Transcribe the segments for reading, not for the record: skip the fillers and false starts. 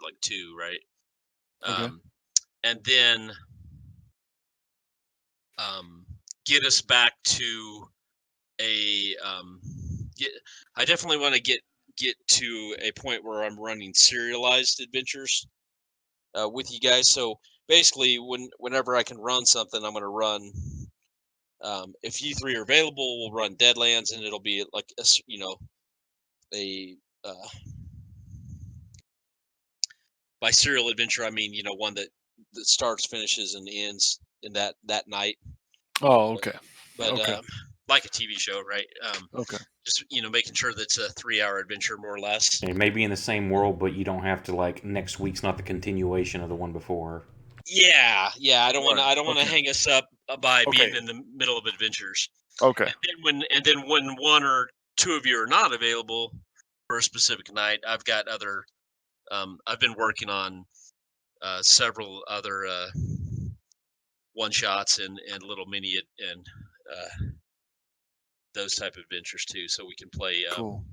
like 2, right? Okay. And then get us back to a I definitely want to get to a point where I'm running serialized adventures with you guys. So basically, whenever I can run something, I'm going to run. If you 3 are available, we'll run Deadlands, and it'll be like a by serial adventure I mean one that starts, finishes, and ends in that night. Oh, okay. But Okay. like a TV show, right? Okay. Just making sure that's a 3-hour adventure more or less. It may be in the same world, but you don't have to like next week's not the continuation of the one before. Yeah. I don't want to. Right. I don't want to Okay. hang us up by Okay. being in the middle of adventures. Okay. And then when 1 or 2 of you are not available for a specific night, I've got other. I've been working on several other one shots and little mini and those type of adventures too, so we can play. Cool.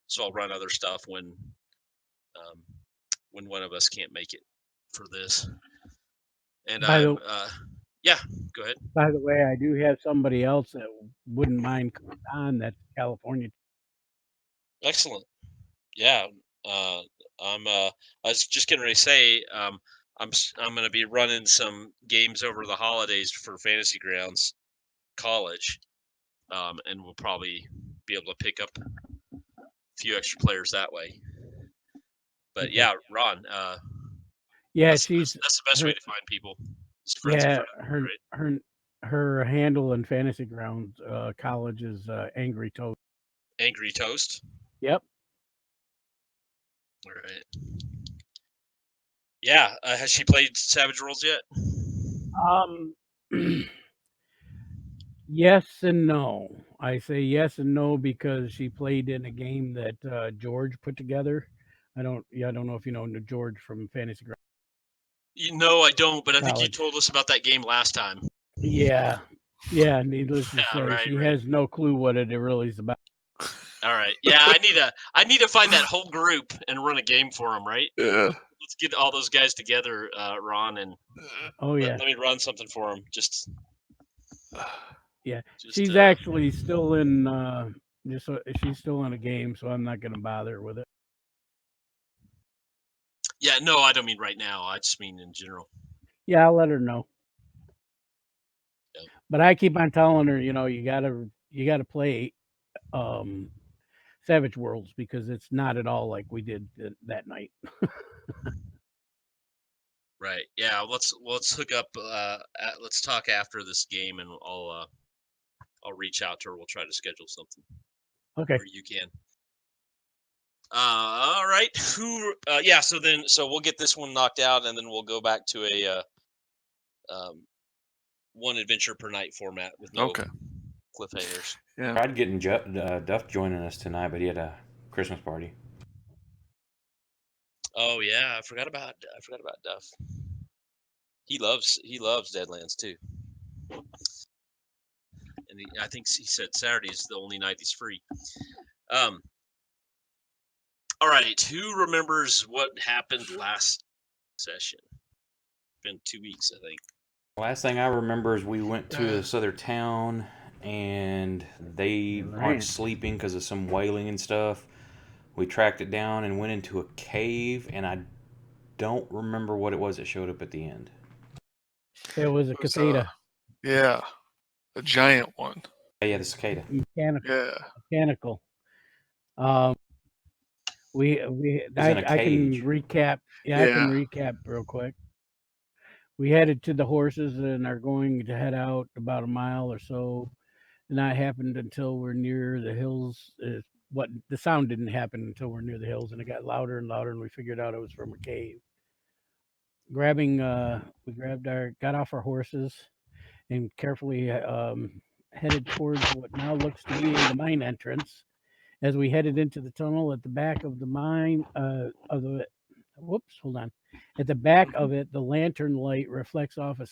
So I'll run other stuff when one of us can't make it for this. And yeah, go ahead. By the way, I do have somebody else that wouldn't mind coming on. That's California. Excellent. Yeah, I was just getting ready to say I'm going to be running some games over the holidays for Fantasy Grounds College, and we'll probably be able to pick up a few extra players that way. But Okay. yeah, Ron. Yeah, that's the best way to find people. Yeah, her handle in Fantasy Grounds College is Angry Toast. Angry Toast. Yep. All right. Yeah, has she played Savage Worlds yet? Yes and no. I say yes and no because she played in a game that George put together. I don't know if you know George from Fantasy Grounds. No, I don't, but I think you College. told us about that game last time. Yeah. Needless to say, she has no clue what it really is about. All right. Yeah, I need to find that whole group and run a game for them, right? Yeah. Let's get all those guys together, Ron, and let me run something for them. Just yeah, she's actually still in. She's still in a game, so I'm not going to bother with it. Yeah, no, I don't mean right now. I just mean in general. Yeah, I'll let her know. Yeah. But I keep on telling her, you gotta play Savage Worlds because it's not at all like we did that night. Right. Yeah. Let's hook up. Let's talk after this game, and I'll reach out to her. We'll try to schedule something. Okay. Or you can. All right. Yeah. So we'll get this one knocked out, and then we'll go back to a one adventure per night format with no cliffhangers. Yeah. Tried getting Duff joining us tonight, but he had a Christmas party. Oh yeah, I forgot about Duff. He loves Deadlands too, and I think he said Saturday is the only night he's free. All right, who remembers what happened last session? It's been 2 weeks, I think. Last thing I remember is we went to this other town, and they aren't sleeping because of some whaling and stuff. We tracked it down and went into a cave, and I don't remember what it was that showed up at the end. It was a cicada. Yeah, a giant one. Yeah, the cicada. Mechanical. I can recap. I can recap real quick. We headed to the horses and are going to head out about a mile or so. And that happened until we're near the hills. The sound didn't happen until we're near the hills, and it got louder and louder, and we figured out it was from a cave. We got off our horses and carefully headed towards what now looks to be the mine entrance. As we headed into the tunnel at the back of the mine, At the back of it, the lantern light reflects off a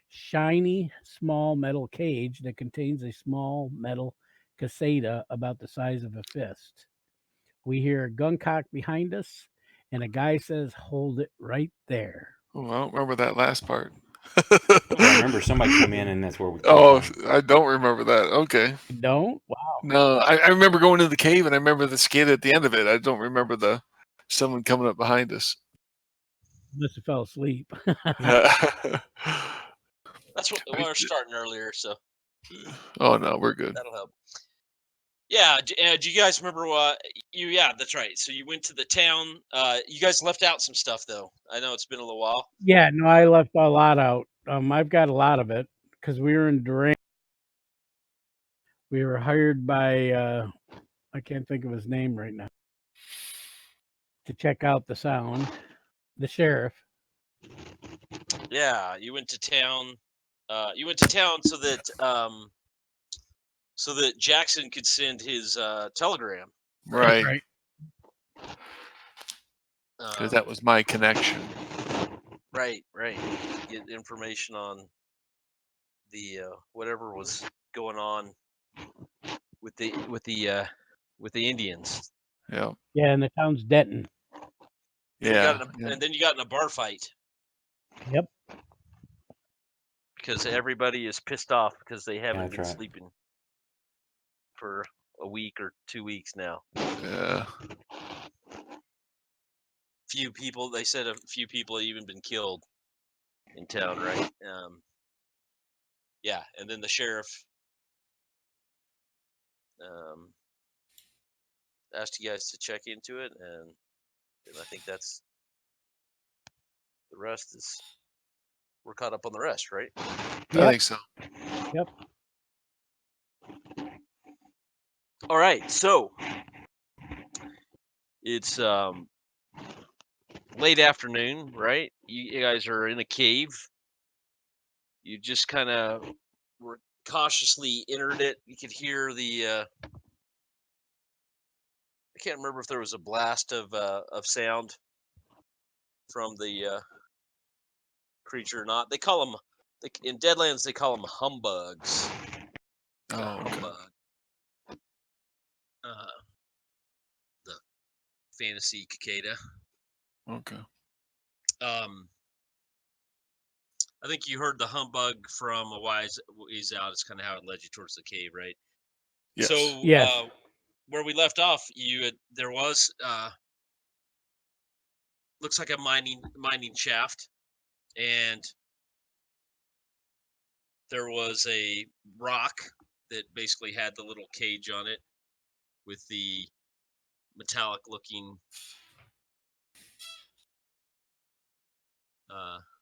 shiny small metal cage that contains a small metal cicada about the size of a fist. We hear a gun cock behind us, and a guy says, "Hold it right there." Oh, I don't remember that last part. Yeah, I remember somebody come in and that's where we. Oh, I don't remember that. Okay. You don't? Wow. No, I remember going to the cave and I remember the skid at the end of it. I don't remember someone coming up behind us. Must have fell asleep. That's what we're starting earlier, so. Oh no, we're good. That'll help. Yeah, do you guys remember what Yeah, that's right. So you went to the town. You guys left out some stuff though. I know it's been a little while. Yeah, no, I left a lot out. I've got a lot of it because we were in Durant. We were hired by I can't think of his name right now to check out the sound. The sheriff. Yeah, you went to town. You went to town so that Jackson could send his telegram. Right. Right. Because that was my connection. Right. Get information on the whatever was going on with the Indians. Yeah. Yeah, and the town's Denton. Yeah. And then you got in a bar fight. Yep. Because everybody is pissed off because they haven't been right. sleeping for a week or 2 weeks now. Yeah. They said a few people have even been killed in town, right? Yeah, and then the sheriff asked you guys to check into it, and I think that's the rest is we're caught up on the rest, right? Yep. I think so. Yep. All right, so it's late afternoon, right? You guys are in a cave. You just kind of were cautiously entered it. You could hear the I can't remember if there was a blast of sound from the creature or not. They call them in Deadlands. They call them humbugs. Humbug. The fantasy cicada. Okay. I think you heard the humbug from a ways out. It's kind of how it led you towards the cave, right? Yes. So, yes. Where we left off, there was looks like a mining shaft, and there was a rock that basically had the little cage on it with the metallic looking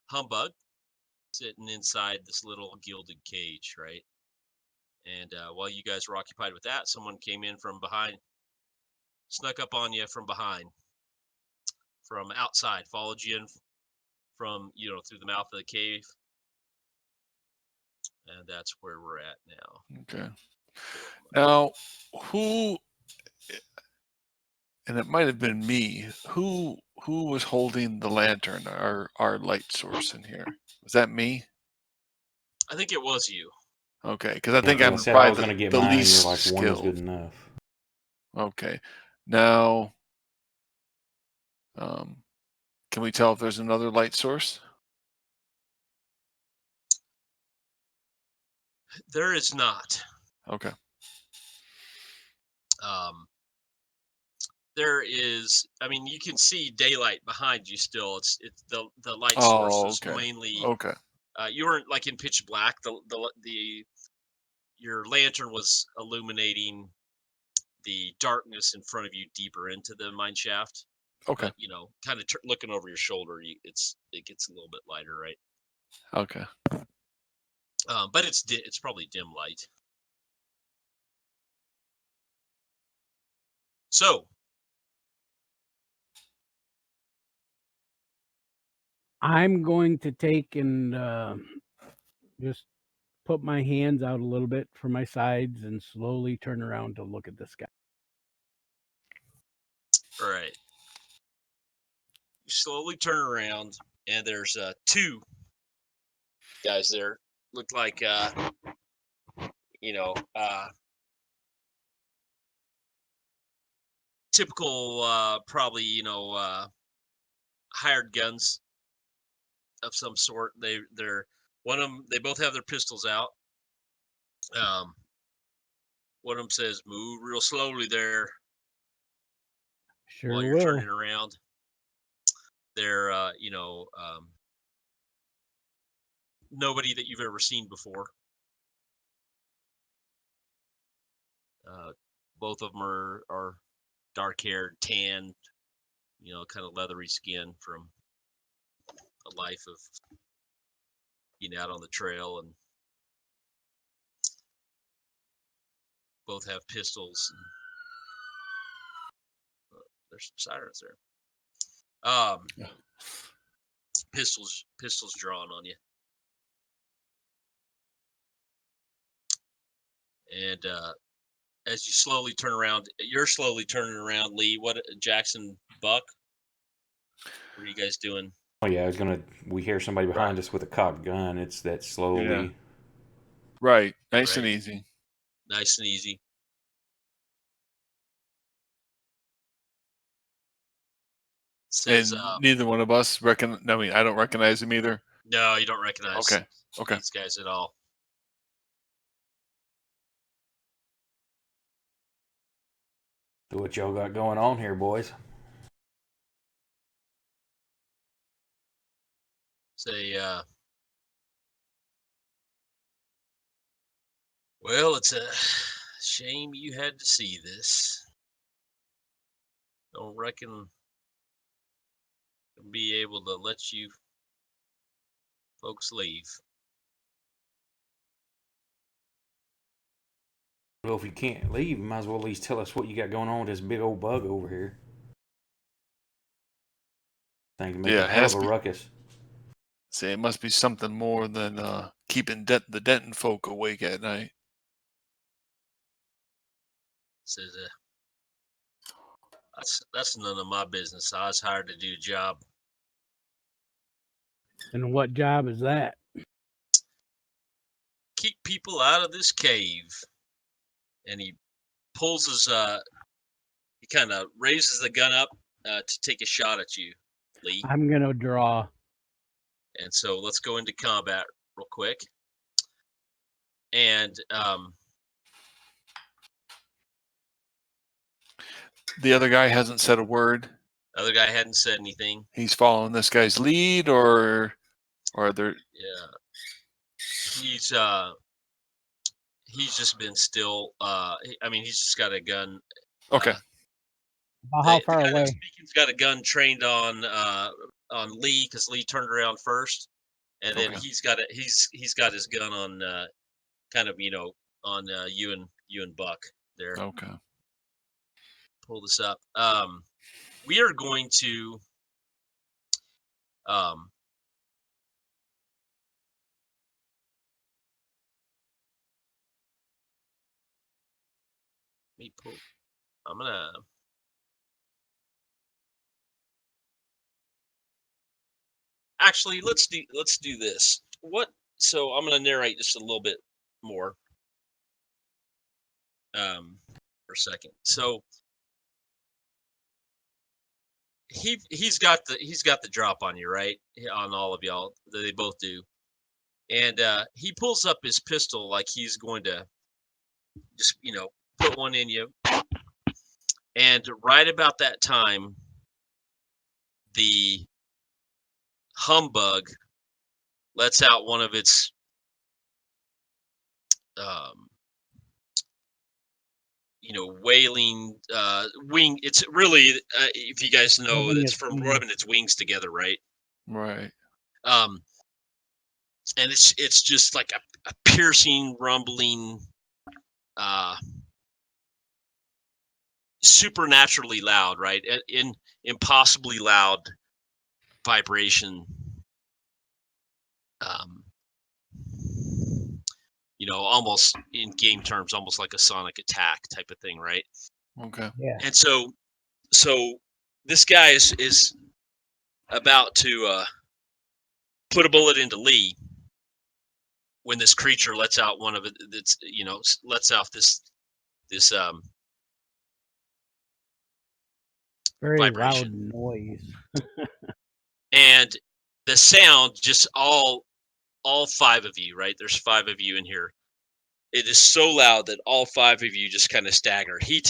humbug sitting inside this little gilded cage, right? And while you guys were occupied with that, someone came in from behind, snuck up on you from behind, from outside, followed you in from, through the mouth of the cave. And that's where we're at now. Okay. Now, and it might have been me, who was holding the lantern, our light source in here? Was that me? I think it was you. Okay, because I think I'm I probably was going to get the mine, least and you're like, skilled. one is good enough. Okay. Now, can we tell if there's another light source? There is not. Okay. There is. I mean, you can see daylight behind you still. It's the light source is mainly. Okay. You weren't like in pitch black. Your lantern was illuminating the darkness in front of you deeper into the mine shaft. Okay. But, kind of looking over your shoulder, it gets a little bit lighter, right? Okay. But it's probably dim light. So, I'm going to take and just put my hands out a little bit for my sides and slowly turn around to look at this guy. all right. You slowly turn around, and there's two guys there. Look like typical, probably hired guns of some sort. They're one of them. They both have their pistols out. One of them says, "Move real slowly there." Sure while you're will. turning around. They're nobody that you've ever seen before. Both of them are dark-haired, tan, kind of leathery skin from a life of being out on the trail, and both have pistols. There's some sirens there. Pistols drawn on you, and as you slowly turn around, you're slowly turning around, Lee. What, Jackson, Buck? What are you guys doing? Oh yeah, we hear somebody behind us with a cocked gun. It's that slowly. Yeah. Right. Nice Right. and easy. Nice and easy. Says, And neither one of us I don't recognize him either. no, you don't recognize Okay. these guys at all. So what y'all got going on here, boys? Say, well, it's a shame you had to see this. Don't reckon I'll be able to let you folks leave. Well, if you can't leave, you might as well at least tell us what you got going on with this big old bug over here. Thing can make a hell of a ruckus. Say it must be something more than keeping the Denton folk awake at night. Says, that's none of my business. I was hired to do a job. And what job is that? Keep people out of this cave. And he pulls his, he kind of raises the gun up to take a shot at you, Lee. I'm going to draw. And so let's go into combat real quick. And the other guy hasn't said a word. The other guy hadn't said anything. He's following this guy's lead, or they're. Yeah. He's just been still. He's just got a gun. Okay. How far away? He's got a gun trained on Lee, because Lee turned around first, and then he's got his gun on on you and Buck there. Okay. Pull this up. We are going to let me pull. I'm gonna. Actually, let's do this. So I'm gonna narrate just a little bit more. For a second. So he's got the drop on you, right? On all of y'all. They both do. And he pulls up his pistol like he's going to just, put one in you. And right about that time, the humbug lets out one of its wailing wing. It's really, if you guys know, it's from rubbing its wings together, right? Right. And it's just like a piercing, rumbling, supernaturally loud, right? In impossibly loud vibration. Almost in game terms, almost like a sonic attack type of thing, right? Okay. Yeah. And so this guy is about to put a bullet into Lee when this creature lets out one of it. That's lets out this very vibration. loud noise. and the sound just all 5 of you, right? There's 5 of you in here. It is so loud that all 5 of you just kind of stagger. He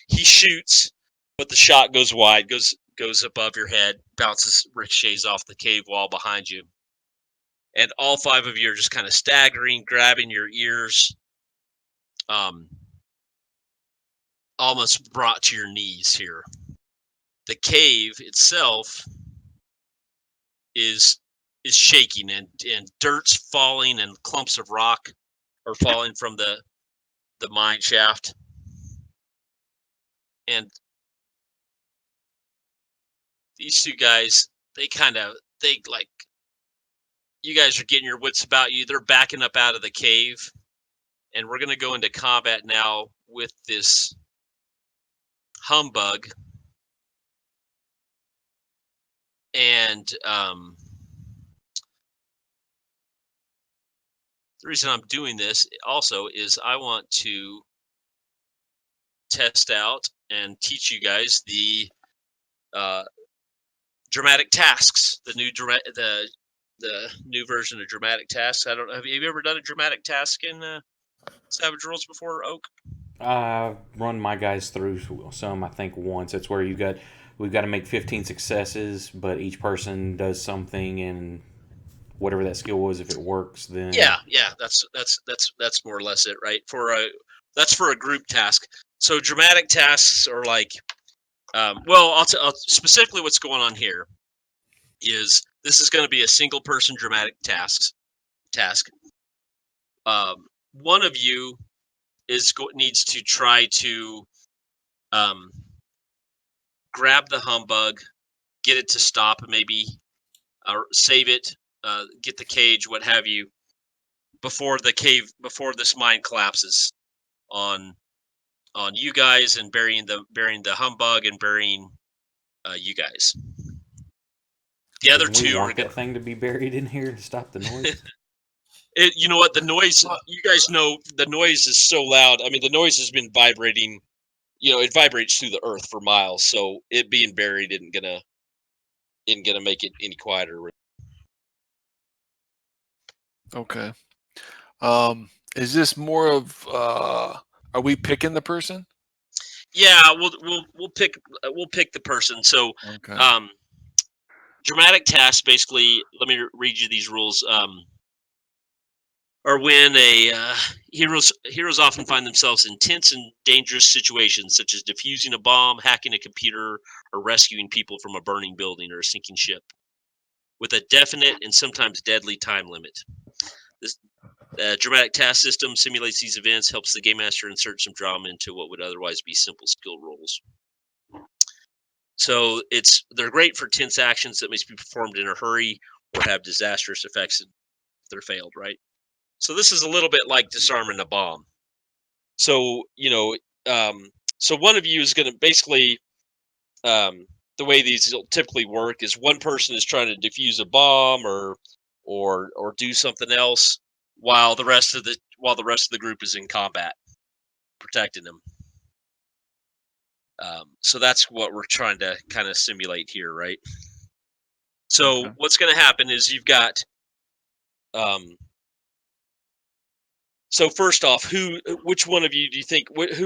shoots, but the shot goes wide, goes above your head, bounces, ricochets off the cave wall behind you, and all 5 of you are just kind of staggering, grabbing your ears, almost brought to your knees here. The cave itself is shaking, and dirt's falling, and clumps of rock are falling from the mine shaft. And these 2 guys, you guys are getting your wits about you. They're backing up out of the cave, and we're going to go into combat now with this humbug. And the reason I'm doing this also is I want to test out and teach you guys the dramatic tasks, the new version of dramatic tasks. I don't know. Have you ever done a dramatic task in Savage Worlds before, Oak? I've run my guys through some, I think, once. It's where we've got to make 15 successes, but each person does something, and whatever that skill was, if it works, then yeah, that's more or less it, right? That's for a group task. So dramatic tasks are like, I'll specifically what's going on here is this is going to be a single person dramatic task. One of you needs to try to grab the humbug, get it to stop, maybe, or save it, get the cage, what have you, before this mine collapses on you guys, and burying the humbug and burying you guys. The other 2 want that thing to be buried in here to stop the noise. You know what? The noise, you guys know, the noise is so loud. I mean, the noise has been vibrating. It vibrates through the earth for miles. So it being buried isn't gonna make it any quieter. Okay. Is this more of? Are we picking the person? Yeah, we'll pick the person. So, okay. Dramatic tasks, basically. Let me read you these rules. Or when heroes often find themselves in tense and dangerous situations, such as defusing a bomb, hacking a computer, or rescuing people from a burning building or a sinking ship, with a definite and sometimes deadly time limit. This dramatic task system simulates these events, helps the game master insert some drama into what would otherwise be simple skill rolls. So they're great for tense actions that must be performed in a hurry or have disastrous effects if they're failed, right? So this is a little bit like disarming a bomb. So, so one of you is going to basically, the way these typically work is one person is trying to defuse a bomb or do something else while the rest of the group is in combat, protecting them. So that's what we're trying to kind of simulate here, right? So what's going to happen is you've got, so first off, which one of you do you think, which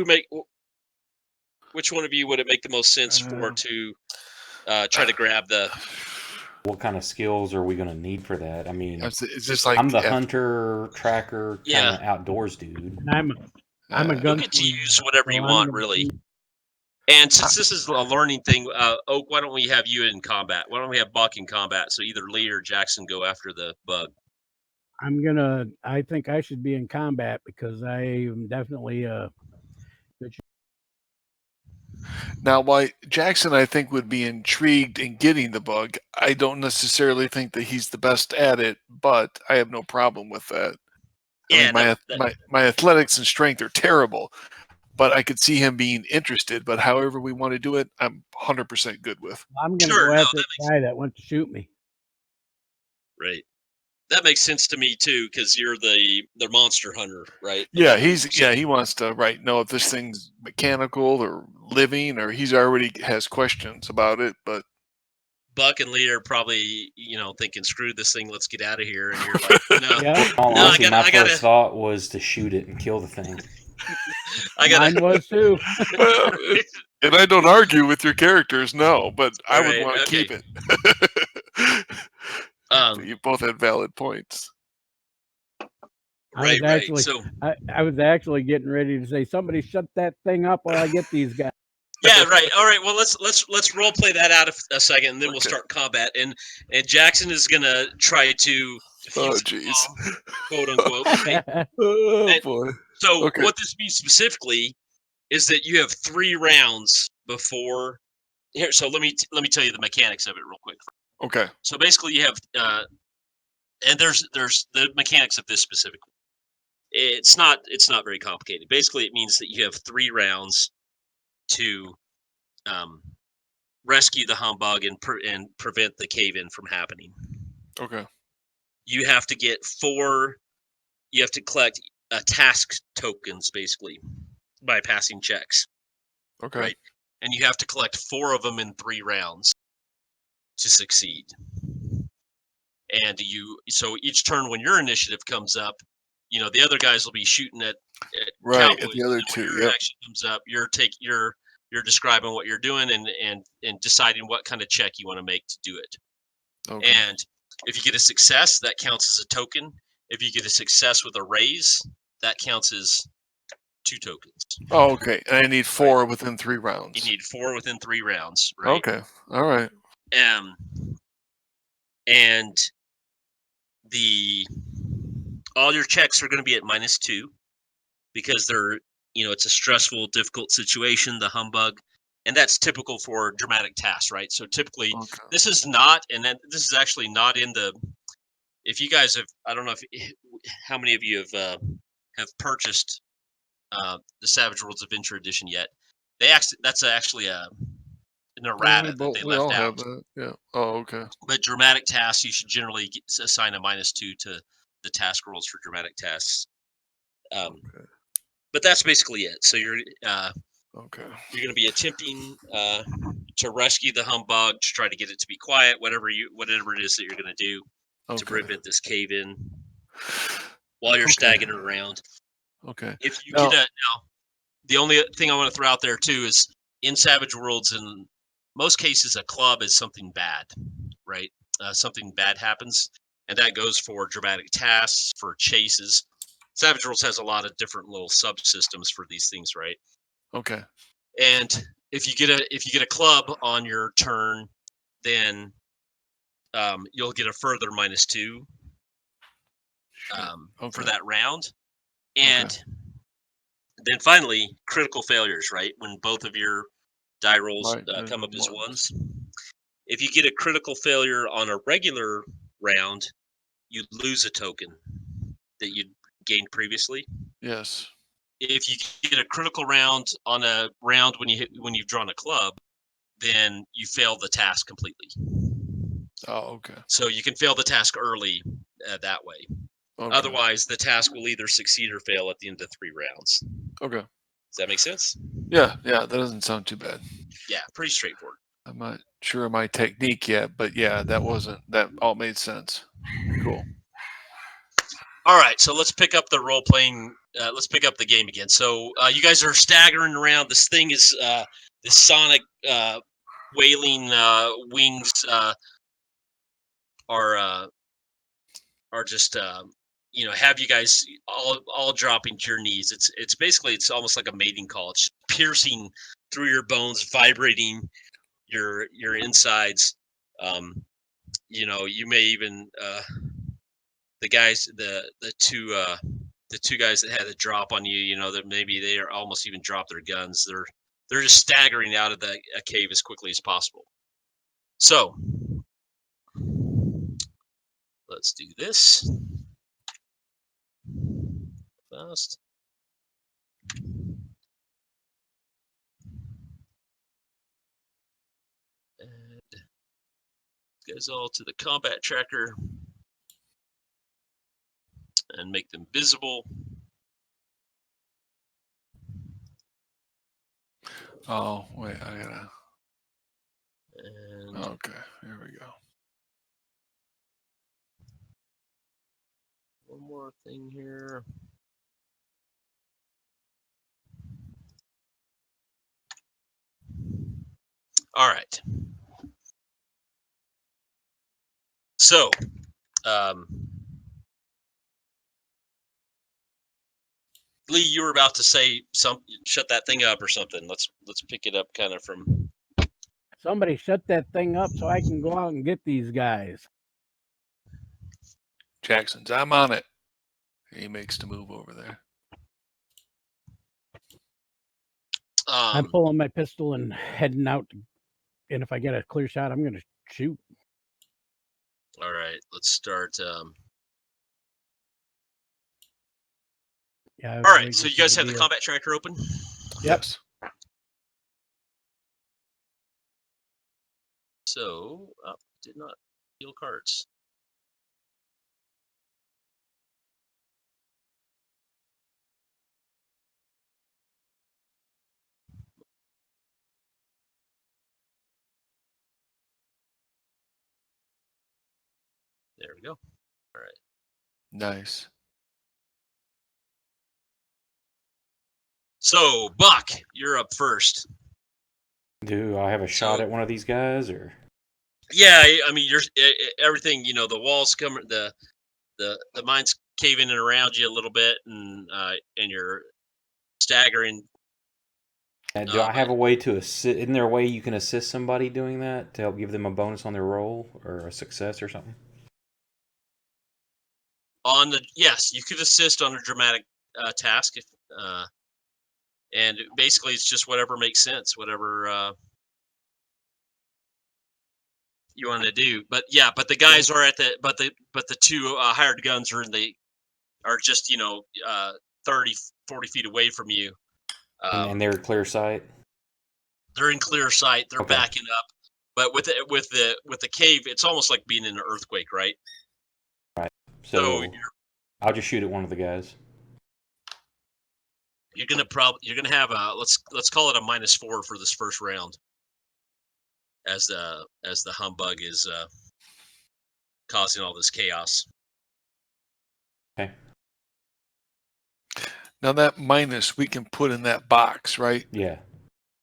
one of you would it make the most sense for to try to grab the? What kind of skills are we going to need for that? I mean, is this like I'm the hunter, tracker, kind of outdoors dude. I'm a You get to use whatever you want, really. And since this is a learning thing, Oak, why don't we have you in combat? Why don't we have Buck in combat? So either Lee or Jackson go after the bug. I think I should be in combat because I am definitely Now, why Jackson, I think, would be intrigued in getting the bug. I don't necessarily think that he's the best at it, but I have no problem with that. Yeah, I mean, my athletics and strength are terrible, but I could see him being interested. But however we want to do it, I'm 100% good with. I'm going to go after the guy that went to shoot me. Right. That makes sense to me too, because you're the monster hunter, right? Yeah, he wants to know if this thing's mechanical or living, or he's already has questions about it. But Buck and Lee are probably, thinking, "Screw this thing, let's get out of here." And you're like, "No, Yeah. All no, honesty, my I gotta." first thought was to shoot it and kill the thing. Mine was too. Well, and I don't argue with your characters, no, but I would Right, want to okay. keep it. You both had valid points. Right. So I was actually getting ready to say, somebody shut that thing up while I get these guys. yeah, right. All right. Well, let's role play that out a second, and then we'll start combat. And Jackson is gonna try to defuse the bomb, quote unquote. Right? Oh boy. So Okay. what this means specifically is that you have 3 rounds before. Here, so let me tell you the mechanics of it real quick. Okay. So basically, you have and there's the mechanics of this specifically. It's not very complicated. Basically, it means that you have 3 rounds to rescue the humbug and prevent the cave-in from happening. Okay. You have to get 4. You have to collect task tokens basically by passing checks. Okay. Right, and you have to collect 4 of them in 3 rounds to succeed. And so each turn when your initiative comes up, the other guys will be shooting at Right, cowboys, at the other and when 2. your Yep. action comes up, you're describing what you're doing and deciding what kind of check you want to make to do it. Okay. And if you get a success, that counts as a token. If you get a success with a raise, that counts as 2 tokens. Oh, okay. And I need 4 within 3 rounds. You need 4 within 3 rounds, right? Okay. All right. And all your checks are going to be at -2 because they're, it's a stressful, difficult situation, the humbug, and that's typical for dramatic tasks, right? So typically, this is not, and then this is actually not in the. If you guys have, I don't know how many of you have purchased the Savage Worlds Adventure Edition yet. That's actually an errata that they We all left have out. that. Yeah. Oh, okay. But dramatic tasks, you should generally assign a -2 to the task rolls for dramatic tasks. Okay. But that's basically it. So you're Okay. you're going to be attempting to rescue the humbug, to try to get it to be quiet, whatever it is that you're going to do to prevent this cave-in while you're staggering around. Okay. If you get now, the only thing I want to throw out there too is in Savage Worlds, in most cases, a club is something bad, right? Something bad happens, and that goes for dramatic tasks, for chases. Savage Worlds has a lot of different little subsystems for these things, right? Okay. And if you get a club on your turn, then you'll get a further -2 for that round. And then finally, critical failures, right? When both of your die rolls come up as 1s. If you get a critical failure on a regular round, you lose a token that you gained previously. Yes. If you get a critical round on a round when you've drawn a club, then you fail the task completely. Oh, okay. So you can fail the task early that way. Okay. Otherwise, the task will either succeed or fail at the end of 3 rounds. Okay. Does that make sense? Yeah, that doesn't sound too bad. Yeah, pretty straightforward. I'm not sure of my technique yet, but yeah, that all made sense. Cool. All right, so let's pick up the role playing. Let's pick up the game again. So you guys are staggering around. This thing is this sonic wailing wings are just have you guys all dropping to your knees. It's basically almost like a mating call. It's just piercing through your bones, vibrating your insides. You may even the guys the two guys that had a drop on you, that maybe they are almost even dropped their guns. They're just staggering out of the cave as quickly as possible. So let's do this fast. And goes all to the combat tracker and make them visible. Oh, wait, I gotta. And okay, here we go. one more thing here. All right. So, Lee, you were about to say shut that thing up or something. Let's pick it up kind of from. Somebody shut that thing up so I can go out and get these guys. Jackson's, I'm on it. He makes the move over there. I'm pulling my pistol and heading out. And if I get a clear shot, I'm going to shoot. All right, let's start. Yeah. All right, so you guys have the combat tracker open? Yep. Yes. So, did not deal cards. There we go. All right. Nice. So, Buck, you're up first. Do I have a shot at one of these guys, or? Yeah, I mean, you're everything. You know, the walls come, the mine's caving in around you a little bit, and you're staggering. And do I have a way to assist? Isn't there a way you can assist somebody doing that to help give them a bonus on their roll or a success or something? Yes, you could assist on a dramatic task, if, and basically it's just whatever makes sense, whatever you want to do. But yeah, but the guys are at but the two hired guns are just 30, 40 feet away from you. And they're clear sight. They're in clear sight. They're Okay. backing up. But with the cave, it's almost like being in an earthquake, right? Right. So I'll just shoot at one of the guys. You're gonna have a let's call it a -4 for this first round, as the humbug is causing all this chaos. Okay. Now that minus we can put in that box, right? Yeah.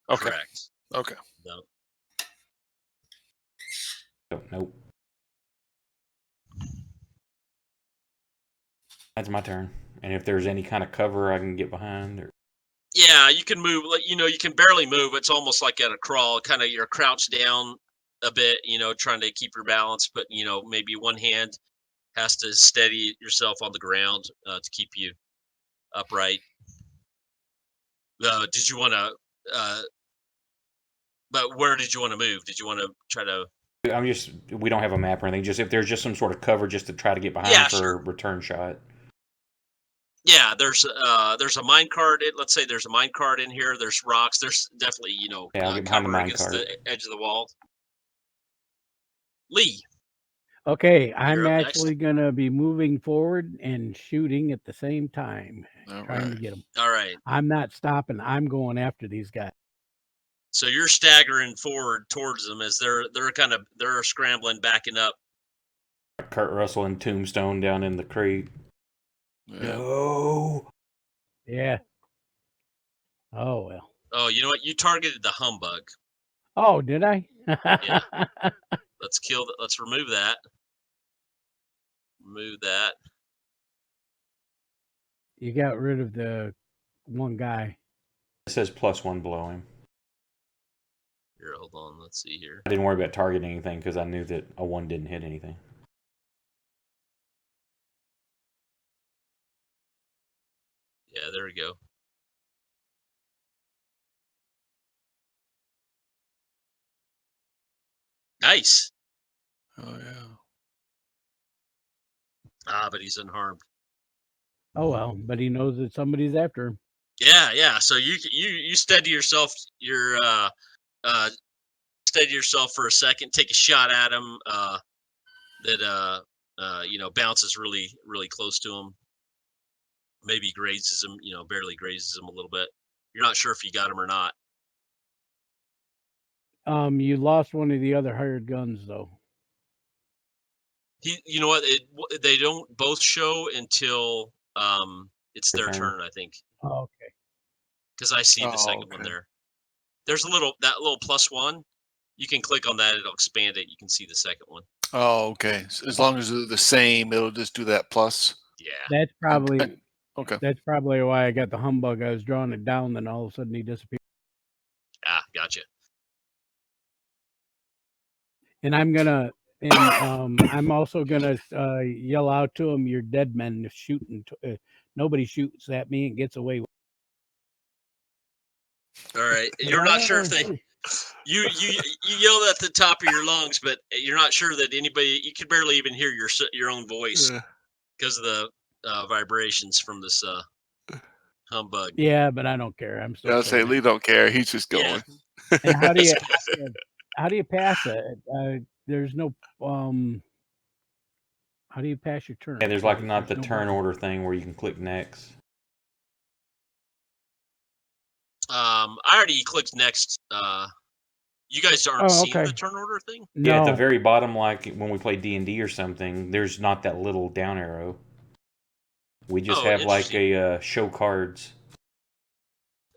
Okay. Correct. Okay. No. Oh, nope. That's my turn. And if there's any kind of cover I can get behind, or Yeah, you can move. You can barely move. It's almost like at a crawl. Kind of, you're crouched down a bit. Trying to keep your balance, but maybe one hand has to steady yourself on the ground to keep you upright. Did you want to? But where did you want to move? Did you want to try to? we don't have a map or anything. Just if there's just some sort of cover, just to try to get behind for sure. a return shot. Yeah, there's a mine cart. Let's say there's a mine cart in here. There's rocks. There's definitely I'll get behind the mine against cart. the edge of the wall. Lee. Okay, I'm actually going to be moving forward and shooting at the same time, trying to get them. All right. I'm not stopping. I'm going after these guys. So you're staggering forward towards them as they're scrambling, backing up. Kurt Russell and Tombstone down in the creek. Yeah. No. Yeah. Oh well. Oh, you know what? You targeted the humbug. Oh, did I? Yeah. Let's remove that. Remove that. You got rid of the one guy. It says +1 below him. Here, hold on. Let's see here. I didn't worry about targeting anything because I knew that a 1 didn't hit anything. Yeah, there we go. Nice. Oh yeah. But he's unharmed. Oh well, but he knows that somebody's after him. Yeah. So you steady yourself. You're steady yourself for a second. Take a shot at him. That bounces really, really close to him. Maybe grazes him. Barely grazes him a little bit. You're not sure if you got him or not. You lost one of the other hired guns though. You know what? They don't both show until it's their turn, I think. Oh, okay. Because I see the second one there. There's that little +1. You can click on that; it'll expand it. You can see the second one. Oh, okay. So as long as they're the same, it'll just do that plus. Yeah. That's probably okay. That's probably why I got the humbug. I was drawing it down, then all of a sudden he disappeared. Ah, gotcha. And I'm also gonna yell out to him, "You're dead men shooting. Nobody shoots at me and gets away with." All right. You're not sure if they you yelled at the top of your lungs, but you're not sure that anybody. You could barely even hear your own voice because of the vibrations from this humbug. Yeah, but I don't care. I'm still. I'll say Lee don't care. He's just going. Yeah. And how do you pass it? There's no How do you pass your turn? Yeah, there's like not the turn order thing where you can click next. I already clicked next. You guys aren't seeing the turn order thing? No. Yeah, at the very bottom, like when we play D&D or something, there's not that little down arrow. We just have like a show cards.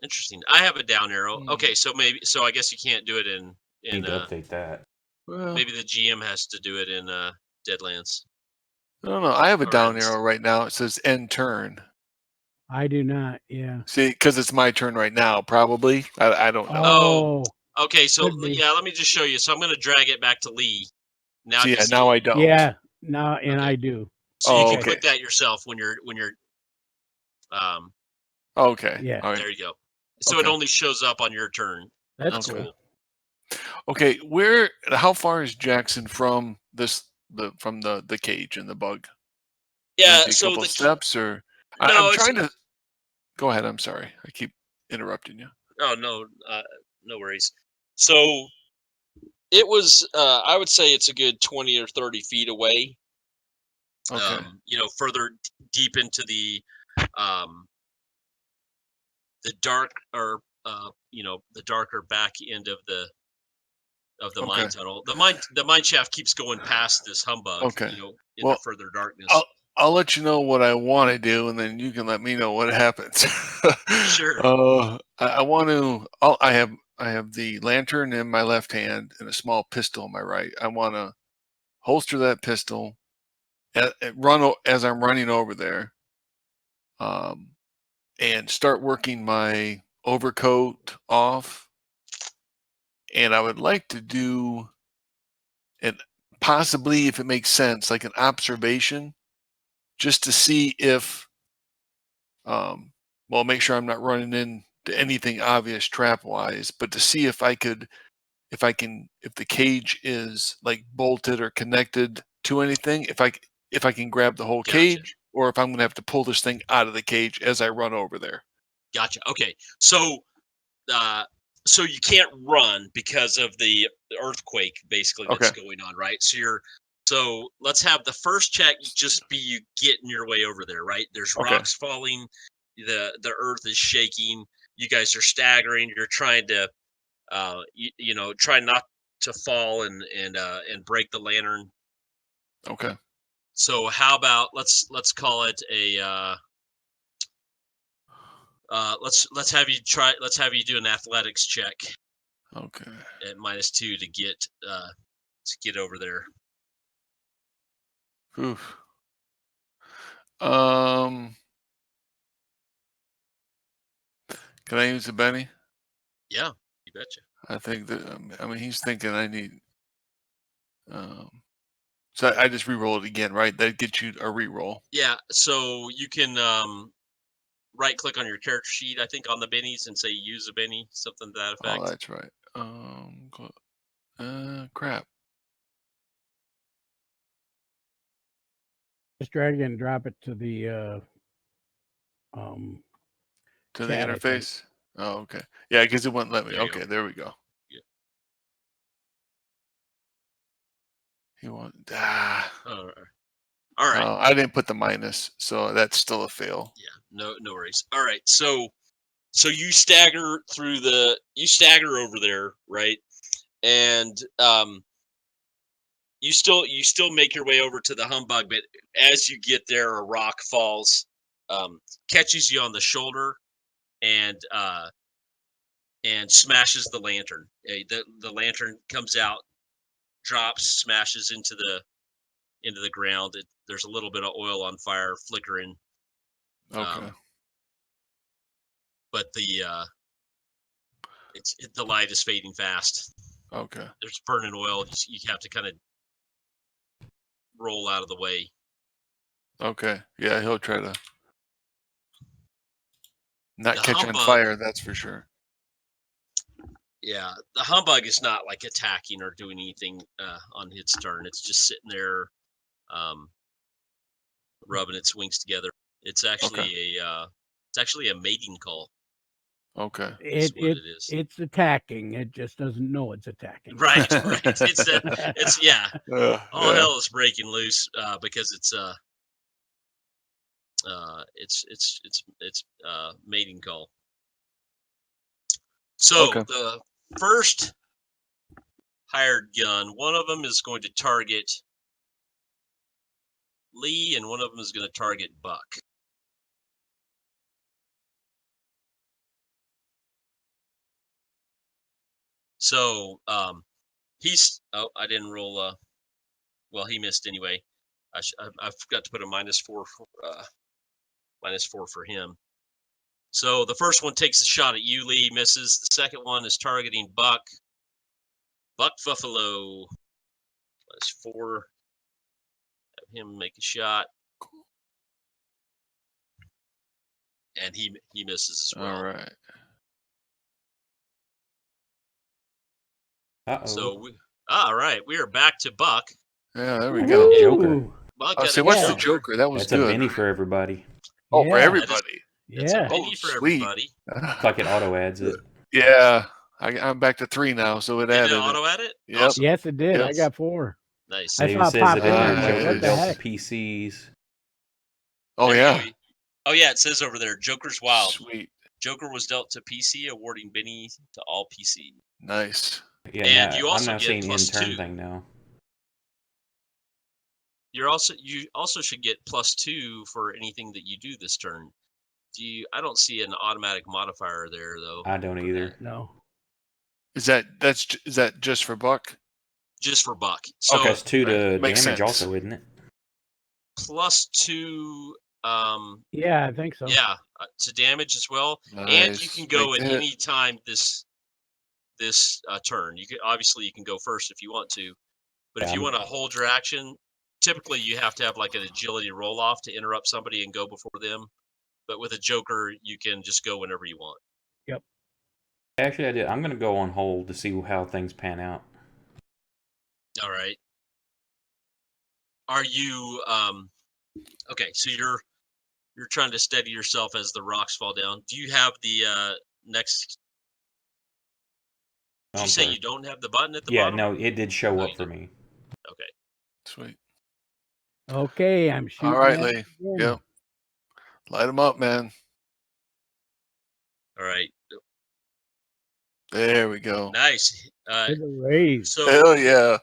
Interesting. I have a down arrow. Okay, so I guess you can't do it in Need to update that. Well, maybe the GM has to do it in Deadlands. I don't know. I have a down arrow right now. It says end turn. I do not. Yeah. See, because it's my turn right now. Probably. I don't know. Oh. Okay. So yeah, let me just show you. So I'm going to drag it back to Lee. Now. So, now I don't. Yeah. Now and I do. So you can click that yourself when you're. Okay. Yeah. All right. There you go. So it only shows up on your turn. That's cool. Okay, how far is Jackson from the cage and the bug? Yeah, a so couple the steps or I'm trying to go ahead. I'm sorry. I keep interrupting you. Oh no, no worries. So it was I would say it's a good 20 or 30 feet away. Okay. Further deep into the dark or the darker back end of the mine tunnel. The mine shaft keeps going past this humbug. Okay. Into further darkness. I'll let you know what I want to do, and then you can let me know what happens. Sure. I want to. I have the lantern in my left hand and a small pistol in my right. I want to holster that pistol, run as I'm running over there, and start working my overcoat off. And I would like to do, and possibly, if it makes sense, like an observation, just to see if, make sure I'm not running into anything obvious trap wise, but to see if if the cage is like bolted or connected to anything, if I can grab the whole cage, or if I'm going to have to pull this thing out of the cage as I run over there. Gotcha. Okay. So you can't run because of the earthquake basically that's going on, right? So let's have the first check just be you getting your way over there, right? There's rocks falling, the earth is shaking, you guys are staggering, you're trying to try not to fall and break the lantern. Okay. So how about let's call it a let's have you do an athletics check. Okay. At -2 to get over there. Oof. Can I use a Benny? Yeah, you betcha. I think that he's thinking I need. So I just re-roll it again, right? That gets you a re-roll. Yeah. So you can right click on your character sheet, I think, on the bennies and say use a benny, something to that effect. Oh, that's right. Crap. Just drag and drop it to the to the interface. Oh, okay. Yeah, because it wouldn't let me. Okay, there we go. Yeah. He want. All right. I didn't put the minus, so that's still a fail. Yeah. No worries. All right. So you stagger over there, right? and you still make your way over to the humbug, but as you get there, a rock falls, catches you on the shoulder, and smashes the lantern. The lantern comes out, drops, smashes into the ground. There's a little bit of oil on fire flickering. Okay. But the light is fading fast. Okay. There's burning oil. You have to kind of roll out of the way. Okay. Yeah, he'll try to not The catch humbug, on fire, that's for sure. Yeah, the humbug is not like attacking or doing anything on its turn. It's just sitting there, rubbing its wings together. It's actually a mating call. Okay. It's attacking. It just doesn't know it's attacking. Right. All hell is breaking loose because it's mating call. So the first hired gun, one of them is going to target Lee, and one of them is going to target Buck. So he's. Oh, I didn't roll. Well, he missed anyway. I forgot to put a -4 for him. So the first one takes a shot at you, Lee, misses. The second one is targeting Buck. Buck Buffalo. -4. Have him make a shot. And he misses as well. All right. So all right, we are back to Buck. Yeah, there we go. Joker. Buck I say, what's the Joker? That was That's good. a Benny for everybody. Oh, for everybody. It's a Benny for everybody. It's like it auto adds it. Yeah, I'm back to 3 now, so it added. Did it auto add it? Yep. Awesome. Yes, it did. Yep. I got 4. Nice. It even says that in there, Joker What the dealt heck? to PCs. Oh, yeah. Oh, yeah, it says over there, Joker's Wild. Sweet. Joker was dealt to PC, awarding Benny to all PC. Nice. Yeah, and now, you also I'm now get seeing +2. in-turn thing now. You also should get +2 for anything that you do this turn. I don't see an automatic modifier there though. I don't either. No. Is that just for Buck? Just for Buck. So Plus 2 to Makes damage sense. also, isn't it? +2. Yeah, I think so. Yeah, to damage as well, Nice. and you can go Make at it. any time this turn. You can go first if you want to, but if you want to hold your action, typically you have to have like an agility roll off to interrupt somebody and go before them. But with a Joker, you can just go whenever you want. Yep. Actually, I did. I'm going to go on hold to see how things pan out. All right. Are you okay? So you're trying to steady yourself as the rocks fall down. Do you have the next? Did you say you don't have the button at the bottom? Yeah, no, it did show up for me. Okay. Sweet. Okay, I'm shooting. All right, at Lee. it again. Yep. Light them up, man. All right. There we go. Nice. With a raise. So Hell yeah.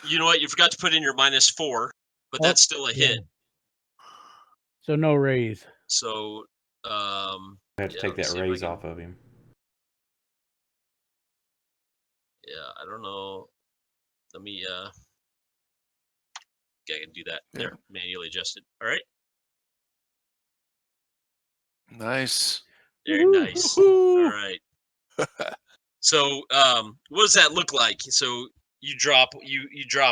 you know what? You forgot to put in your -4, but that's still a hit. So no raise. So I have to take that raise off of him. Yeah, I don't know. Let me I can do that. Yeah. There, manually adjusted. All right. Nice. Very nice. All right. So what does that look like? So you drop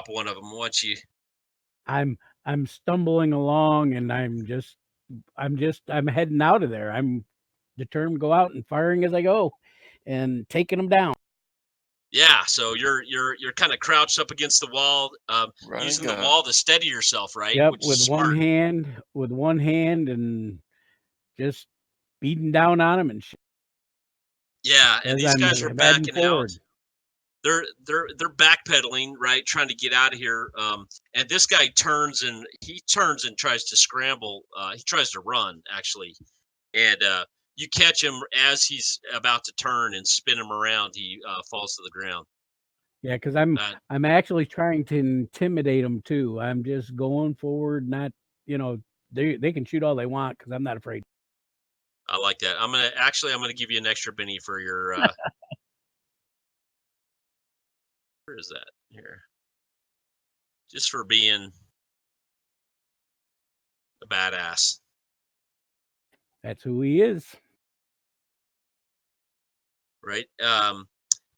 one of them once you. I'm stumbling along and I'm heading out of there. I'm determined to go out and firing as I go and taking them down. Yeah, so you're kind of crouched up against the wall, using the wall to steady yourself, right? Yep, Which with is one smart. hand, and just beating down on them and shit. Yeah, and these guys are backing out. Forward. They're backpedaling, right, trying to get out of here. And this guy turns and tries to scramble. He tries to run actually, and you catch him as he's about to turn and spin him around. He falls to the ground. Yeah, because I'm actually trying to intimidate them too. I'm just going forward, not they can shoot all they want because I'm not afraid. I like that. I'm gonna give you an extra Benny for your. Where is that here? Just for being a badass. That's who he is. Right.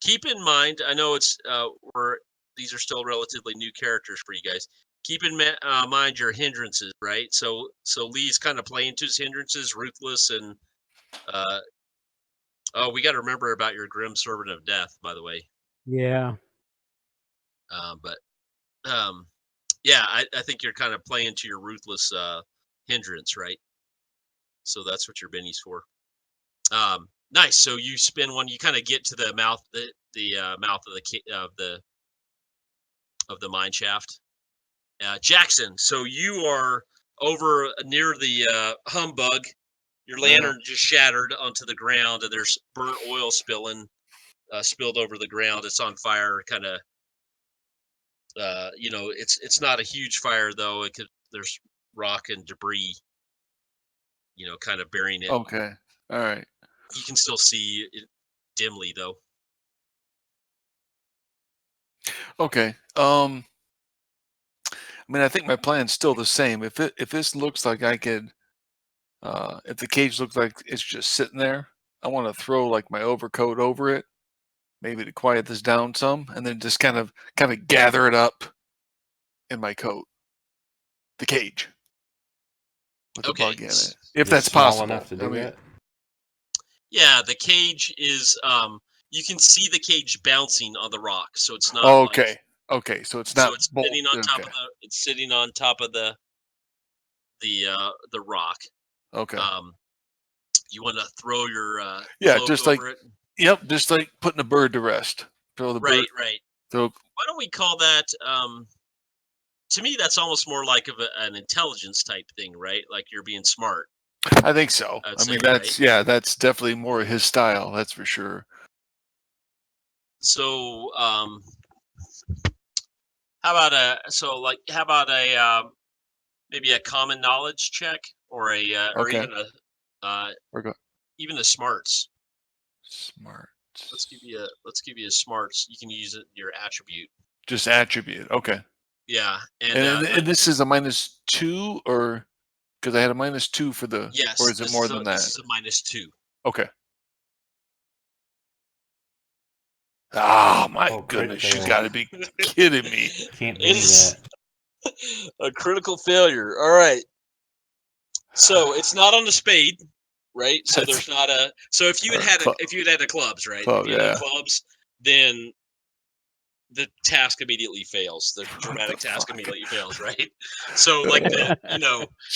Keep in mind, I know it's these are still relatively new characters for you guys. Keep in mind your hindrances, right? So Lee's kind of playing to his hindrances, ruthless, and oh, we got to remember about your grim servant of death, by the way. Yeah. But yeah, I think you're kind of playing to your ruthless hindrance, right? So that's what your Benny's for. Nice. So you spin one. You kind of get to the mouth, the mouth of the mine shaft. Jackson. So you are over near the humbug. Your lantern just shattered onto the ground, and there's burnt oil spilled over the ground. It's on fire, kind of. It's not a huge fire though. There's rock and debris, kind of burying it. Okay. All right. You can still see it dimly though. Okay. I mean, I think my plan's still the same. If this looks like I could, if the cage looks like it's just sitting there, I want to throw like my overcoat over it, maybe to quiet this down some, and then just kind of gather it up in my coat, the cage, with the bug in it, if that's possible. Enough to do that. Yeah, the cage is. You can see the cage bouncing on the rock, so it's not. Okay. Okay, so it's not. So it's sitting on top of the. It's sitting on top of the rock. Okay. You want to throw your cloak just over like it? Yep, just like putting a bird to rest. Throw the bird. Right. Throw. Why don't we call that? To me, that's almost more like an intelligence type thing, right? Like you're being smart. I think so. I mean, that's that's definitely more his style. That's for sure. So, how about a maybe a common knowledge check or or even even the smarts. Smarts. Let's give you a smarts. You can use it your attribute. Just attribute. Okay. Yeah, and this is a -2, or because I had a -2 for the. Yes. Or is it more than that? This is a -2. Okay. Oh my goodness! She's got to be kidding me. Can't believe that. A critical failure. All right. So it's not on the spade, right? So there's not a. So if you had the clubs, right? If you had the clubs, then the task immediately fails. The dramatic task immediately fails, right? So like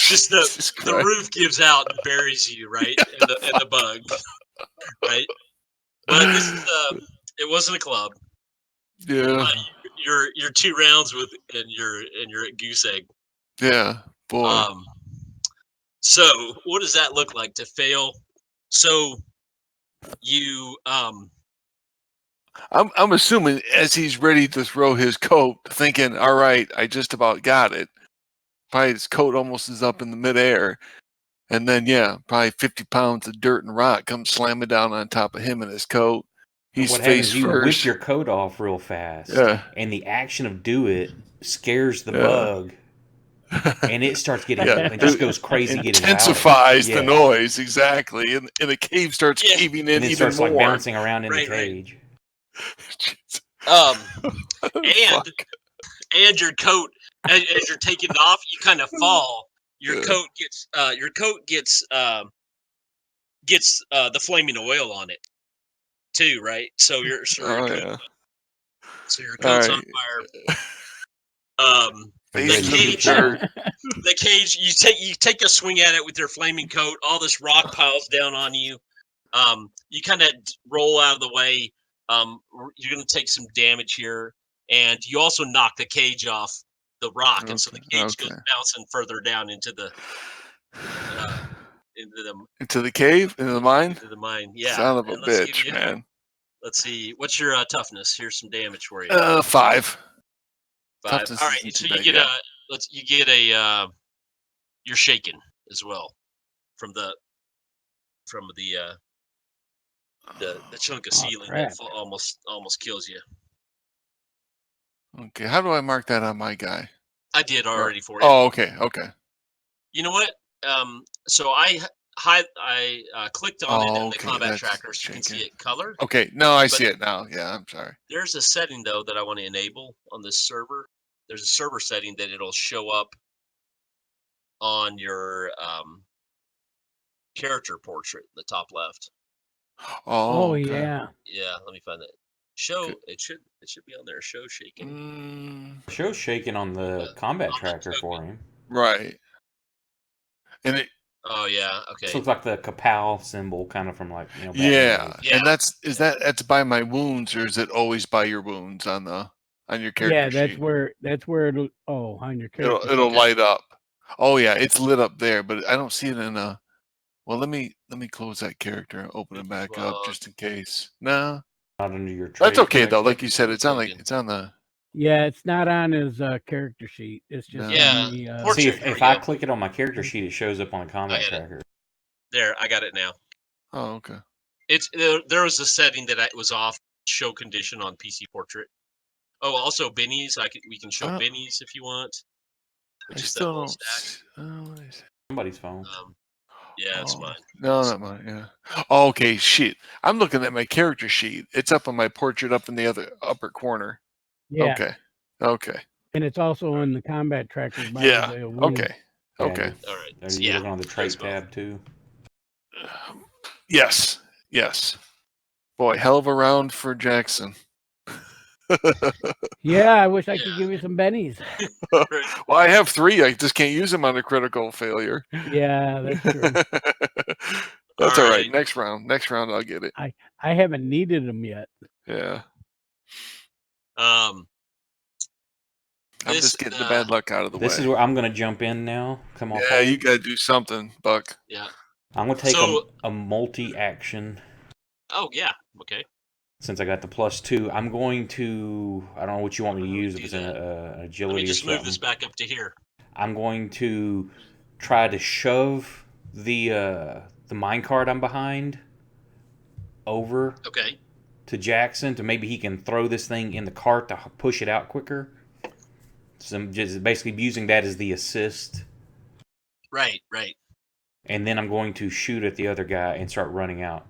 just the roof gives out and buries you, right? And the bug, right? But this is it wasn't a club. Yeah. You're 2 rounds and you're at goose egg. Yeah, boy. So what does that look like to fail? So you I'm assuming as he's ready to throw his coat, thinking, all right, I just about got it. Probably his coat almost is up in the midair. And then, probably 50 pounds of dirt and rock comes slamming down on top of him and his coat. He's what face happens, you first. whip your coat off real fast. Yeah. And the action of do it scares the bug. And it starts getting it just goes crazy, intensifies the noise, exactly. And the cave starts caving in, and it starts even more. Like bouncing around in the cage. And your coat, as you're taking it off, you kind of fall. Your coat gets the flaming oil on it too, right? So your coat's on fire. The cage. You take a swing at it with your flaming coat. All this rock piles down on you. You kind of roll out of the way. You're going to take some damage here, and you also knock the cage off the rock, and so the cage goes bouncing further down into the into the cave, into the mine. Into the mine, yeah. Son of a bitch, man. Let's see. What's your toughness? Here's some damage for you. 5. 5. Toughness All right. isn't So too you bad, get yeah. you're shaken as well from the chunk of Oh, ceiling crap. that almost kills you. Okay, how do I mark that on my guy? I did already for you. Oh, okay. You know what? So I clicked on it in the combat tracker so you can see it colored. Okay, no, I see it now. Yeah, I'm sorry. There's a setting though that I want to enable on this server. There's a server setting that it'll show up on your character portrait in the top left. Oh, okay. yeah. Yeah, let me find that. It should be on there. Show shaking. Show's shaking on the combat tracker for him. Right. And it. Oh yeah. Okay. This looks like the Kapow symbol, kind of from like Yeah. Batman. And that's by my wounds, or is it always by your wounds on your character sheet? That's where it'll. Oh, on your character. It'll light up. Oh yeah, it's lit up there, but I don't see it in a. Well, let me close that character and open it back up just in case. No, not under your. That's okay though. Like you said, it's on the. Yeah, it's not on his character sheet. It's just on the. See, if I click it on my character sheet, it shows up on the combat tracker. There, I got it now. Oh, okay. There was a setting that was off show condition on PC Portrait. Oh, also bennies. We can show bennies if you want. Which is that little stack. Somebody's phone. Yeah, it's mine. No, not mine. Yeah. Oh, okay. Shit. I'm looking at my character sheet. It's up on my portrait, up in the other upper corner. Yeah. Okay. And it's also on the combat tracker. Yeah. Okay. All right. Are you looking on the trait tab too? Yes. Boy, hell of a round for Jackson. Yeah, I wish I could give you some bennies. Well, I have 3. I just can't use them on a critical failure. Yeah, that's true. That's all right. Next round, I'll get it. I haven't needed them yet. Yeah. I'm just getting the bad luck out of the way. This is where I'm going to jump in now. Come on. Yeah, you got to do something, Buck. Yeah. I'm going to take a multi-action. Oh, yeah. Okay. Since I got the +2, I'm going to. I don't know what you want me to use. If it's an agility. Let me just or something. move this back up to here. I'm going to try to shove the minecart I'm behind over. Okay. To Jackson, to maybe he can throw this thing in the cart to push it out quicker. So I'm just basically using that as the assist. Right. And then I'm going to shoot at the other guy and start running out.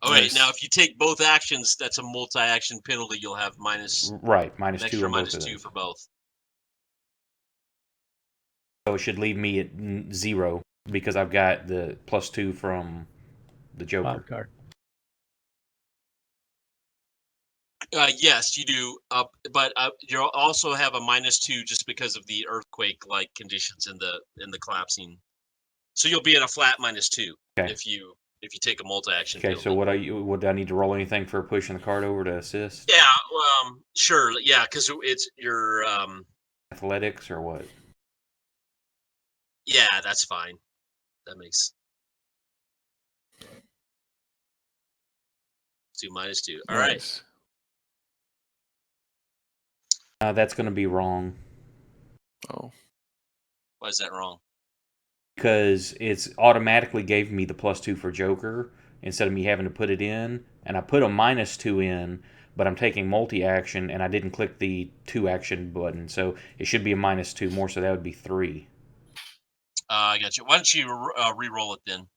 All right. Now, if you take both actions, that's a multi-action penalty. You'll have minus. Right, minus 2 extra on minus both of 2 those. for both. So it should leave me at 0 because I've got the +2 from the Joker. Card. Yes, you do. But you also have a -2 just because of the earthquake-like conditions in the collapsing. So you'll be at a flat -2 if you take a multi-action. Okay, so would I need to roll anything for pushing the card over to assist? Yeah, sure. Yeah, because it's your athletics or what? Yeah, that's fine. That makes. Do -2. All right. That's going to be wrong. Oh. Why is that wrong? Because it's automatically gave me the +2 for Joker instead of me having to put it in. And I put a -2 in, but I'm taking multi-action, and I didn't click the 2-action button. So it should be a -2 more, so that would be 3. I got you. Why don't you re-roll it then?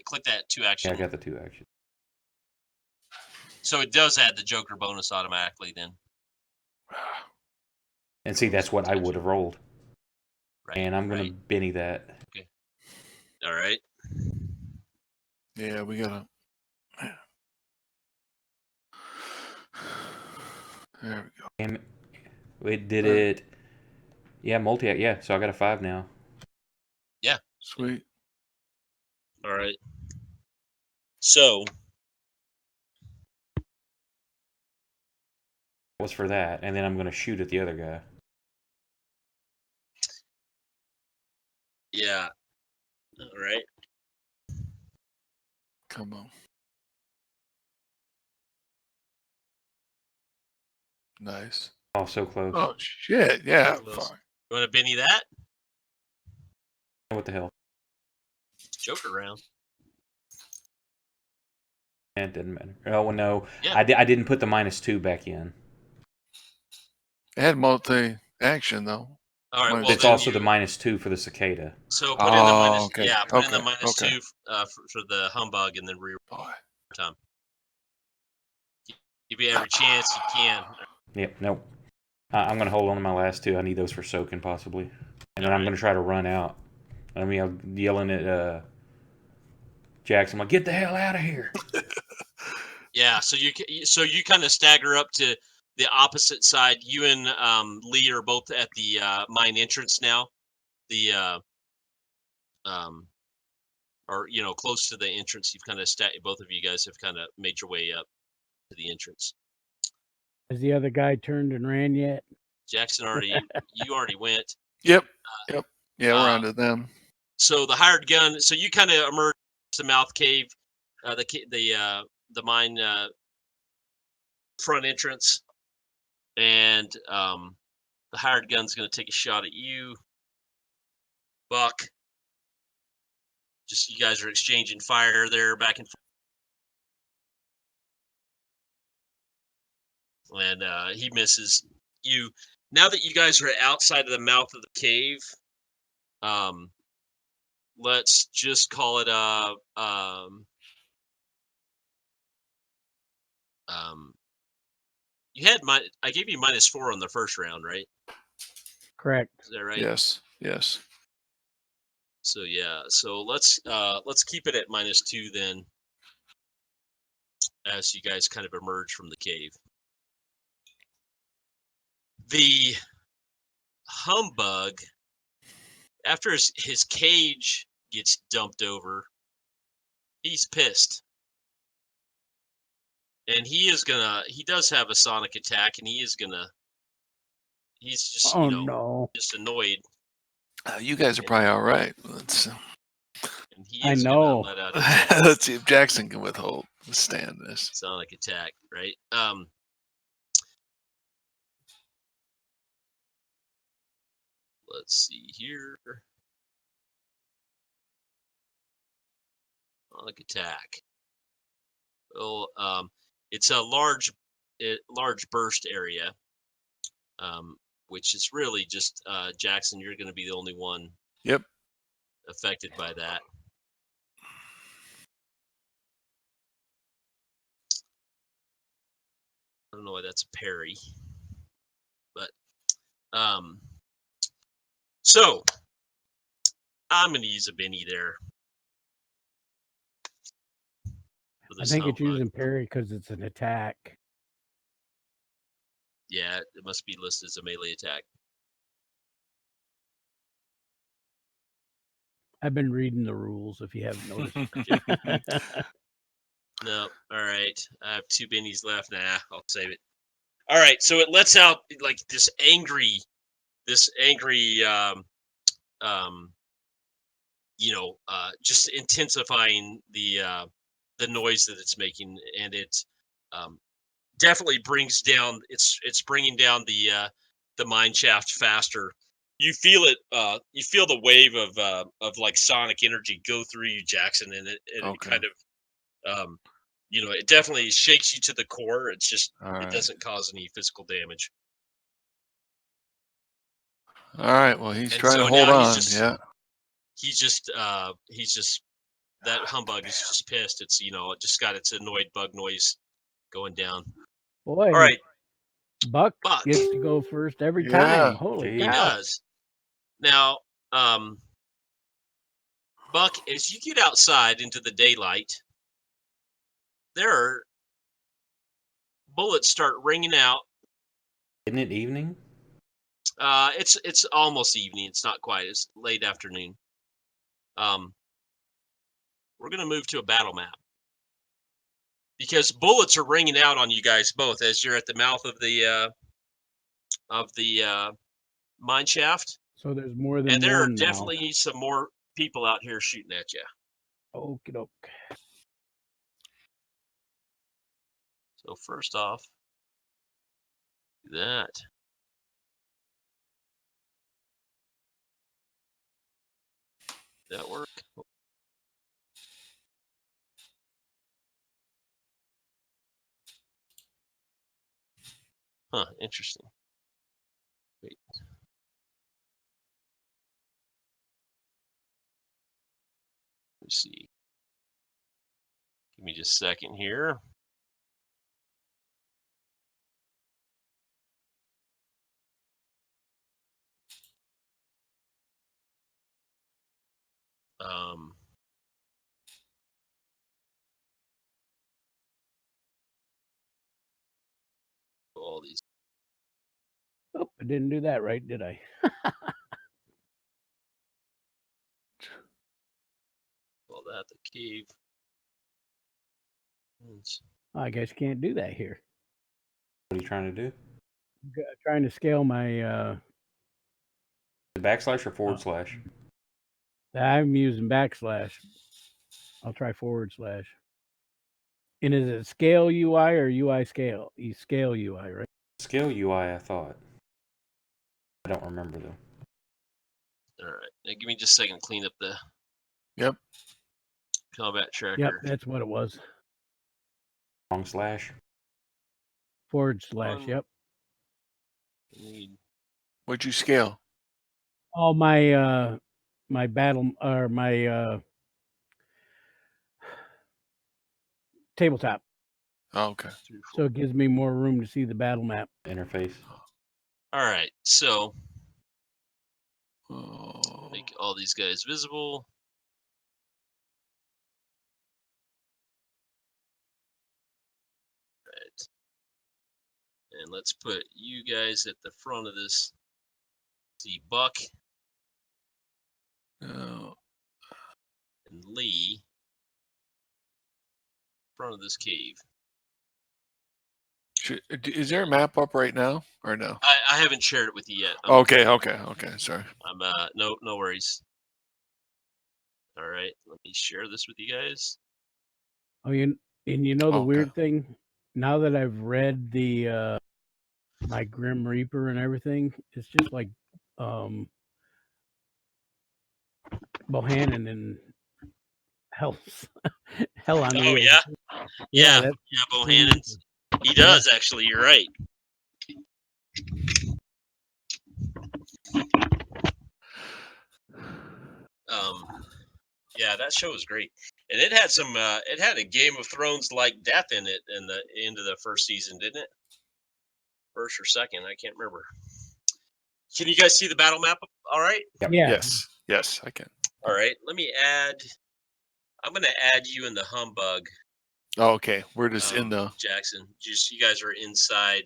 Click that 2-action. Yeah, I got the 2-action. So it does add the Joker bonus automatically then. And see, that's what I would have rolled. Right, and I'm going to Benny that. Okay. All right. Yeah, we got to... There we go. And it did it. Yeah, multi. Yeah, so I got a 5 now. Yeah. Sweet. All right. So... was for that, and then I'm going to shoot at the other guy. Yeah. All right. Come on. Nice. Oh, so close. Oh shit! Yeah. Close. Fuck. You want to Benny that? What the hell? Joke around. It didn't matter. Oh well, no. Yeah. I didn't put the -2 back in. It had multi-action though. All right. Well, It's then also the -2 for the cicada. So put in the minus. Okay. Yeah, put in the Okay. -2 for the humbug, and then Boy. time. Give you every chance you can. Yep. Nope. I'm gonna hold on to my last 2. I need those for soaking possibly, and then I'm gonna try to run out. I mean, I'm yelling at Jackson, like, "Get the hell out of here!" Yeah. So you kind of stagger up to the opposite side. You and Lee are both at the mine entrance now. The or close to the entrance. You've kind of both of you guys have kind of made your way up to the entrance. Has the other guy turned and ran yet? Jackson you already went. Yep. Yep. Yeah, we're onto them. So the hired gun. So you kind of emerge the mouth cave, the mine front entrance, and the hired gun's going to take a shot at you, Buck. Just you guys are exchanging fire there back and forth, and he misses you. Now that you guys are outside of the mouth of the cave, let's just call it you had I gave you -4 on the first round, right? Correct. Is that right? Yes. Yes. So yeah, so let's keep it at -2 then, as you guys kind of emerge from the cave. The humbug, after his cage gets dumped over, he's pissed. And he does have a sonic attack, and he's just, no. just annoyed. You guys are probably all right. And he I is know. gonna let out a Let's see if Jackson can withstand this. sonic attack, right? Let's see here. Sonic attack. Well, it's a large burst area, which is really just Jackson. You're going to be the only one. Yep. Affected by that. I don't know why that's a parry, but so I'm going to use a Benny there. I think it's using parry because it's an attack. Yeah, it must be listed as a melee attack. I've been reading the rules, if you haven't noticed. No, all right. I have 2 Bennies left. Nah, I'll save it. All right, so it lets out like this angry, just intensifying the noise that it's making, and it definitely brings down. It's bringing down the mine shaft faster. You feel it. You feel the wave of like sonic energy go through you, Jackson, and it kind of it definitely shakes you to the core. It's just it doesn't cause any physical damage. All right. Well, he's trying to hold on. He's just that humbug is just pissed. It's it just got its annoyed bug noise going down. Boy. All right. Buck gets to go first every time. Holy cow. He does. Now, Buck, as you get outside into the daylight, there are bullets start ringing out. Isn't it evening? It's almost evening. It's not quite. It's late afternoon. We're gonna move to a battle map because bullets are ringing out on you guys both as you're at the mouth of the mine shaft. So there's more than one. And there are now. definitely some more people out here shooting at you. Okie doke. So first off, Do that. That work? Huh, interesting. Wait. Let's see. Give me just a second here. All these. Oh, I didn't do that right, did I? All that, the cave. I guess you can't do that here. What are you trying to do? Trying to scale my. The backslash or forward slash? I'm using backslash. I'll try forward slash. And is it scale UI or UI scale? You scale UI, right? Scale UI, I thought. I don't remember though. All right, now give me just a second to clean up the. Yep. Combat tracker. Yep, that's what it was. Wrong slash. Forward slash. Yep. What'd you scale? Oh, my my battle or my tabletop. Oh, okay. So it gives me more room to see the battle map interface. All right, so make all these guys visible. Right. And let's put you guys at the front of this. See Buck and Lee front of this cave. Is there a map up right now or no? I haven't shared it with you yet. Okay. Sorry. I'm no worries. All right, let me share this with you guys. Oh, you know the weird thing. Now that I've read the my Grim Reaper and everything, it's just like Bohannon and Hell on Oh Wheels. yeah, Bohannon. He does actually. You're right. Yeah, that show was great, and it had some. It had a Game of Thrones like death in it in the end of the first season, didn't it? First or second, I can't remember. Can you guys see the battle map? All right. Yep. Yeah. Yes, I can. All right. Let me add. I'm going to add you in the humbug. Oh, okay. We're just in the Jackson. Just you guys are inside.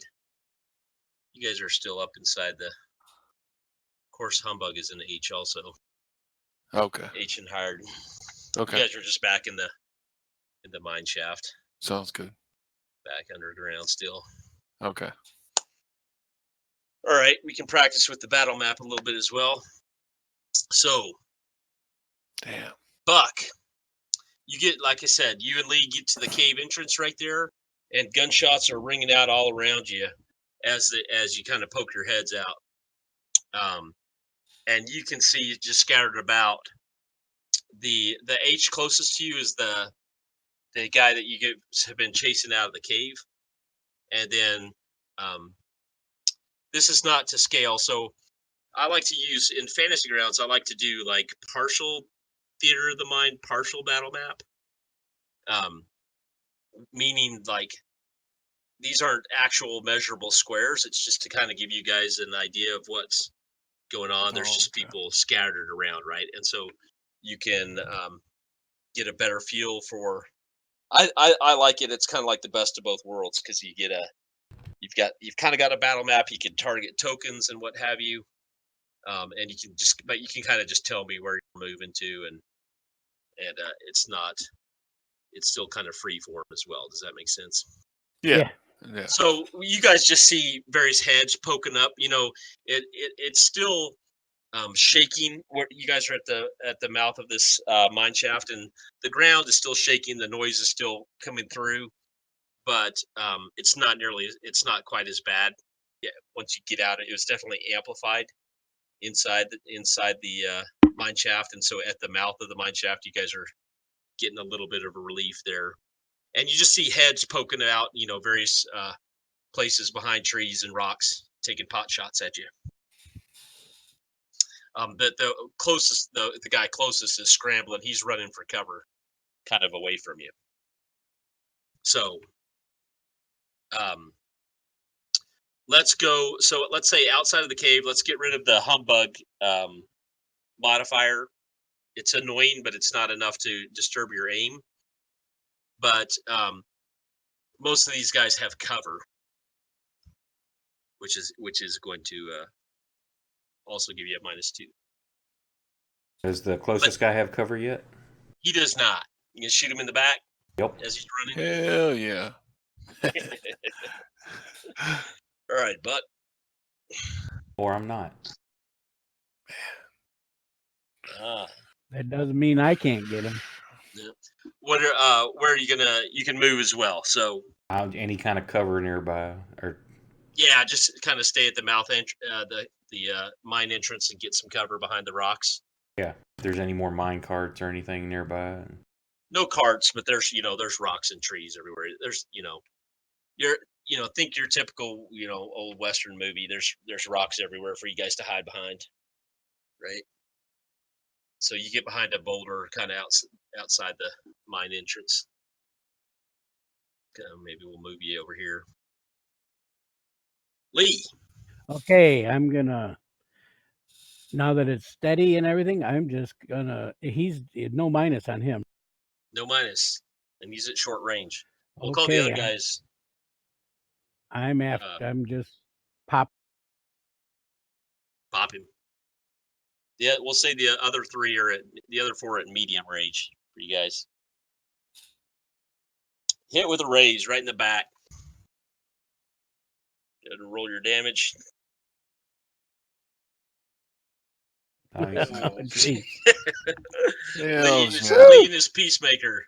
You guys are still up inside the. Of course, humbug is in the H also. Okay. H and hired. Okay. You guys are just back in the mine shaft. Sounds good. Back underground still. Okay. All right, we can practice with the battle map a little bit as well. So, damn, Buck, you get, like I said, you and Lee get to the cave entrance right there, and gunshots are ringing out all around you as you kind of poke your heads out. And you can see just scattered about. The H closest to you is the guy that you have been chasing out of the cave, and then this is not to scale, so I like to use in Fantasy Grounds. I like to do like partial theater of the mind, partial battle map. Meaning like these aren't actual measurable squares. It's just to kind of give you guys an idea of what's going on. There's just people scattered around, right? And so you can get a better feel for. I like it. It's kind of like the best of both worlds because you get you've kind of got a battle map. You can target tokens and what have you. And you can kind of just tell me where you're moving to, and it's still kind of free form as well. Does that make sense? Yeah. So you guys just see various heads poking up. You know, it's still shaking. Where you guys are at the mouth of this mine shaft, and the ground is still shaking. The noise is still coming through, but it's not quite as bad. yeah, once you get out, it was definitely amplified inside the mine shaft, and so at the mouth of the mine shaft, you guys are getting a little bit of a relief there, and you just see heads poking out, various places behind trees and rocks, taking pot shots at you. The closest, the guy closest is scrambling. He's running for cover, kind of away from you. So, let's go. So let's say outside of the cave, let's get rid of the humbug modifier. It's annoying, but it's not enough to disturb your aim. But most of these guys have cover, which is going to also give you a -2. Does the closest guy have cover yet? He does not. You can shoot him in the back. Yep. As he's running. Hell yeah. All right, but. Or I'm not. That doesn't mean I can't get him. Yeah. Where are you gonna? You can move as well. So. Any kind of cover nearby, or. Yeah, just kind of stay at the mouth the mine entrance and get some cover behind the rocks. Yeah, if there's any more mine carts or anything nearby. No carts, but there's rocks and trees everywhere. There's think your typical old Western movie. There's rocks everywhere for you guys to hide behind, right? So you get behind a boulder, kind of outside the mine entrance. Maybe we'll move you over here. Lee. Okay, I'm gonna. Now that it's steady and everything, I'm just gonna. He's no minus on him. No minus, and he's at short range. We'll call the other guys. I'm after. I'm just pop him. Yeah, we'll say the other 4 are at medium range for you guys. Hit with a raise right in the back. Go to roll your damage. Nice. Lee and his peacemaker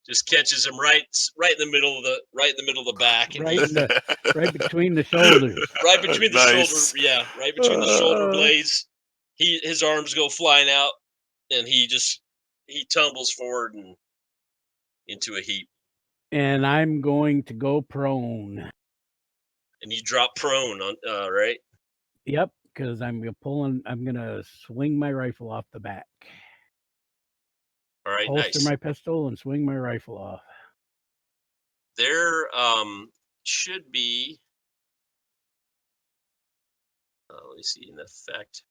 just catches him right in the middle of the back, and right between the shoulders. Right between the shoulder, yeah, right between the shoulder blades. His arms go flying out, and he tumbles forward and into a heap. And I'm going to go prone. And you drop prone on right? Yep, because I'm gonna swing my rifle off the back. All right, holster nice. my pistol and swing my rifle off. There should be. Let me see an effect.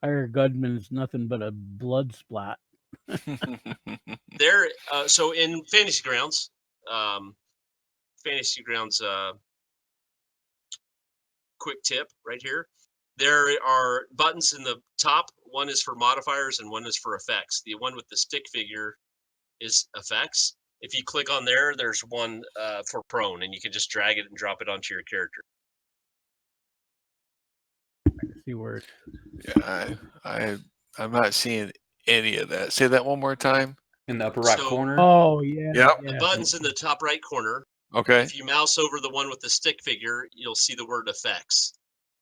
Our gunman's nothing but a blood splat. There, so in Fantasy Grounds, quick tip right here. There are buttons in the top. One is for modifiers and one is for effects. The one with the stick figure is effects. If you click on there, there's one for prone, and you can just drag it and drop it onto your character. See where? Yeah, I'm not seeing any of that. Say that one more time. In the upper right corner. Oh yeah. Yep. The button's in the top right corner. Okay. If you mouse over the one with the stick figure, you'll see the word effects.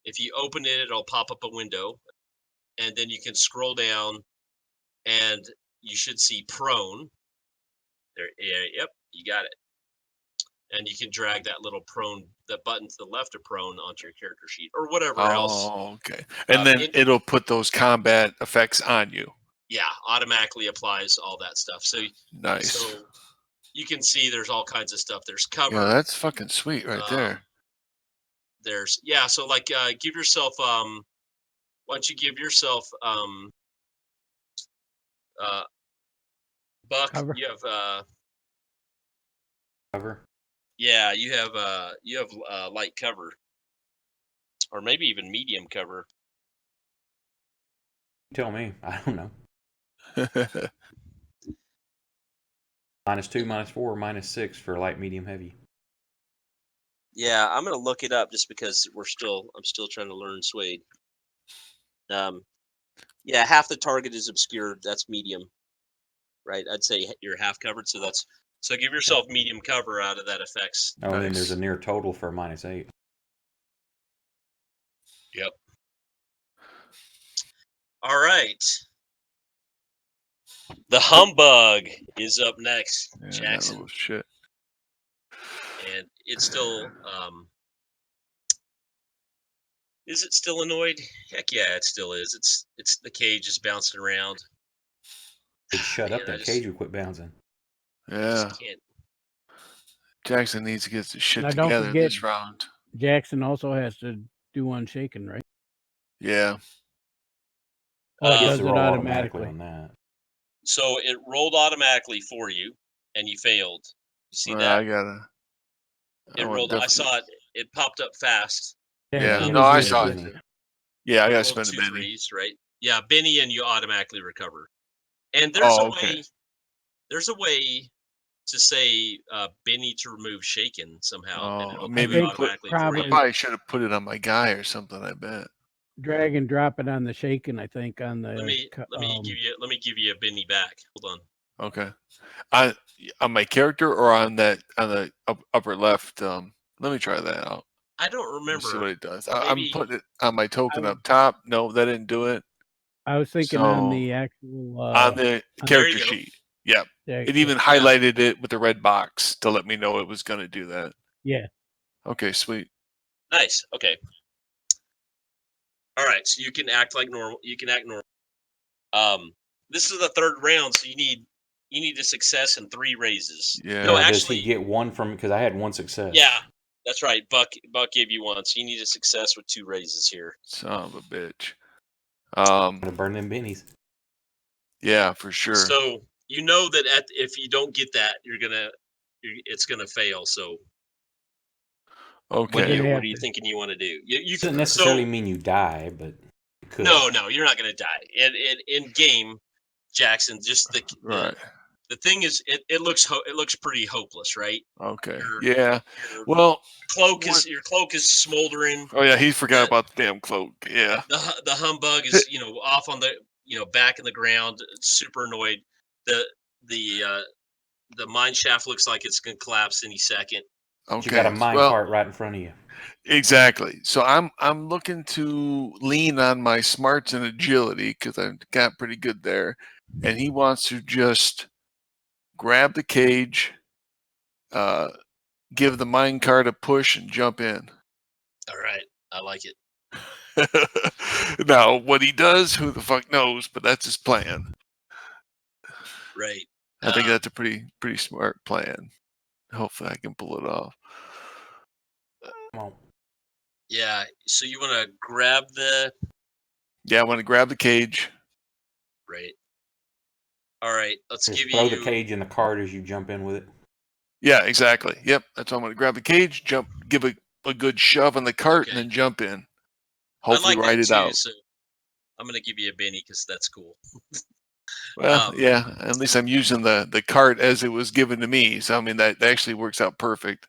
If you open it, it'll pop up a window, and then you can scroll down, and you should see prone. There, yeah, yep, you got it. And you can drag that little prone, that button to the left of prone onto your character sheet or whatever else. Oh, okay. And then it'll put those combat effects on you. Yeah, automatically applies all that stuff. So nice. So you can see there's all kinds of stuff. There's cover. Yeah, that's fucking sweet right there. There's so like give yourself why don't you give yourself Buck, cover. You have cover. Yeah, you have light cover, or maybe even medium cover. Tell me, I don't know. -2, -4, -6 for light, medium, heavy. Yeah, I'm gonna look it up just because I'm still trying to learn Suede. Yeah, half the target is obscured. That's medium, right? I'd say you're half covered, so give yourself medium cover out of that effects. Oh, and then there's a near total for -8. Yep. All right. The humbug is up next, Yeah, that Jackson, little shit. and it's still. Is it still annoyed? Heck yeah, it still is. It's the cage is bouncing around. It shut up. Man, That cage would quit bouncing. I Yeah, just can't. Jackson needs to get his shit Now, don't together forget- this round. Jackson also has to do Unshaken, right? Yeah. Oh, it Gets does to it roll automatically. on that. So it rolled automatically for you, and you failed. You see Well, that? I gotta. It want rolled. I definitely- saw it. It popped up fast. Yeah, you no, I need saw to- it. Yeah, I It gotta rolled spend a 2 penny. threes, right? Yeah, Benny, and you automatically recover. And there's a way. There's a way to say Benny to remove Shaken somehow, and it'll maybe do it I think automatically for probably- I you. probably should have put it on my guy or something. I bet. Drag and drop it on the Shaken, I think, on the. Let me give you a Benny back. Hold on. Okay. On my character or on the upper left. Let me try that out. I don't Let me remember. see what it does. Maybe- I'm putting it on my token up top. No, that didn't do it. I was thinking on So, the actual. On the on- character There you go. sheet. Yep. there- It even highlighted it with the red box to let me know it was going to do that. Yeah. Okay, sweet. Nice. Okay. All right. So you can act like normal. You can act normal. This is the third round, so you need a success and 3 raises. Yeah. No, Does actually, he get one from? Because I had one success. yeah, that's right. Buck gave you one, so you need a success with 2 raises here. Son of a bitch. I'm gonna burn them bennies. Yeah, for sure. So you know that if you don't get that, it's gonna fail. So Okay. what are you thinking you want to do? You Doesn't can necessarily mean you die, but you could. No, you're not gonna die. And in game, Jackson, just Right. the thing is, it looks pretty hopeless, right? Okay. Your- Yeah. Your Well. your cloak is smoldering. Oh yeah, he forgot about the damn cloak. Yeah. The humbug is off on the back in the ground, super annoyed. The mine shaft looks like it's gonna collapse any second. Okay. You got a mine cart right in front of you. Exactly. So I'm looking to lean on my smarts and agility because I've got pretty good there, and he wants to just grab the cage, give the mine cart a push, and jump in. All right, I like it. Now, what he does, who the fuck knows? But that's his plan. Right. I think that's a pretty smart plan. Hopefully, I can pull it off. Come on. Yeah. So you want to grab the Yeah, I want to grab the cage. right. All right. Let's Just give throw you the cage in the cart as you jump in with it. Yeah, exactly. Yep, that's why I'm going to grab the cage, jump, give a good shove on the cart, Okay. and then jump in. I Hopefully, like ride that it too, out. So I'm gonna give you a Benny because that's cool. Well, yeah, at least I'm using the cart as it was given to me. So I mean that actually works out perfect.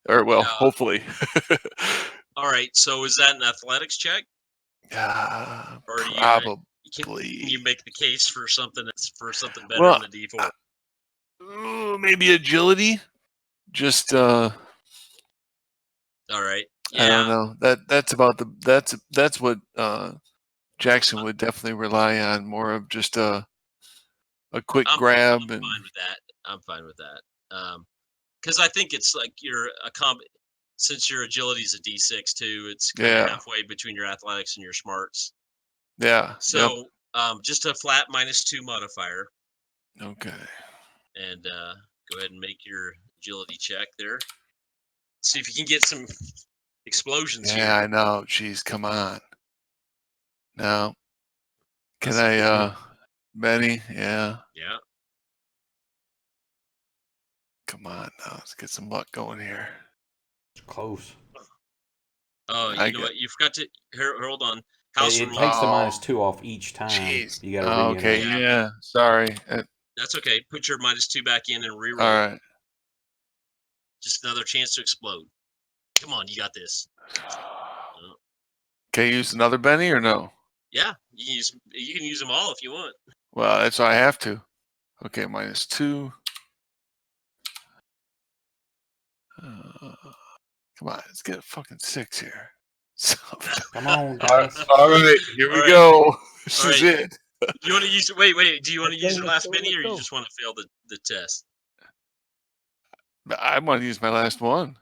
Or well, hopefully. All right. So is that an athletics check? Or Probably. Can you make the case for something better Well, than the D4? Maybe agility. Just All right. Yeah. I don't know. That's what Jackson would definitely rely on, more of just a quick grab. I'm fine with that. I'm fine with that. Because I think it's like since your agility is a D6 too, it's kind of halfway between your athletics and your smarts. Yeah. So just a flat -2 modifier. Okay. And go ahead and make your agility check there. See if you can get some explosions here. Yeah, I know. Jeez, come on. Now, can I, Benny? Yeah. Yeah. Come on now. Let's get some luck going here. It's close. Oh, you know what? You forgot to hold on. House It rules. takes the -2 off each time. Jeez. You got to re-enter. Okay. Yeah. Sorry. That's okay. Put your -2 back in and reroll. All right. Just another chance to explode. Come on, you got this. Can you use another Benny or no? Yeah, you can use them all if you want. Well, that's why I have to. Okay, -2. Come on, let's get a fucking 6 here. Come on, guys. All right, here we go. This is it. You want to use? Wait. Do you want to use your Let's last go, mini, or let's you go. just want to fail the test? I want to use my last one.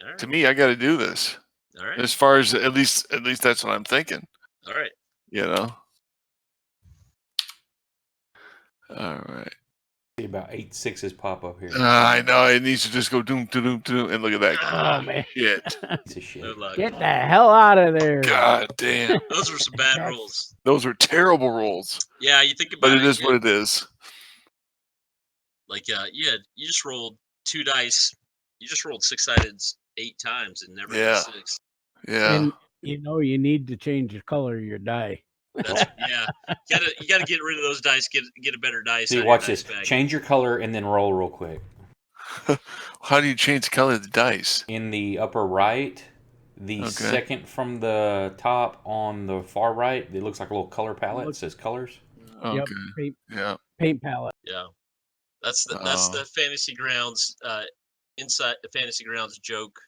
All right. To me, I got to do this. All right. As far as at least that's what I'm thinking. All right. You know. All right. See about 8 6s pop up here. I know it needs to just go doom doom doom, and look at that. Oh man, Shit. Piece of shit. Good luck. get the hell out of there! God damn. Those were some bad That's- rolls. Those are terrible rolls. Yeah, you think about But it. it is what it is. Like, you just rolled 2 dice. You just rolled 6-sided 8 times and never got 6. Yeah. And you need to change the color of your die. That's yeah. You gotta get rid of those dice. Get a better dice. See, out of watch your this. dice bag. Change your color and then roll real quick. How do you change the color of the dice? In the upper right, the second from the top on the far right, it looks like a little color palette. It says colors. Okay. Yep, paint, Yeah. paint palette. Yeah, that's the Fantasy Grounds inside the Fantasy Grounds joke.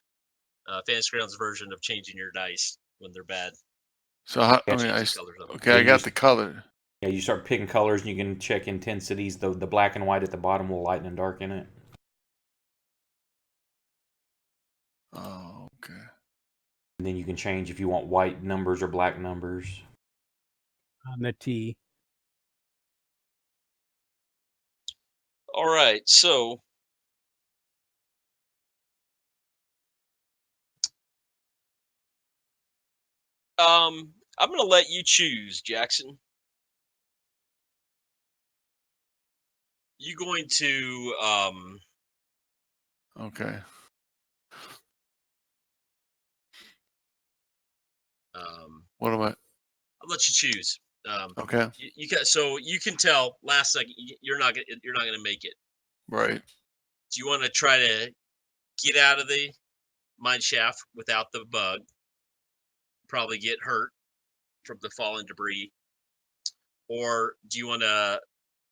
Fantasy Grounds version of changing your dice when they're bad. So how, Yeah, I got the color. Yeah, you start picking colors and you can check intensities. The black and white at the bottom will lighten and darken it. Oh, okay. And then you can change if you want white numbers or black numbers. On the T. All right, so I'm gonna let you choose, Jackson. You going to Okay. What am I? I'll let you choose. Okay. You can, so you can tell last second you're not gonna make it. Right. Do you want to try to get out of the mine shaft without the bug? Probably get hurt from the fallen debris, or do you want to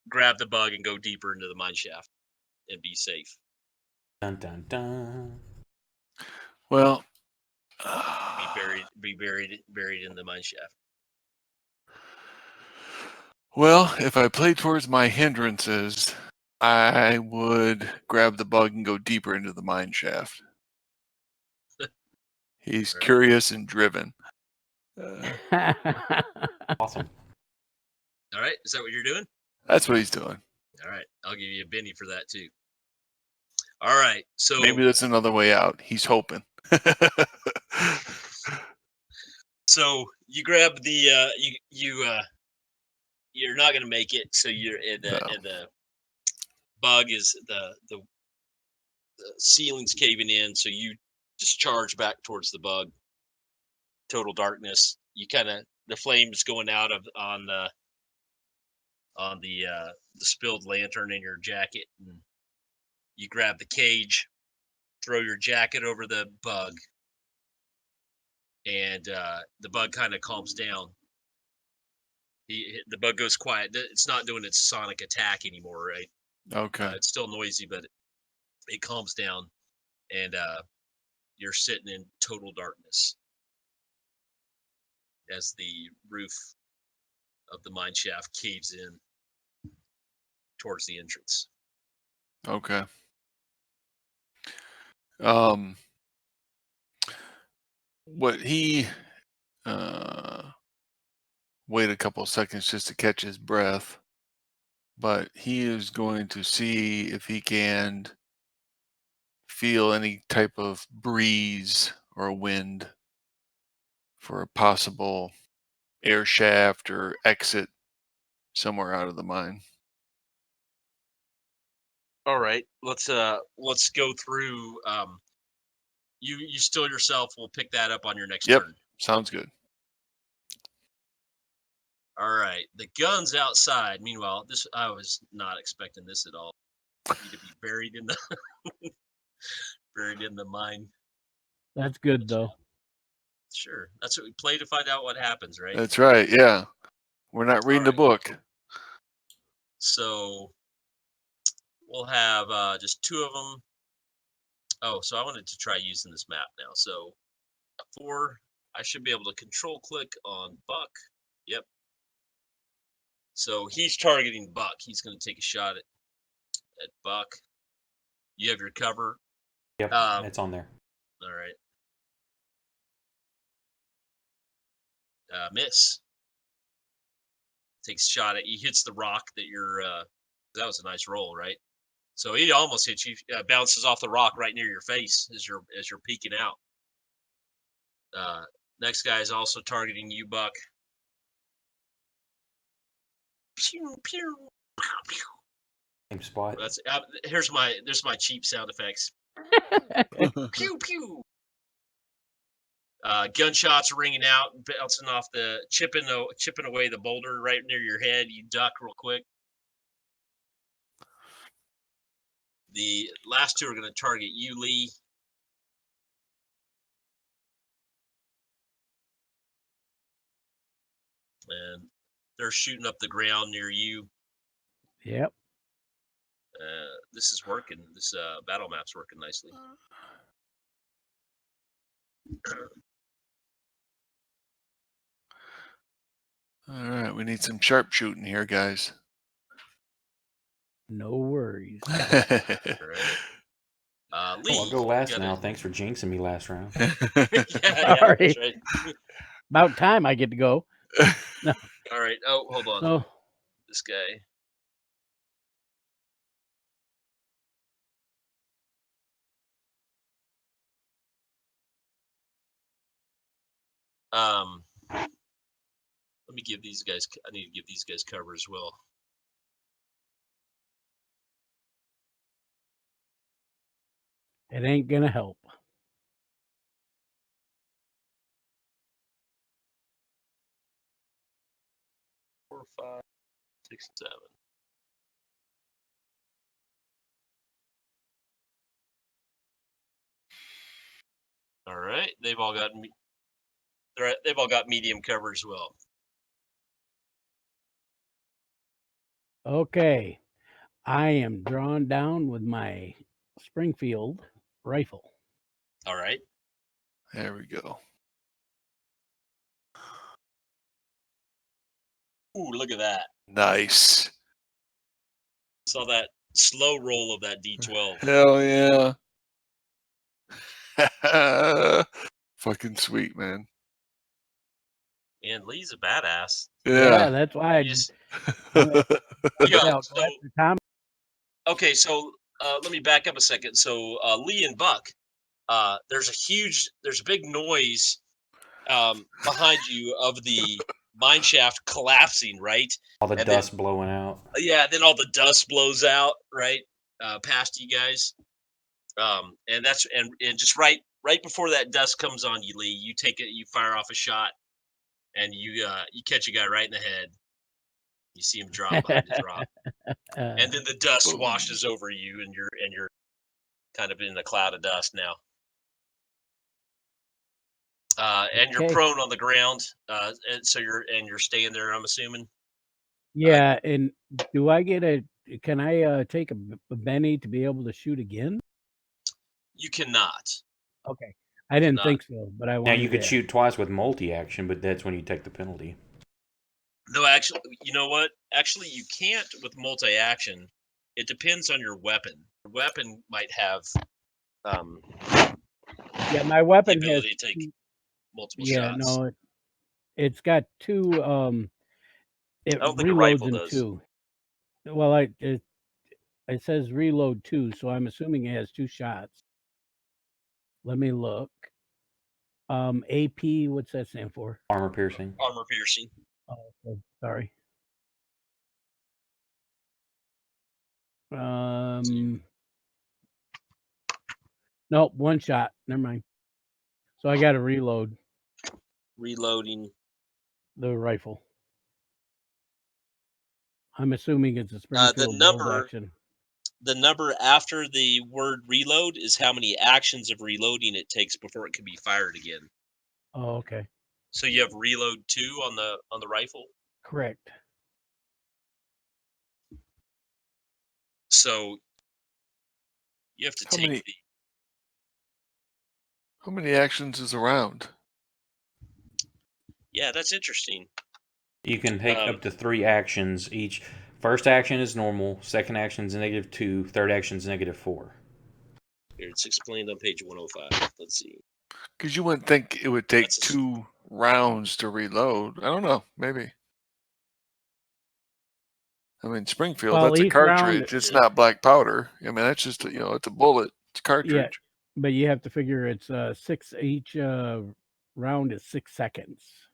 grab the bug and go deeper into the mine shaft and be safe? Dun dun dun. Well, Be buried in the mine shaft. well, if I play towards my hindrances, I would grab the bug and go deeper into the mine shaft. He's Right. curious and driven. Awesome. All right, is that what you're doing? That's what he's doing. All right, I'll give you a Benny for that too. All right, so Maybe that's another way out. He's hoping. So you grab the you're not gonna make it. So you're in the bug is the ceiling's caving in. So you just charge back towards the bug. Total darkness. You kind of the flames going out on the spilled lantern in your jacket, and you grab the cage, throw your jacket over the bug, and the bug kind of calms down. The bug goes quiet. It's not doing its sonic attack anymore, right? Okay. It's still noisy, but it calms down, and you're sitting in total darkness as the roof of the mine shaft caves in towards the entrance. Okay. What he wait a couple of seconds just to catch his breath, but he is going to see if he can feel any type of breeze or wind for a possible air shaft or exit somewhere out of the mine. All right, let's go through. You still yourself. We'll pick that up on your next turn. Sounds good. All right, the gun's outside. Meanwhile, I was not expecting this at all. You to be buried in the buried in the mine. That's good though. Sure, that's what we play to find out what happens, right? That's right. Yeah, we're not reading the book. So we'll have just 2 of them. Oh, so I wanted to try using this map now. So 4 I should be able to control click on Buck. Yep. So he's targeting Buck. He's going to take a shot at Buck. You have your cover. Yep, it's on there. All right. Miss. Takes a shot at. He hits the rock that you're. That was a nice roll, right? So he almost hits you. Bounces off the rock right near your face as you're peeking out. Next guy is also targeting you, Buck. Pew pew pew pew. Same spot. That's there's my cheap sound effects. Pew pew. Gunshots ringing out, bouncing off chipping away the boulder right near your head. You duck real quick. The last two are going to target you, Lee. And they're shooting up the ground near you. Yep. This is working. This battle map's working nicely. All right, we need some sharpshooting here, guys. No worries. All right. Lee, I'll go last now. Thanks for jinxing me last round. yeah, Sorry. that's right. About time I get to go. No. All right. Oh, hold on. So, This guy. Let me give these guys. I need to give these guys cover as well. it ain't gonna help. 4, 5, 6, 7. All right. They've all got medium cover as well. Okay. I am drawn down with my Springfield rifle. All right. There we go. Ooh, look at that. Nice. Saw that slow roll of that D12. Hell yeah. Fucking sweet, man. And Lee's a badass. Yeah, that's why I just, yeah, so, okay, so let me back up a second. So Lee and Buck, there's a big noise behind you of the mine shaft collapsing, right? All the dust blowing out. Yeah, then all the dust blows out, right, past you guys. And that's and just right before that dust comes on you, Lee, you fire off a shot, and you catch a guy right in the head. You see him drop behind his rock, and then the dust washes over you, and you're kind of in a cloud of dust now. And you're prone on the ground, and so you're staying there, I'm assuming. Yeah, and do I get can I take a Benny to be able to shoot again? You cannot. Okay. I didn't think so, but I wanted Now you could shoot twice with multi-action, but that's when you take the penalty. No, actually, you know what? Actually, you can't with multi-action. It depends on your weapon. Your weapon might have yeah, my weapon the has ability to take multiple yeah, shots. no, it's got two it I don't think a reloads rifle in does. 2. Well, it says reload 2, so I'm assuming it has 2 shots. Let me look. AP, what's that stand for? Armor piercing. Armor piercing. Oh, okay. Sorry. Nope, 1 shot. Never mind. So I got to reload. Reloading the rifle. I'm assuming it's a Springfield bolt action. The number after the word reload is how many actions of reloading it takes before it can be fired again. Oh, okay. So you have reload 2 on the rifle? Correct. So you have to How many actions is a round? Yeah, that's interesting. You can take up to 3 actions each. First action is normal. Second action is -2. Third action is -4. Here, it's explained on page 105. Let's see. Because you wouldn't think it would take 2 rounds to reload. I don't know. Maybe. I mean, Springfield, Well, that's a each round- cartridge. It's not black powder. I mean, that's just, it's a bullet. It's a cartridge. Yeah, but you have to figure it's 6 each round is 6 seconds.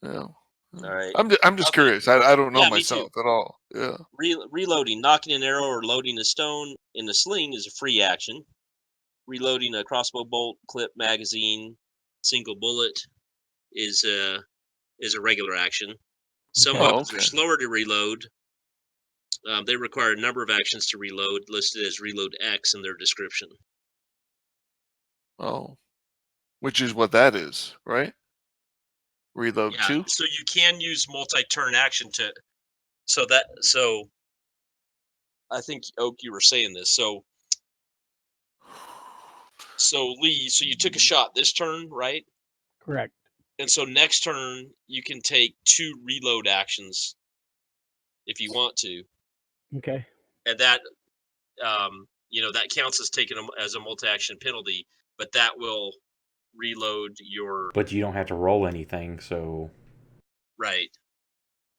Yeah. All right. I'm just curious. I don't know Yeah, me myself at all. Yeah. Reloading, knocking an arrow or loading a stone in the sling is a free action. Reloading a crossbow bolt, clip, magazine, single bullet is a regular action. Some Okay. weapons are Okay. slower to reload. They require a number of actions to reload, listed as reload X in their description. Oh. Which is what that is, right? Reload Yeah, 2? so you can use multi-turn action to. So I think Oak, you were saying this. So Lee, so you took a shot this turn, right? Correct. And so next turn you can take 2 reload actions if you want to. Okay. And that that counts as taking them as a multi-action penalty, but that will reload your. But you don't have to roll anything, so. Right.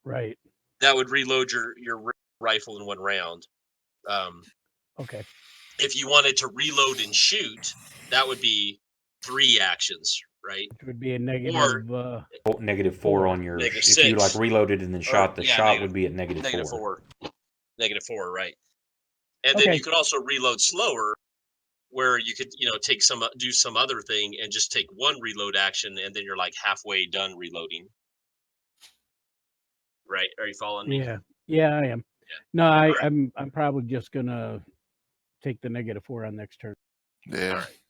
Right. That would reload your rifle in 1 round. Okay. If you wanted to reload and shoot, that would be 3 actions, right? Which would be a negative. -4 on your. Negative If you 6. reloaded and then shot, the shot negative- would be at -4. -4, right? And then Okay. you could also reload slower, where you could do some other thing and just take 1 reload action, and then you're like halfway done reloading. Right? Are you following me? Yeah, I am. Yeah. No, Right. I'm probably just gonna take the -4 on next turn. Yeah. All right.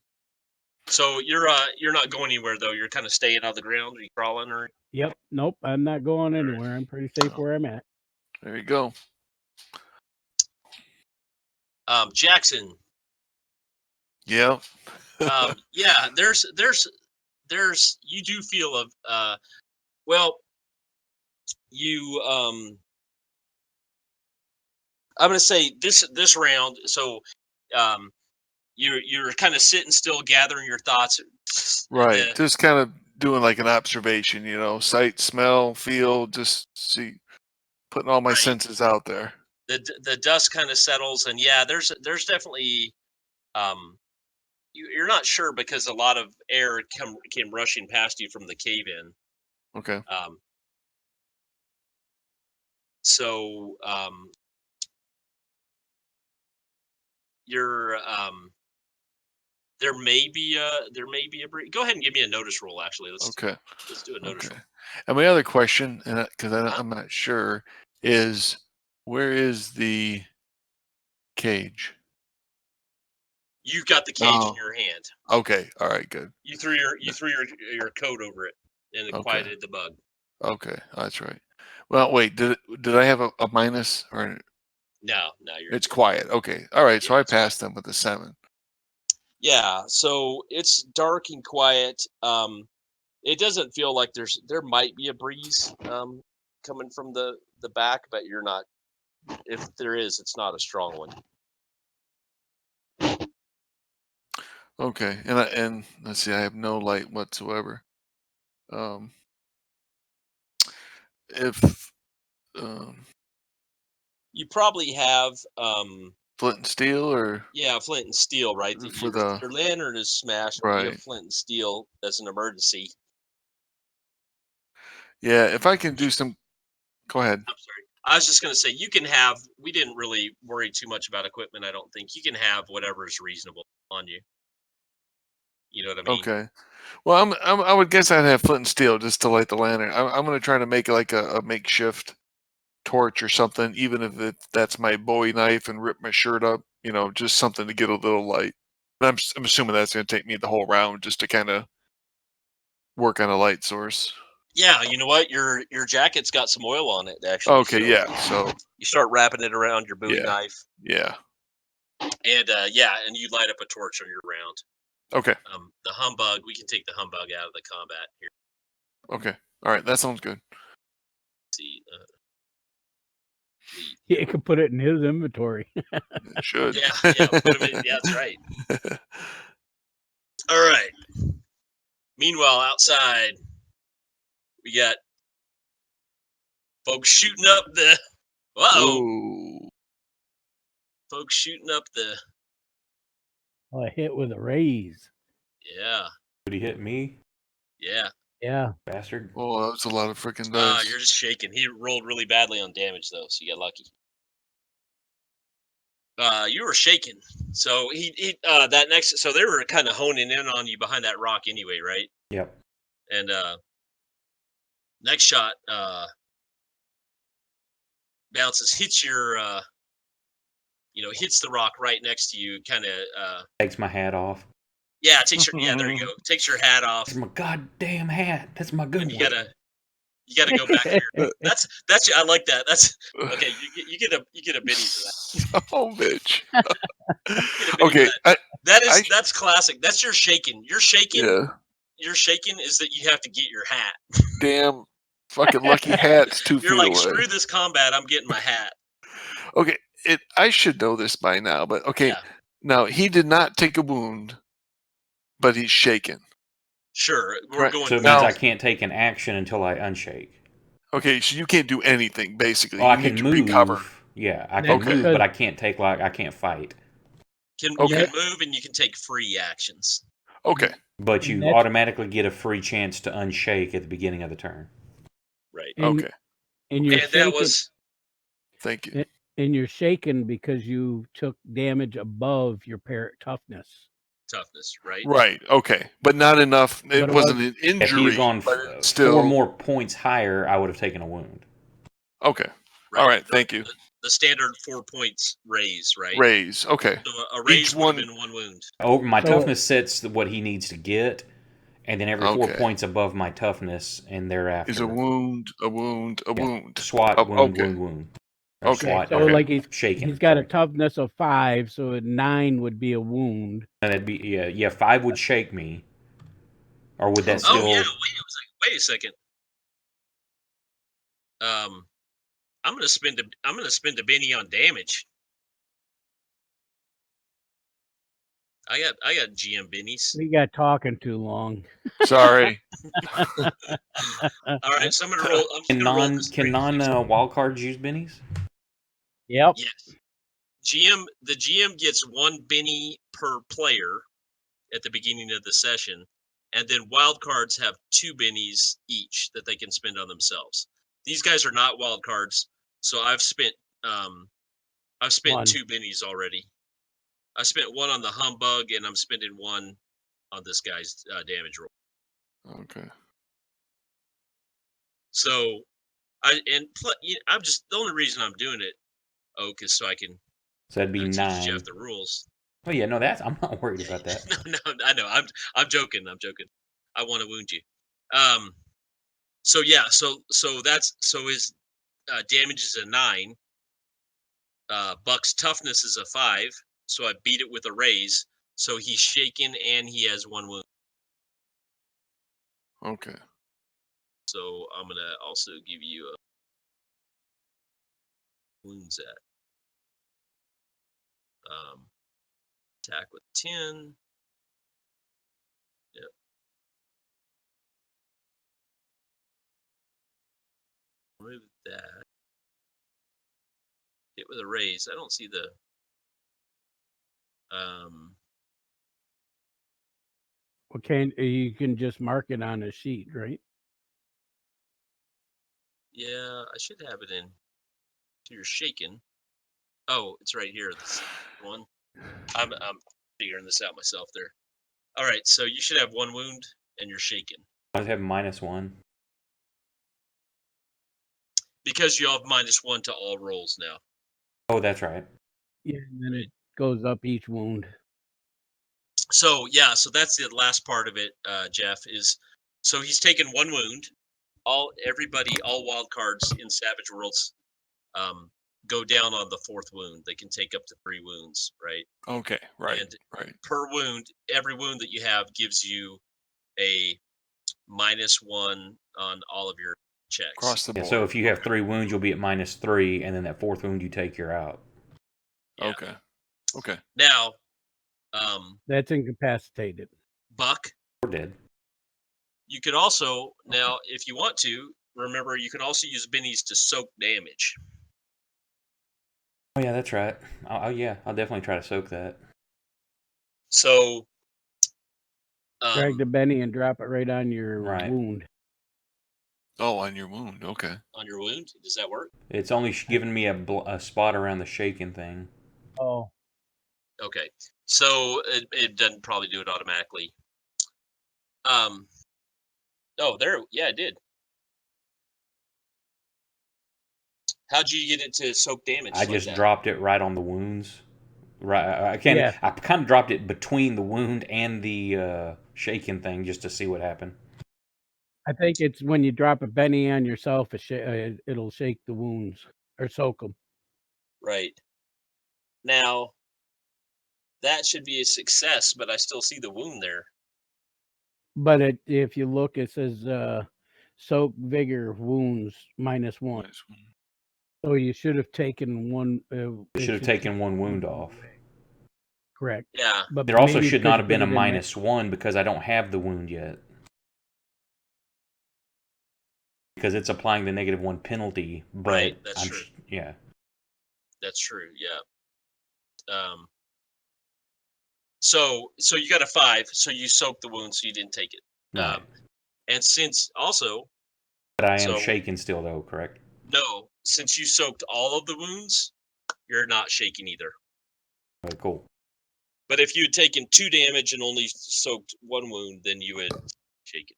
So you're not going anywhere though. You're kind of staying on the ground. Are you crawling or? Yep. Nope. I'm not going anywhere. I'm pretty safe where I'm at. There you go. Jackson. Yeah. Yeah. There's you do feel of well, you I'm gonna say this round. So you're kind of sitting still, gathering your thoughts. Right. Just kind of doing like an observation, sight, smell, feel, just see, putting all my senses out there. The dust kind of settles, and yeah, there's definitely you're not sure because a lot of air came rushing past you from the cave in. Okay. So you're there may be a breeze. Go ahead and give me a notice roll. Actually, let's do a notice roll. And my other question, and because I'm not sure, is where is the cage? You've got the cage in your hand. Okay. All right. Good. You threw your coat over it, and it quieted the bug. Okay, that's right. Well, wait. Did I have a minus or? No, it's quiet. Okay. All right. So I passed them with a 7. Yeah. So it's dark and quiet. It doesn't feel like there might be a breeze coming from the back, but you're not. If there is, it's not a strong one. Okay, and let's see. I have no light whatsoever. If you probably have flint and steel, or flint and steel, right? Your lantern is smashed. Right. You have flint and steel as an emergency. Yeah, if I can do some. Go ahead. I'm sorry. I was just going to say you can have. We didn't really worry too much about equipment. I don't think you can have whatever is reasonable on you. You know what I mean? Okay. Well, I would guess I'd have flint and steel just to light the lantern. I'm going to try to make like a makeshift torch or something, even if that's my Bowie knife, and rip my shirt up. Just something to get a little light. I'm assuming that's going to take me the whole round just to kind of work on a light source. Yeah, you know what? Your jacket's got some oil on it, actually. Okay, yeah. So you start wrapping it around your Bowie knife. Yeah. And and you light up a torch on your round. Okay. The humbug, we can take the humbug out of the combat here. Okay. All right. That sounds good. Let's see. He could put it in his inventory. It should. Yeah. Put him in. Yeah, that's right. All right. Meanwhile, outside, we got folks shooting up the. Ooh. Folks shooting up the. A hit with a raise. Yeah. Did he hit me? Yeah. Yeah. Bastard. Oh, that was a lot of freaking Ah, dice. you're just shaking. He rolled really badly on damage though, so you got lucky. You were shaking. So he that next. So they were kind of honing in on you behind that rock anyway, right? Yep. And next shot bounces, hits your hits the rock right next to you, kind of Takes my hat off. yeah, takes your there you go. Takes your hat off. That's my goddamn hat. That's my good And one. you gotta go back here. That's I like that. That's okay. You get a biddy for that. Oh, bitch. Okay, Okay. That's classic. That's your shaking. Your shaking. Yeah. Your shaking is that you have to get your hat. Damn fucking lucky hat's 2 feet You're like, away. screw this combat. I'm getting my hat. Okay. I should know this by now, but okay. Yeah. Now, he did not take a wound, but he's shaken. Sure. We're Right. going So it now, means I can't take an action until I unshake. Okay, so you can't do anything, basically. Oh, I You can need to move. recover. Yeah, I can Okay. move, but I can't take I can't fight. You Okay. can move and you can take free actions. Okay. But And you that's- automatically get a free chance to unshake at the beginning of the turn. Right. Okay. And you're And shaking. that was Thank you. And you're shaken because you took damage above your toughness. toughness, right? Right. Okay. But not enough. But It it wasn't was- an If injury. he had gone but it's still 4 more points higher, I would have taken a wound. Okay. Right. All right. Thank you. The standard 4 points raise, right? Raise. Okay. So a raise Each would one- have been 1 wound. Oh, my So- toughness sets what he needs to get, and then every 4 Okay. points above my toughness, and thereafter Is a wound, a wound, a Yeah. wound. SWAT Oh, wound, okay. wound. Or Okay. SWAT, So Okay. like shaking. he's got a sorry. toughness of 5, so a 9 would be a wound. And that'd be yeah. 5 would shake me, or would that Oh, still? Oh yeah, wait a second. I'm gonna spend a Benny on damage. I got GM Bennies. We got talking too long. Sorry. All right, so I'm gonna roll. I'm just gonna roll this Can straight. non wild cards use bennies? Yep. Yes. The GM gets 1 Benny per player at the beginning of the session, and then wild cards have 2 Bennies each that they can spend on themselves. These guys are not wild cards, so I've spent 1. 2 Bennies already. I spent 1 on the humbug, and I'm spending 1 on this guy's damage roll. Okay. So I'm just the only reason I'm doing it, Oak, is so I can So that'd be teach 9. Jeff the rules. Oh yeah, no, I'm not worried about that. No, I know. I'm joking. I want to wound you. So yeah. So his damage is a 9. Buck's toughness is a 5. So I beat it with a raise. So he's shaken and he has 1 wound. Okay. So I'm gonna also give you a wounds at. Attack with 10. Yep. Remove that. Hit with a raise. I don't see the. Okay, you can just mark it on a sheet, right? Yeah, I should have it in. So you're shaken. Oh, it's right here. This one. I'm figuring this out myself there. All right, so you should have 1 wound and you're shaken I have -1. because you have -1 to all rolls now. Oh, that's right. Yeah, and then it goes up each wound. So yeah, so that's the last part of it, Jeff. Is so he's taken 1 wound. All wild cards in Savage Worlds go down on the 4th wound. They can take up to 3 wounds, right? Okay. Right. And right. per wound, every wound that you have gives you a -1 on all of your checks. Across the board. So if you have 3 wounds, you'll be at -3, and then that 4th wound you take, you're out. Yeah. Okay. Now, That's incapacitated. Buck, Or dead. you could also now, if you want to, remember you can also use bennies to soak damage. Oh yeah, that's right. I'll definitely try to soak that. So, Drag the Benny and drop it right on your Right. wound. Oh, on your wound. Okay. on your wound, does that work? It's only giving me a spot around the shaking thing. Oh, Okay, so it doesn't probably do it automatically. Oh, there, yeah, it did. How'd you get it to soak damage? I just dropped it right on the wounds. Right, I kind of dropped it between the wound and the shaking thing just to see what happened. I think it's when you drop a Benny on yourself, it'll shake the wounds or soak them. Right. Now, that should be a success, but I still see the wound there. But if you look, it says soak vigor wounds -1. So you should have taken one. Should have taken 1 wound off. Correct. Yeah. But There also maybe should because not you have been a put it in there- -1 because I don't have the wound yet. Because it's applying the -1 penalty, but Right, that's true. Yeah. That's true. Yeah. So you got a 5. So you soaked the wound, so you didn't take it. Right. And since also, But I am shaking still, though, correct? No, since you soaked all of the wounds, you're not shaking either. Okay, cool. But if you had taken 2 damage and only soaked 1 wound, then you would shake it.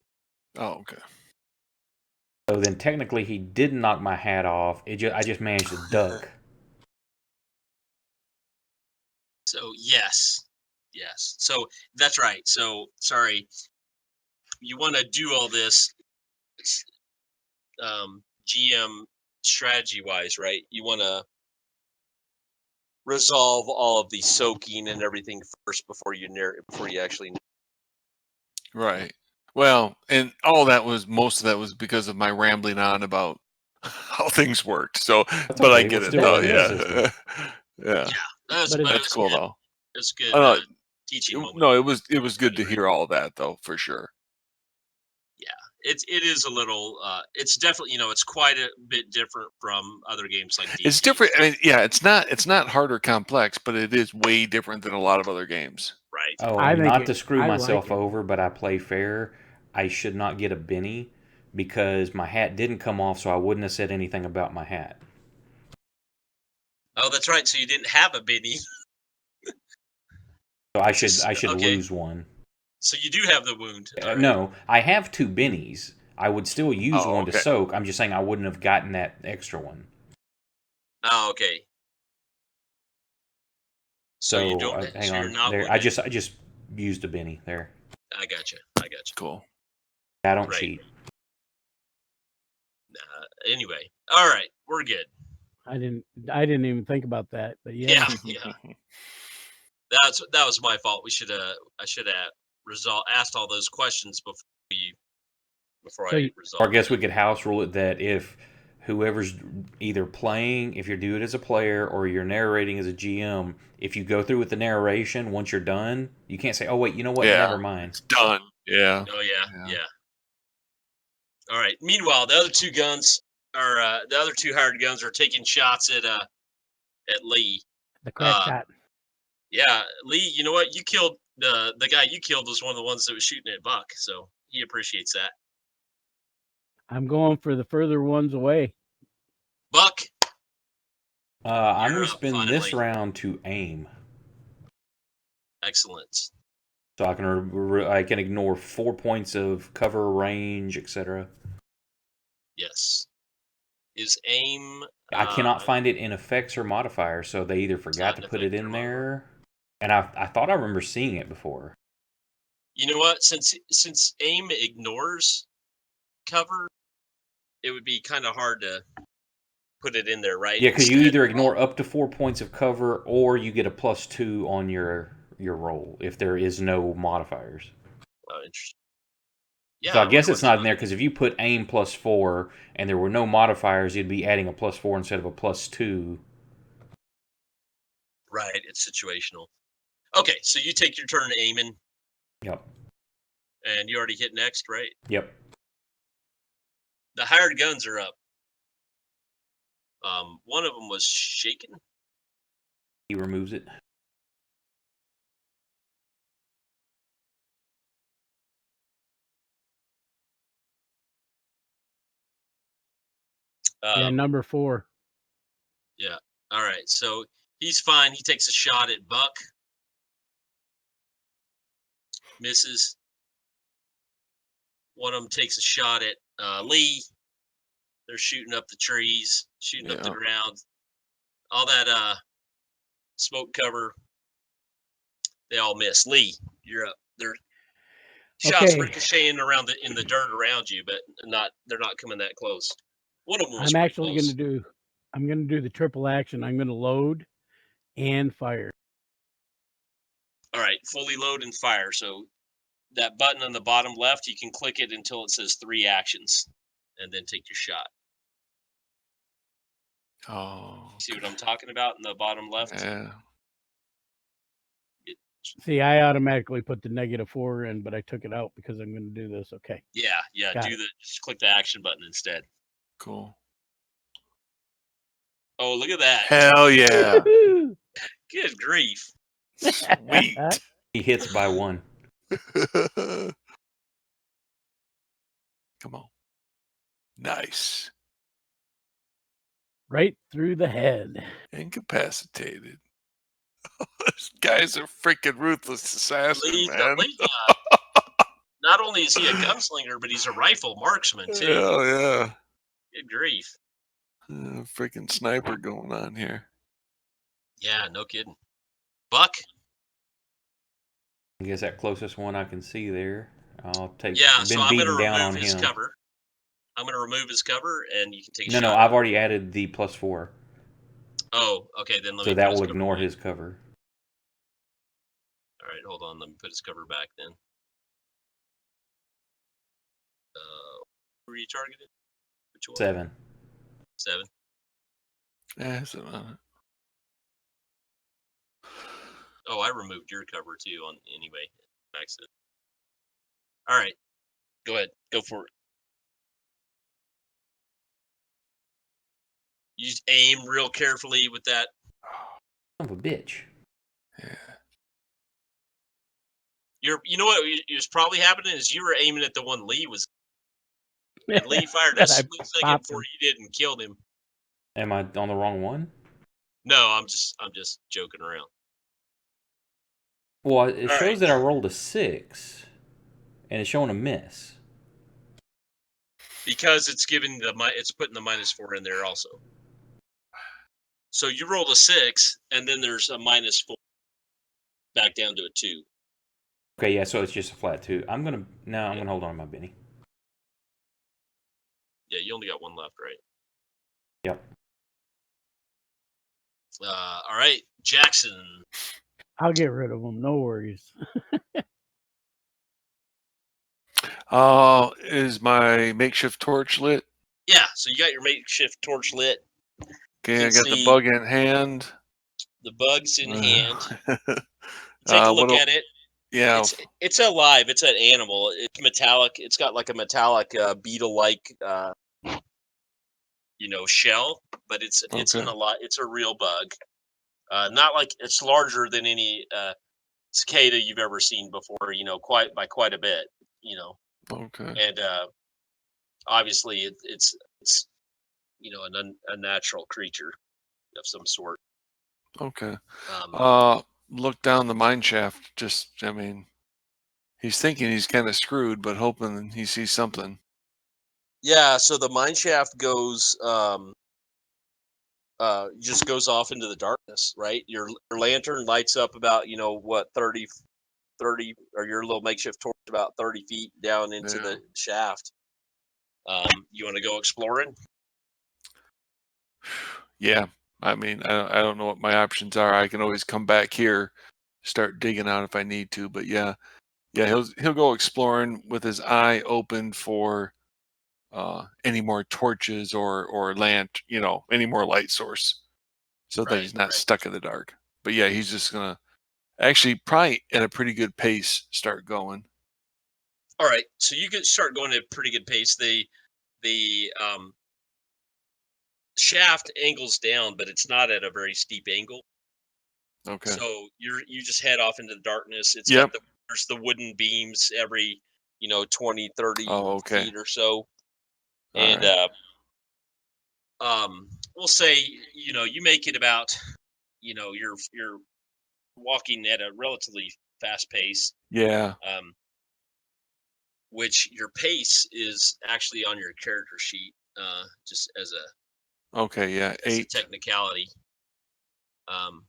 Oh, okay. So then technically he didn't knock my hat off. I just managed to duck. So yes. So that's right. So sorry. You want to do all this GM strategy wise, right? You want to resolve all of the soaking and everything first before you actually. Right. Well, and most of that was because of my rambling on about how things worked. So, That's but I okay, get we're it still though. learning the system. Yeah. That's cool good. though. It's good Oh, no, teaching moment. No, it was good to hear all that though, for sure. Yeah, it is a little. It's definitely, it's quite a bit different from other games like D&D. It's different. I mean, yeah, it's not hard or complex, but it is way different than a lot of other games. Right. Oh, I and think not to screw I myself like it. over, but I play fair. I should not get a Benny because my hat didn't come off, so I wouldn't have said anything about my hat. Oh, that's right. So you didn't have a Benny. So I should okay. lose one. So you do have the wound. Right. No, I have 2 Bennies. I would still use one to okay. soak. I'm just saying I wouldn't have gotten that extra one. Oh, okay. So you don't. Hang so on. You're not There, I just used a Benny there. I gotcha. Cool. I don't Right. cheat. Anyway, all right, we're good. I didn't even think about that, but yeah. Yeah. That was my fault. I should have asked all those questions before I resolved. Or I guess we could house rule it that if whoever's either playing, if you do it as a player or you're narrating as a GM, if you go through with the narration, once you're done, you can't say, "Oh wait, you know what? Never mind." It's done. Yeah. Oh yeah. All right. Meanwhile, the other 2 guns the other 2 hired guns are taking shots at Lee. The crack shot. Yeah, Lee. You know what? You killed the guy you killed was one of the ones that was shooting at Buck, so he appreciates that. I'm going for the further ones away. Buck. I'm going to up, spend this finally. round to aim, Excellent. so I can ignore 4 points of cover, range, etc. Yes. Is aim? I cannot find it in effects or modifiers, so they either forgot to put it in there, and I thought I remember seeing it before. You know what? Since aim ignores cover, it would be kind of hard to put it in there, right? Yeah, because you either ignore up to 4 points of cover, or you get a +2 on your roll if there is no modifiers. Oh, interesting. Yeah. So I guess it's not in there because if you put aim +4 and there were no modifiers, you'd be adding a +4 instead of a +2. Right, it's situational. Okay, so you take your turn aiming. Yep. And you already hit next, right? Yep. The hired guns are up. One of them was shaken. He removes it. Yeah, number 4. Yeah. All right. So he's fine. He takes a shot at Buck. Misses. One of them takes a shot at Lee. They're shooting up the trees, shooting up the ground. All that smoke cover. They all miss. Lee, you're up. They're shots ricocheting around in the dirt around you, but they're not coming that close. One of them was I'm actually going to do the triple action. I'm going to load and fire. All right, fully load and fire. So that button on the bottom left, you can click it until it says 3 actions, and then take your shot. Oh. See what I'm talking about in the bottom left? Yeah. See, I automatically put the -4 in, but I took it out because I'm going to do this. Okay. Yeah. Just click the action button instead. Cool. Oh, look at that. Hell yeah. Good grief. Sweet. He hits by 1. Come on. Nice. Right through the head. Incapacitated. These guys are freaking ruthless assassin, man. Not only is he a gunslinger, but he's a rifle marksman too. Hell yeah. Good grief. Freaking sniper going on here. Yeah, no kidding. Buck? I guess that closest one I can see there. I'll take. Yeah, so been I'm going to beating down remove on his him. cover. I'm going to remove his cover, and you can take a No, shot. no, I've already added the +4. Oh, okay, then let me. So that will ignore his cover. All right, hold on. Let me put his cover back then. Were you targeted? Which one? 7. 7. Yeah, so, Oh, I removed your cover too on anyway. Accident. All right, go ahead. Go for it. You just aim real carefully with that. Son of a bitch. Yeah. You know what was probably happening is you were aiming at the one Lee was. And Lee fired a split second before you did and killed him. Am I on the wrong one? No, I'm just joking around. Well, it shows that I rolled a 6, and it's showing a miss. Because it's putting the -4 in there also. So you rolled a 6, and then there's a -4 back down to a 2. Okay, yeah, so it's just a flat 2. I'm gonna hold on to my Benny. Yeah, you only got one left, right? Yep. All right, Jackson. I'll get rid of them. No worries. Is my makeshift torch lit? Yeah, so you got your makeshift torch lit. Okay, I got the bug in hand. The bug's in hand. Take a look at it. Yeah. It's alive. It's an animal. It's metallic. It's got like a metallic beetle-like shell, but it's a real bug. Not like it's larger than any cicada you've ever seen before, by quite a bit, Okay. And obviously it's an unnatural creature of some sort. Okay. Look down the mine shaft. He's thinking he's kind of screwed, but hoping he sees something. Yeah, so the mine shaft goes just goes off into the darkness, right? Your lantern lights up about 30, or your little makeshift torch about 30 feet down into the shaft. You want to go exploring? Yeah, I don't know what my options are. I can always come back here, start digging out if I need to, but yeah, Yeah, he'll go exploring with his eye open for any more torches or any more light source, so that he's not stuck in the dark. But yeah, he's just gonna actually probably at a pretty good pace start going. All right, so you can start going at a pretty good pace. The shaft angles down, but it's not at a very steep angle. Okay. So you just head off into the darkness. It's Yep. got there's the wooden beams every 20, 30 okay. feet or so, All and right. we'll say you make it about you're walking at a relatively fast pace. Yeah. Which your pace is actually on your character sheet, just as a Okay. Yeah. as a 8. technicality. Your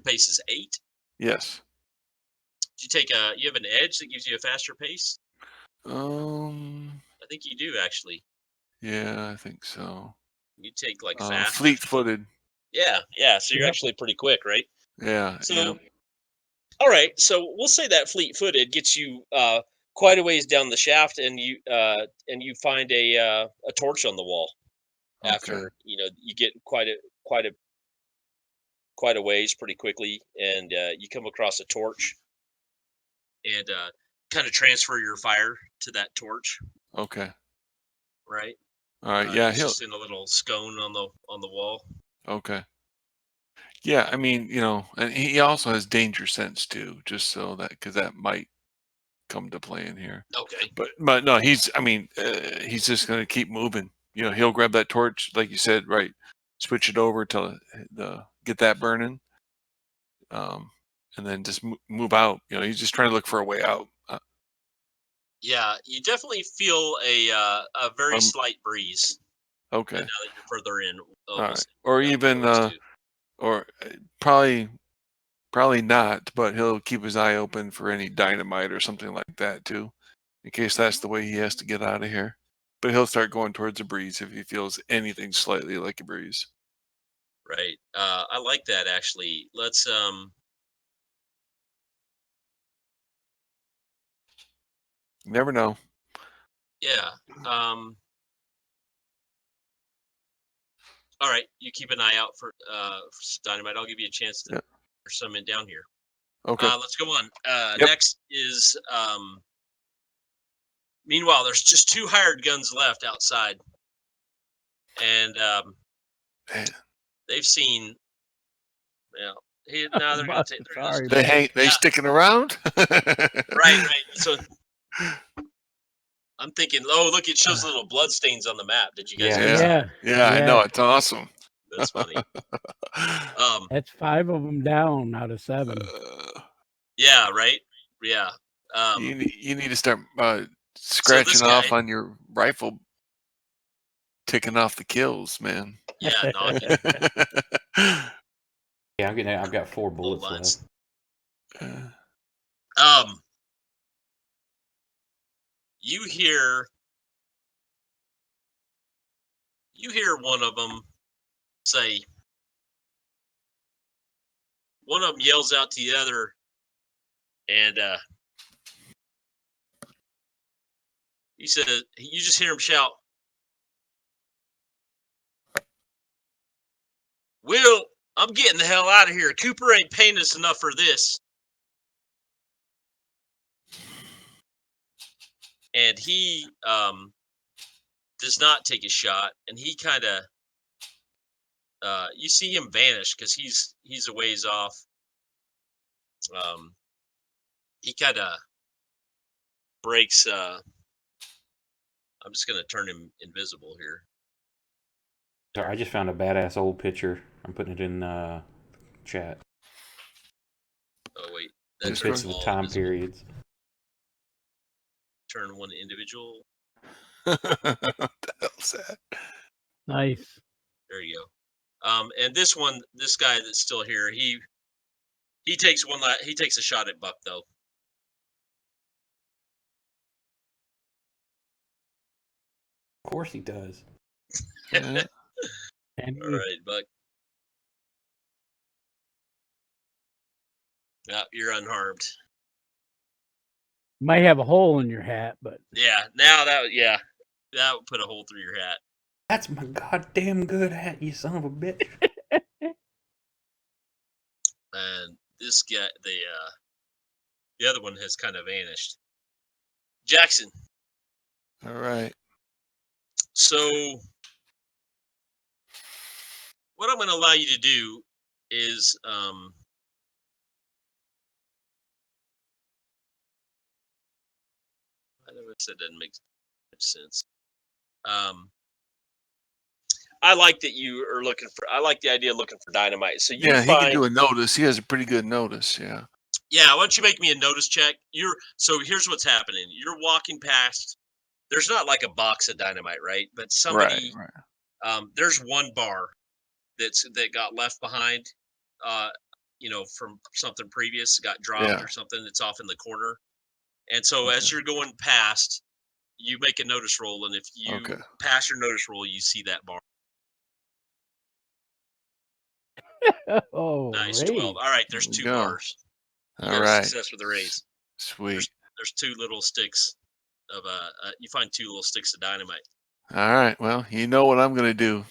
pace is 8. Yes. Did you take you have an edge that gives you a faster pace? I think you do actually. Yeah, I think so. You take like fast. Fleet-footed. Yeah. So you're actually pretty quick, right? Yeah. So, all right. So we'll say that fleet-footed gets you quite a ways down the shaft, and you find a torch on the wall. Okay. After you get quite a ways pretty quickly, and you come across a torch, and kind of transfer your fire to that torch. Okay. Right. All right. Yeah. It's just in a little scone on the wall. Okay. Yeah, I mean, and he also has danger sense too, just so that because that might come to play in here. Okay. But no, he's just gonna keep moving. He'll grab that torch, like you said, right? Switch it over to get that burning, and then just move out. He's just trying to look for a way out. Yeah, you definitely feel a very slight breeze. Okay. Now that you're further in, All right. Or even probably not, but he'll keep his eye open for any dynamite or something like that too, in case that's the way he has to get out of here. But he'll start going towards a breeze if he feels anything slightly like a breeze. Right. I like that actually. Let's You never know. Yeah. All right. You keep an eye out for dynamite. I'll give you a chance to for some in down here. Okay. Let's go on. Next is meanwhile, there's just 2 hired guns left outside, and they've seen. Now they're going to take. They sticking around. Right. So I'm thinking, oh look, it shows little blood stains on the map. Did you guys? Yeah, I know, it's awesome. That's funny. That's 5 of them down out of 7. Yeah. Right. Yeah. You need to start scratching off on your rifle, ticking off the kills, man. Yeah, knocking. Yeah, I've got 4 bullets left. You hear one of them say. One of them yells out to the other, and he says, "You just hear him shout, Will, I'm getting the hell out of here. Cooper ain't paying us enough for this." And he does not take a shot, and he kind of you see him vanish because he's a ways off. He kind of breaks. I'm just gonna turn him invisible here. Sorry, I just found a badass old picture. I'm putting it in chat. Oh wait, It fits the time invisible periods. Turn one individual. What the hell's that? Nice. There you go. And this guy that's still here, he takes he takes a shot at Buck though. Of course he does. All right, Buck. Yeah, you're unharmed. Might have a hole in your hat, but Yeah, now that would put a hole through your hat. That's my goddamn good hat, you son of a bitch. And this guy, the other one has kind of vanished. Jackson. All right. So what I'm going to allow you to do is I know that doesn't make much sense. I like that you are looking for. I like the idea of looking for dynamite. So you Yeah, he can find. do a notice. He has a pretty good notice. Yeah. Yeah, why don't you make me a notice check? So here's what's happening. You're walking past. There's not like a box of dynamite, right? But somebody. Right. There's one bar that got left behind. From something previous, got dropped or something. That's off in the corner. And so as you're going past, you make a notice roll, and if you pass your notice roll, you see that bar. oh, nice, raise. 12. All right, there's two bars. You got a success with a raise. Sweet. There's two little sticks of you find two little sticks of dynamite. All right. Well, you know what I'm gonna do.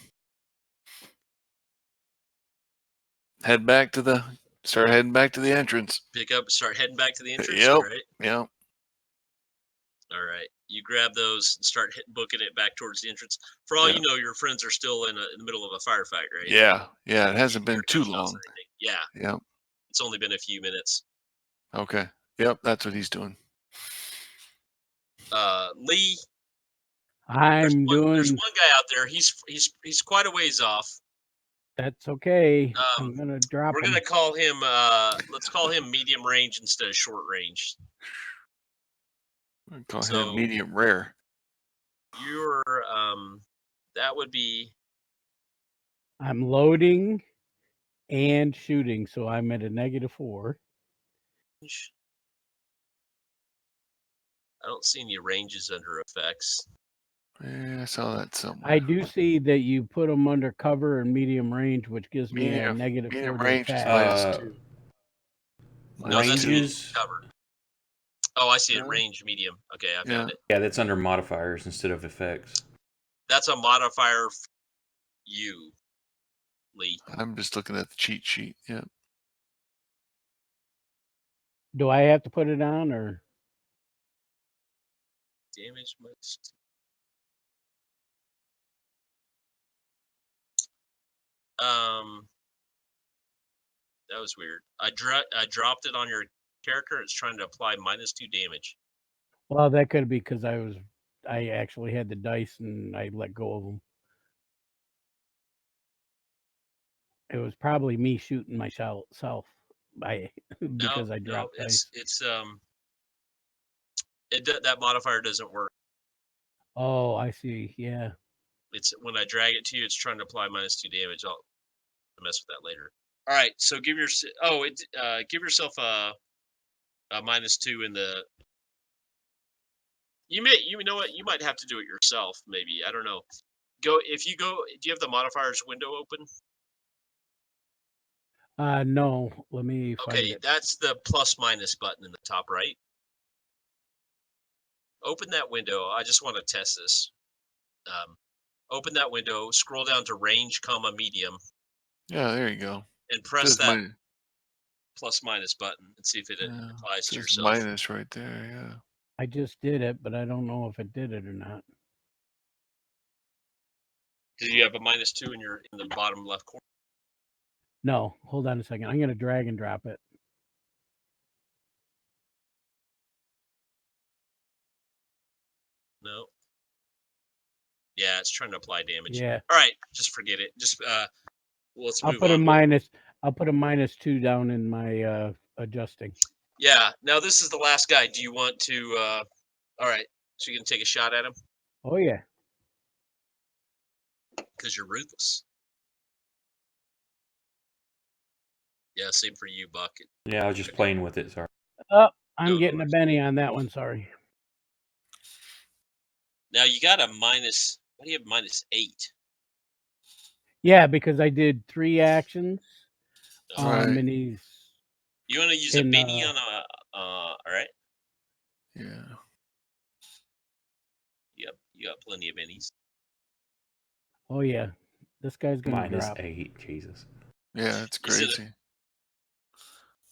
Start heading back to the entrance. Start heading back to the entrance. Yep. All right. Yep. All right. You grab those and start booking it back towards the entrance. For all you know, your friends are still in the middle of a firefight, right? Yeah. Yeah. It hasn't been too long. Yeah. Yep. It's only been a few minutes. Okay. Yep. That's what he's doing. Lee. There's one guy out there. He's quite a ways off. That's okay. I'm gonna drop. We're gonna call him. Let's call him medium range instead of short range. I'll call him medium rare. You're that would be. I'm loading and shooting, so I'm at a -4. I don't see any ranges under effects. Yeah, I saw that somewhere. I do see that you put them under cover and medium range, which gives me a -4 to attack. Ranges. Cover. Oh, I see it. Range medium. Okay, I found it. Yeah, that's under modifiers instead of effects. That's a modifier. You, Lee. I'm just looking at the cheat sheet. Yeah. Do I have to put it on or? Damage must. That was weird. I dropped it on your character. It's trying to apply -2 damage. Well, that could be because I actually had the dice and I let go of them. It was probably me shooting myself because I dropped dice. That modifier doesn't work. Oh, I see. Yeah. It's when I drag it to you, it's trying to apply -2 damage. I'll mess with that later. All right, so give yourself a -2 in the. You know what? You might have to do it yourself. Maybe, I don't know. Do you have the modifiers window open? No. Let me find it. That's the +- button in the top right. Open that window. I just want to test this. Open that window. Scroll down to range, medium. Yeah, there you go. And press that +- button and see if it applies to yourself. Minus right there. Yeah. I just did it, but I don't know if it did it or not. Did you have a -2 in the bottom left corner? No, hold on a second. I'm going to drag and drop it. No. Yeah, it's trying to apply damage. Yeah. All right, just forget it. Just let's move on. I'll put a -2 down in my adjusting. Yeah. Now this is the last guy. Do you want to? All right. So you can take a shot at him. Oh yeah. Because you're ruthless. Yeah, same for you, Buck. Yeah, I was just playing with it. Sorry. Oh, I'm getting a Benny on that one. Sorry. Now you got a minus. What do you have? -8. Yeah, because I did 3 actions. Right. And he's You want to use a Benny on a... all right. Yeah. Yep, you got plenty of Bennies. Oh yeah, this guy's gonna drop. -8. Jesus. Yeah, it's crazy.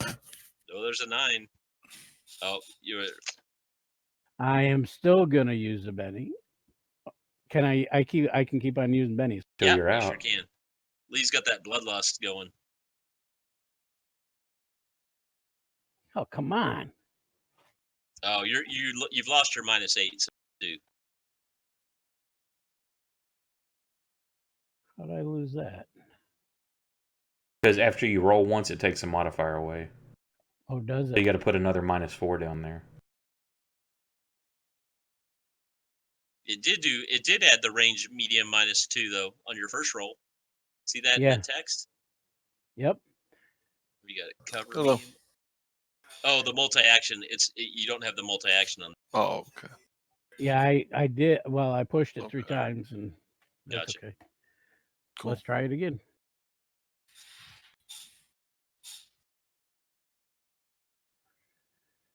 Oh, there's a 9. Oh, you. I am still gonna use a Benny. Can I? I can keep on using Bennies Till you're you out. sure can. Lee's got that bloodlust going. Oh come on! Oh, you've lost your -8. So do. How did I lose that? Because after you roll once, it takes a modifier away. Oh, does So it? you got to put another -4 down there. It did add the range medium -2 though on your first roll. See that in Yeah. the text? Yep. We got it covered. Hello. Medium. Oh, the multi-action. You don't have the multi-action on. Oh, okay. Yeah, I did. Well, I pushed it 3 times, and that's Gotcha. okay. Cool. Let's try it again.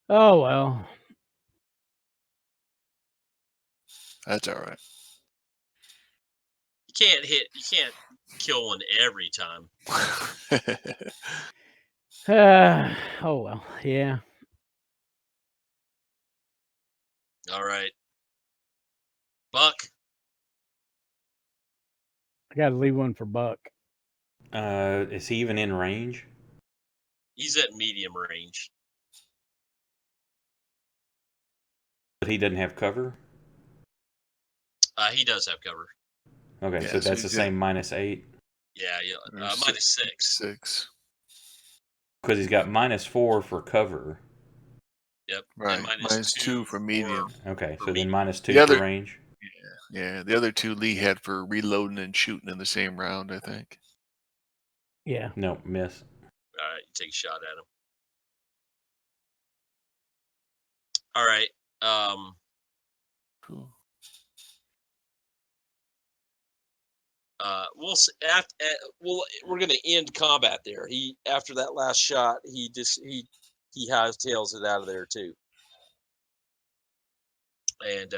Oh well. That's all right. You can't kill one every time. Oh well. Yeah. All right. Buck. I got to leave one for Buck. Is he even in range? He's at medium range. But he doesn't have cover? He does have cover. Okay, Yeah, so so that's he's the same -8. Yeah. Or -6. 6. Because he's got -4 for cover. Yep. Right. And -2 for medium. Okay, for so then medium. -2 for range. Yeah. The other 2 Lee had for reloading and shooting in the same round, I think. Yeah. No, miss. All right, you take a shot at him. All right. Cool. We're gonna end combat there. After that last shot, he hightails it out of there too. And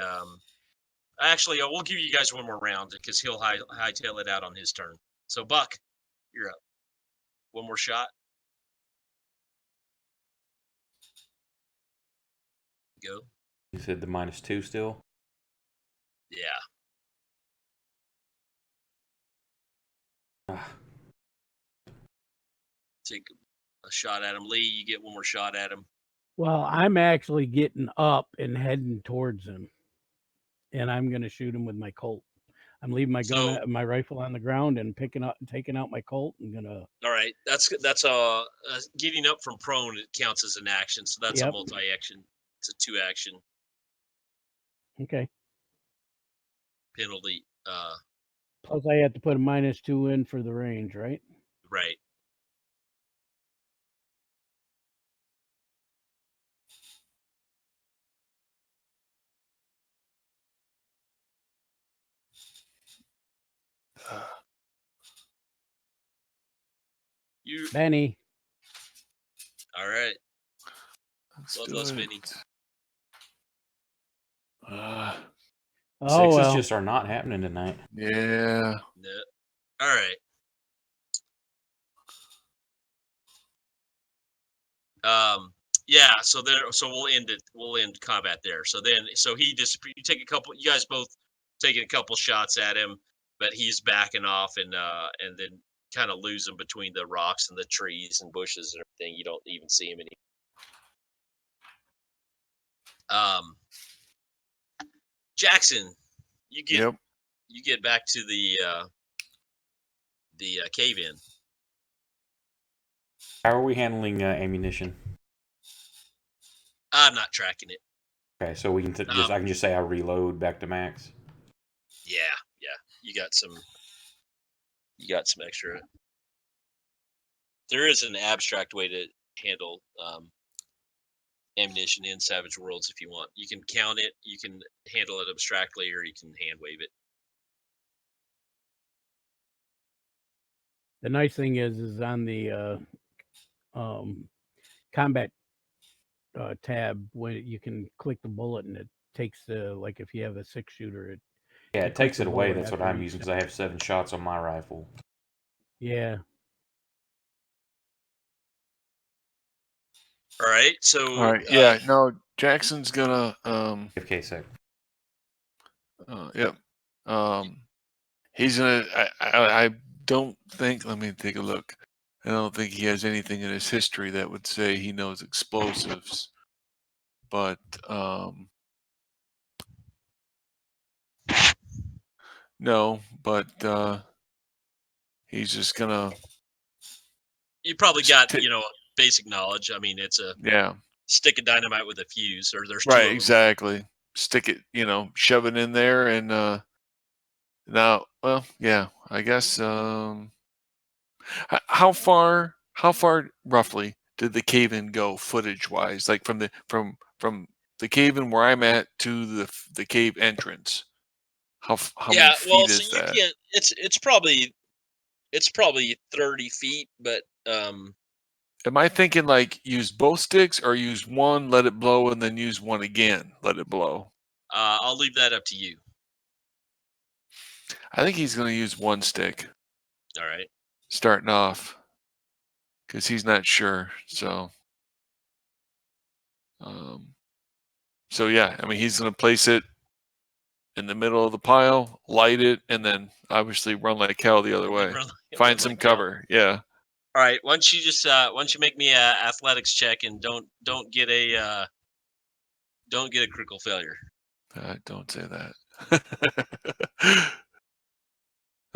actually, we'll give you guys one more round because he'll hightail it out on his turn. So Buck, you're up. One more shot. Go. You said the -2 still? Yeah. Take a shot at him. Lee, you get one more shot at him. Well, I'm actually getting up and heading towards him, and I'm going to shoot him with my Colt. I'm leaving my gun, my rifle on the ground, and taking out my Colt. I'm gonna. All right, that's getting up from prone. It counts as an action, so that's a multi-action. It's a 2 action. Okay. Penalty. Plus, I have to put a -2 in for the range, right? Right. Benny. All right. Let's Benny. Sixes just are not happening tonight. Yeah. No. All right. Yeah. So we'll end it. We'll end combat there. So he just you take a couple. You guys both taking a couple shots at him, but he's backing off and then kind of losing between the rocks and the trees and bushes and everything. You don't even see him anymore. Jackson, you get back to the cave in. How are we handling ammunition? I'm not tracking it. Okay, so we can I can just say I reload back to max. Yeah. You got some extra. There is an abstract way to handle ammunition in Savage Worlds if you want. You can count it, you can handle it abstractly, or you can hand wave it. The nice thing is on the combat tab when you can click the bullet and it takes the, like if you have a 6-shooter, Yeah, you it click takes the it away. bullet That's what after I'm each using because I have 7 shots on my rifle. Yeah. All right. So. All right. Yeah. No, Jackson's gonna. Okay, sec. Yep. He's gonna. I don't think. Let me take a look. I don't think he has anything in his history that would say he knows explosives. But no. But he's just gonna. You probably got basic knowledge. I mean, it's a stick of dynamite with a fuse, or there's two of them. Exactly. Stick it. Shove it in there, and now. Well, yeah. I guess. How far roughly did the cave-in go footage-wise? Like from the cave-in where I'm at to the cave entrance. How many feet is so you that? can't. It's probably 30 feet, but Am I thinking like use both sticks or use one, let it blow, and then use one again, let it blow? I'll leave that up to you. I think he's going to use one stick. All right. Starting off, because he's not sure. So yeah, I mean he's going to place it in the middle of the pile, light it, and then obviously run like hell the other way. Find some cover. Yeah. All right. Why don't you make me a athletics check and don't get a critical failure. Don't say that.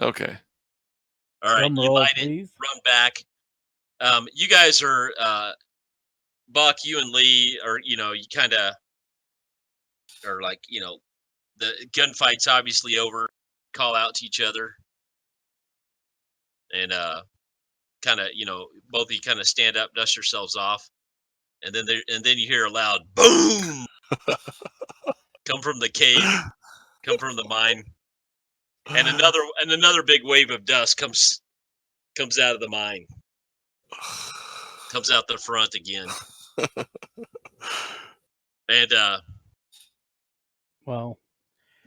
Okay. All right. Drum you roll, light please. it, run back. You guys are Buck, you and Lee are you kind of are like the gunfight's obviously over. Call out to each other, and kind of both of you kind of stand up, dust yourselves off, and then you hear a loud boom come from the cave, come from the mine, and another big wave of dust comes out of the mine, comes out the front again, and Well,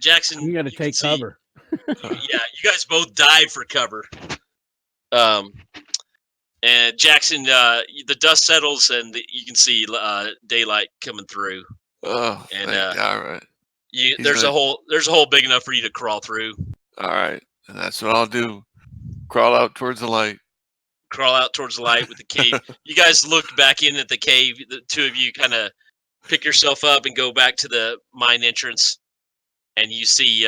Jackson, I'm gonna take cover. Yeah, you guys both dive for cover. And Jackson, the dust settles, and you can see daylight coming through. Oh, and all right. There's a hole big enough for you to crawl through. All right, and that's what I'll do. Crawl out towards the light. Crawl out towards the light with the cave. You guys look back in at the cave. The two of you kind of pick yourself up and go back to the mine entrance, and you see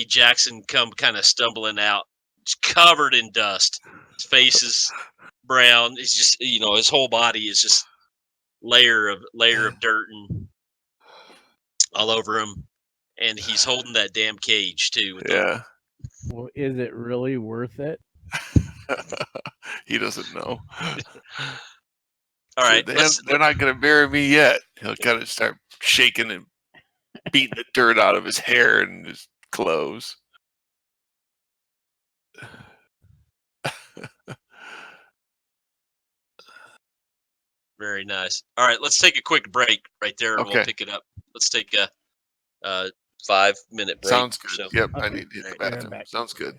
Jackson come kind of stumbling out, just covered in dust. His face is brown. He's just his whole body is just layer of dirt and all over him, and he's holding that damn cage too. Well, is it really worth it? He doesn't know. All right, they're not going to bury me yet. He'll kind of start shaking and beating the dirt out of his hair and his clothes. Very nice. All right, let's take a quick break right there, and Okay. we'll pick it up. Let's take a 5-minute break. Sounds good. So. Yep, Okay. I need to hit the bathroom. Sounds good.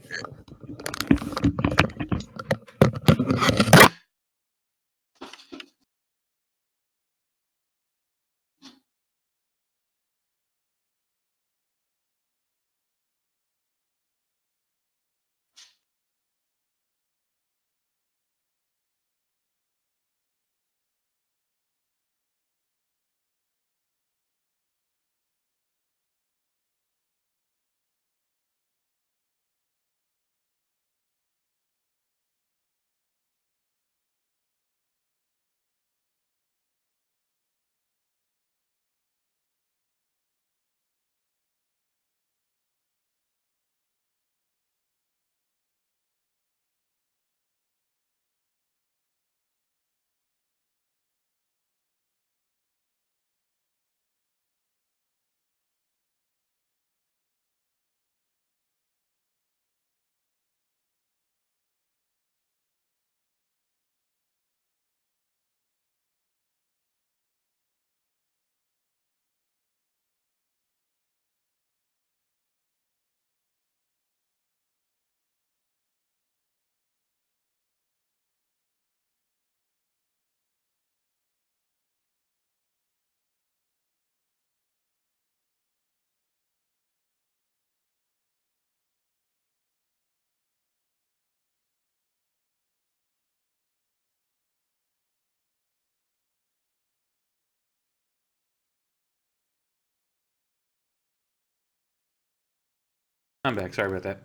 I'm back. Sorry about that.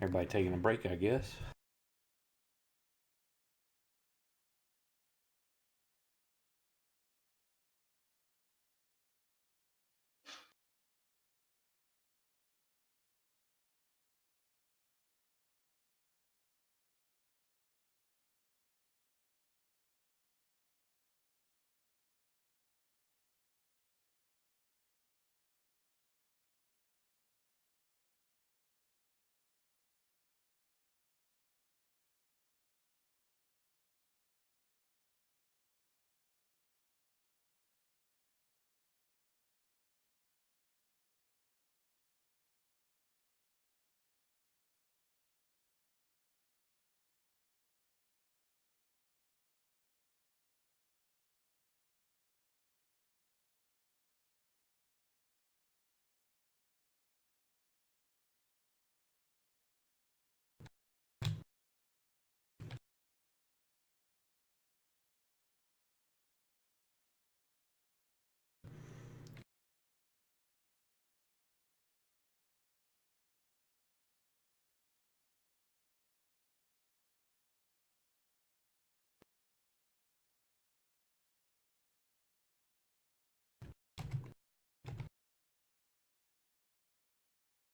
Everybody taking a break, I guess.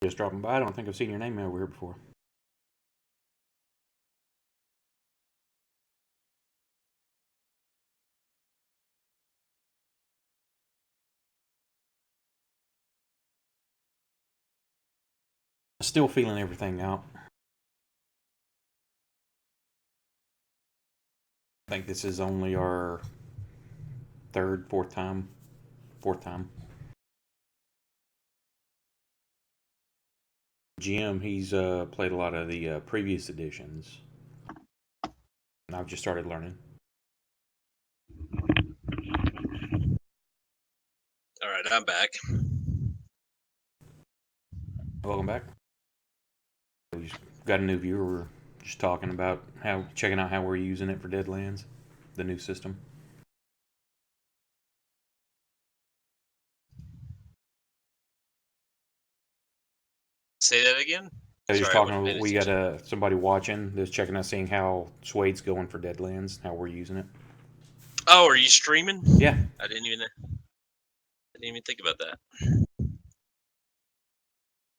Just dropping by. I don't think I've seen your name over here before. Still feeling everything out. I think this is only our fourth time. Jim, he's played a lot of the previous editions. And I've just started learning. All right, I'm back. Welcome back. We got a new viewer. We're just talking about checking out how we're using it for Deadlands, the new system. Say that again. I was just talking. We got somebody watching that's checking out, seeing how Suede's going for Deadlands, how we're using it. Oh, are you streaming? Yeah. I didn't even think about that.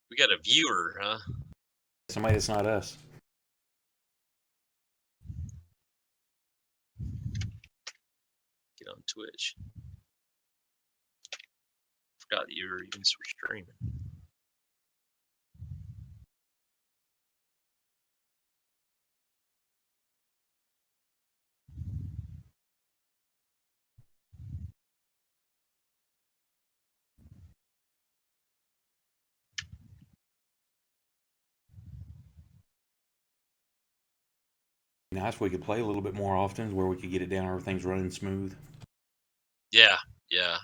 We got a viewer, huh? Somebody that's not us. Get on Twitch. Forgot that you were even streaming. Nice if we could play a little bit more often, where we could get it down, everything's running smooth. Yeah. If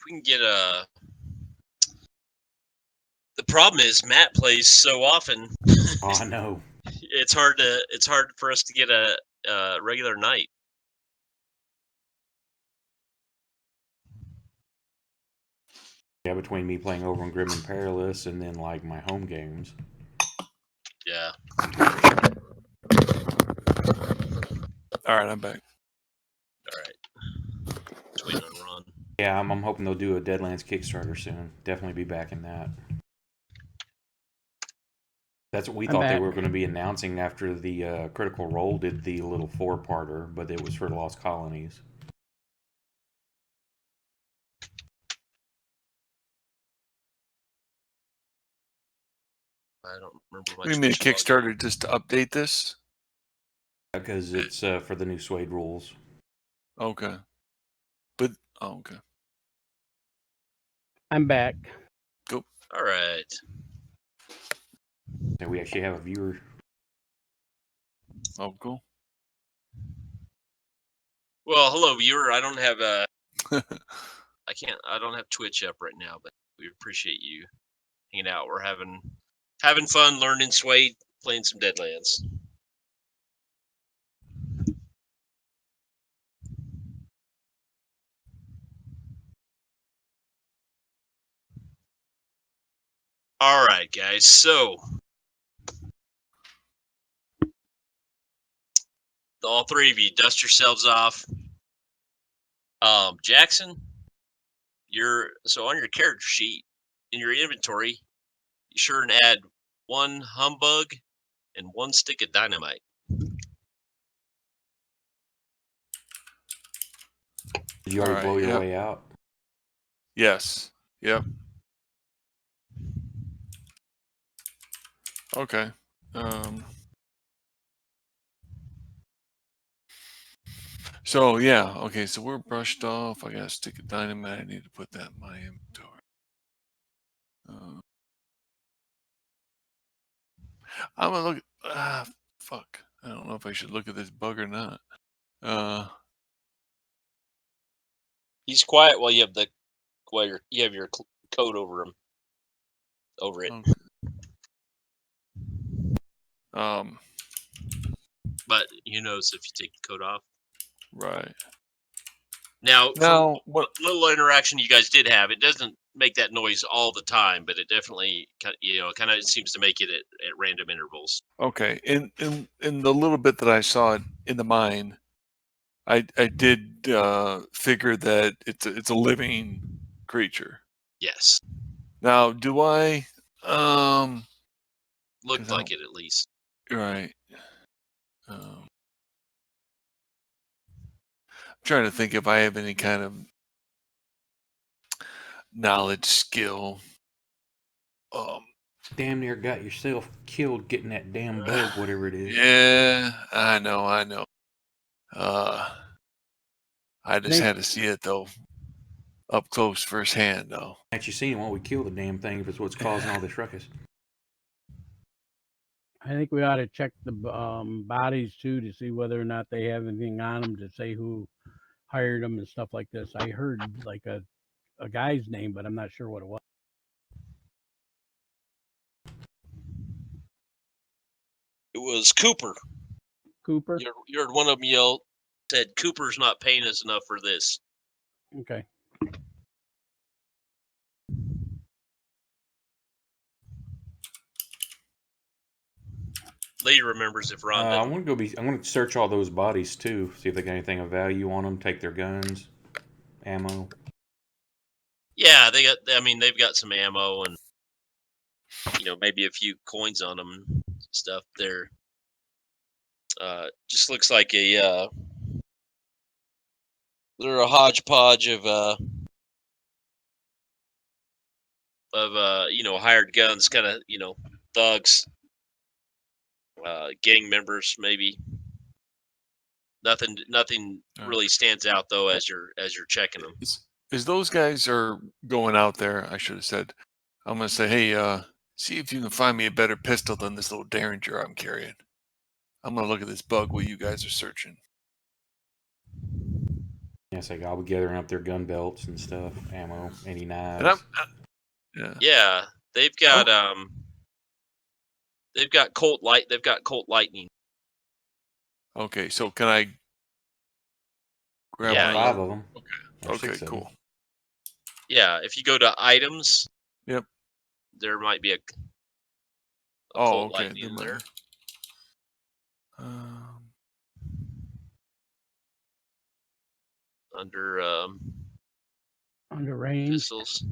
we can get a. The problem is Matt plays so often. Oh, I know. It's hard for us to get a regular night. Yeah, between me playing over on Grim and Perilous and then like my home games. Yeah. All right, I'm back. All right. Just waiting on Ron. Yeah, I'm hoping they'll do a Deadlands Kickstarter soon. Definitely be back in that. That's what we thought they were going to be announcing after the Critical Role did the little 4-parter, but it was for Lost Colonies. I don't remember much. What do you mean a Kickstarter just to update this? Because it's for the new Suede rules. Okay. But, okay. I'm back. Go. All right. So we actually have a viewer. Oh, cool. Well, hello, viewer. I don't have I don't have Twitch up right now, but we appreciate you hanging out. We're having having fun, learning Suede, playing some Deadlands. All right, guys. So all three of you dust yourselves off. Jackson, so on your character sheet in your inventory, you sure and add 1 humbug and 1 stick of dynamite. Did you already blow your way out? Yes. Yep. Okay. So yeah, okay, so we're brushed off. I got a stick of dynamite. I need to put that in my inventory. I'm gonna look at fuck. I don't know if I should look at this bug or not. He's quiet while you have you have your coat over him. Over it. Okay. But you notice if you take the coat off. Right. Now what little interaction you guys did have, it doesn't make that noise all the time, but it definitely kind of seems to make it at random intervals. Okay. In the little bit that I saw in the mine, I did figure that it's a living creature. Yes. Now, do I looked like it at least. Right. I'm trying to think if I have any kind of knowledge skill. Damn near got yourself killed getting that damn bug, whatever it is. Yeah, I know. I just had to see it though, up close, firsthand though. Actually, seen why we kill the damn thing if it's what's causing all this ruckus. I think we ought to check the bodies too to see whether or not they have anything on them to say who hired them and stuff like this. I heard like a guy's name, but I'm not sure what it was. It was Cooper. Cooper? You heard one of them said, Cooper's not paying us enough for this. Okay. Lee remembers if Ron I'm gonna search all those bodies too, see if they got anything of value on them. Take their guns, ammo. Yeah, they've got some ammo and maybe a few coins on them and stuff. They're just looks like they're a hodgepodge of hired guns, kind of thugs, gang members maybe. Nothing really stands out though as you're checking them. As those guys are going out there, I should have said, I'm gonna say, hey, see if you can find me a better pistol than this little Derringer I'm carrying. I'm gonna look at this bug while you guys are searching. Yes, I'll be gathering up their gun belts and stuff, ammo, any knives. Yeah, they've got Colt Lightning. Okay, so can I grab 5 of them? Okay, cool. Yeah, if you go to items, yep, there might be a Colt Lightning in there. Under range pistols.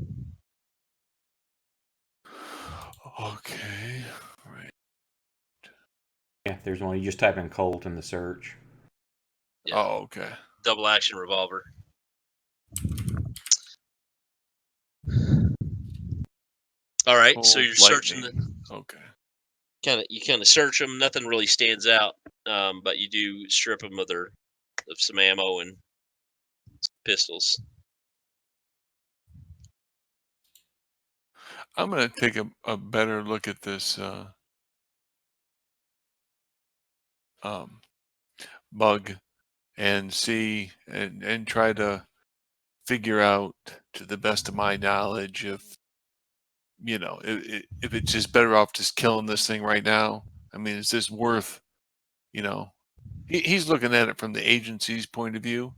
Okay, right. Yeah, there's one. You just type in Colt in the search. Yeah. Oh, okay. Double action revolver. All right, so you're searching okay. You kind of search them. Nothing really stands out, but you do strip them of some ammo and pistols. I'm gonna take a better look at this bug and see and try to figure out, to the best of my knowledge, you know, if it's just better off just killing this thing right now. I mean, is this worth, you know, he's looking at it from the agency's point of view.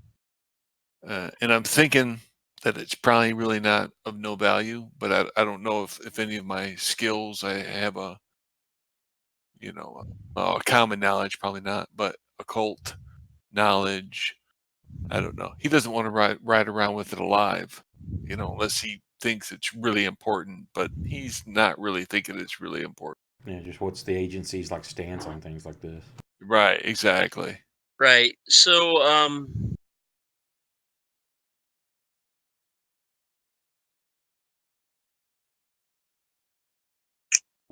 And I'm thinking that it's probably really not of no value, but I don't know if any of my skills, I have a, you know, a common knowledge, probably not, but occult knowledge. I don't know. He doesn't want to ride around with it alive, you know, unless he thinks it's really important, but he's not really thinking it's really important. Yeah, just what's the agency's like stance on things like this? Right, exactly. Right. So,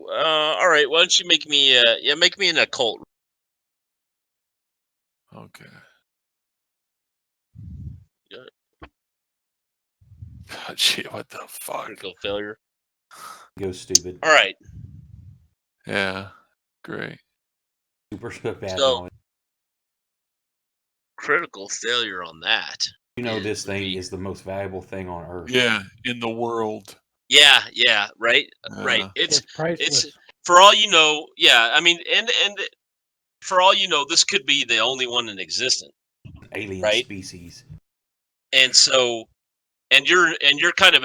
all right. Why don't you make me, make me an occult. Okay. Yeah. God, shit, what the fuck? Critical failure. Go stupid. All right. Yeah, great. Super bad So, knowledge. critical failure on that. You know, this would thing be- is the most valuable thing on Earth. Yeah, in the world. Yeah, right, right. Yeah. It's priceless. for all you know. Yeah, I mean, and for all you know, this could be the only one in existence, Alien right? species. And so, and you're kind of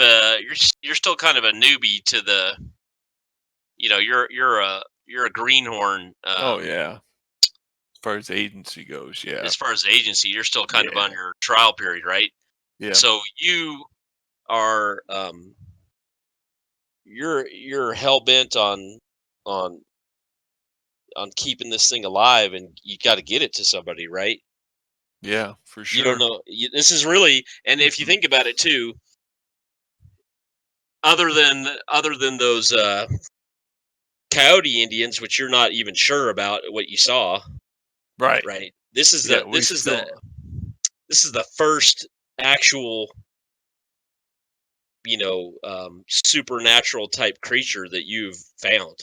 you're still kind of a newbie to the, you know, you're a greenhorn. Oh yeah. As far as agency goes, yeah. As far as the agency, you're still kind of Yeah. on your trial period, right? Yeah. So you are you're hell bent on on keeping this thing alive, and you got to get it to somebody, right? Yeah, for You don't sure. know. This is really, and if you think about it too, other than those coyote Indians, which you're not even sure about what you saw, Right. right? This is Yeah, the we still this is the first actual, supernatural type creature that you've found,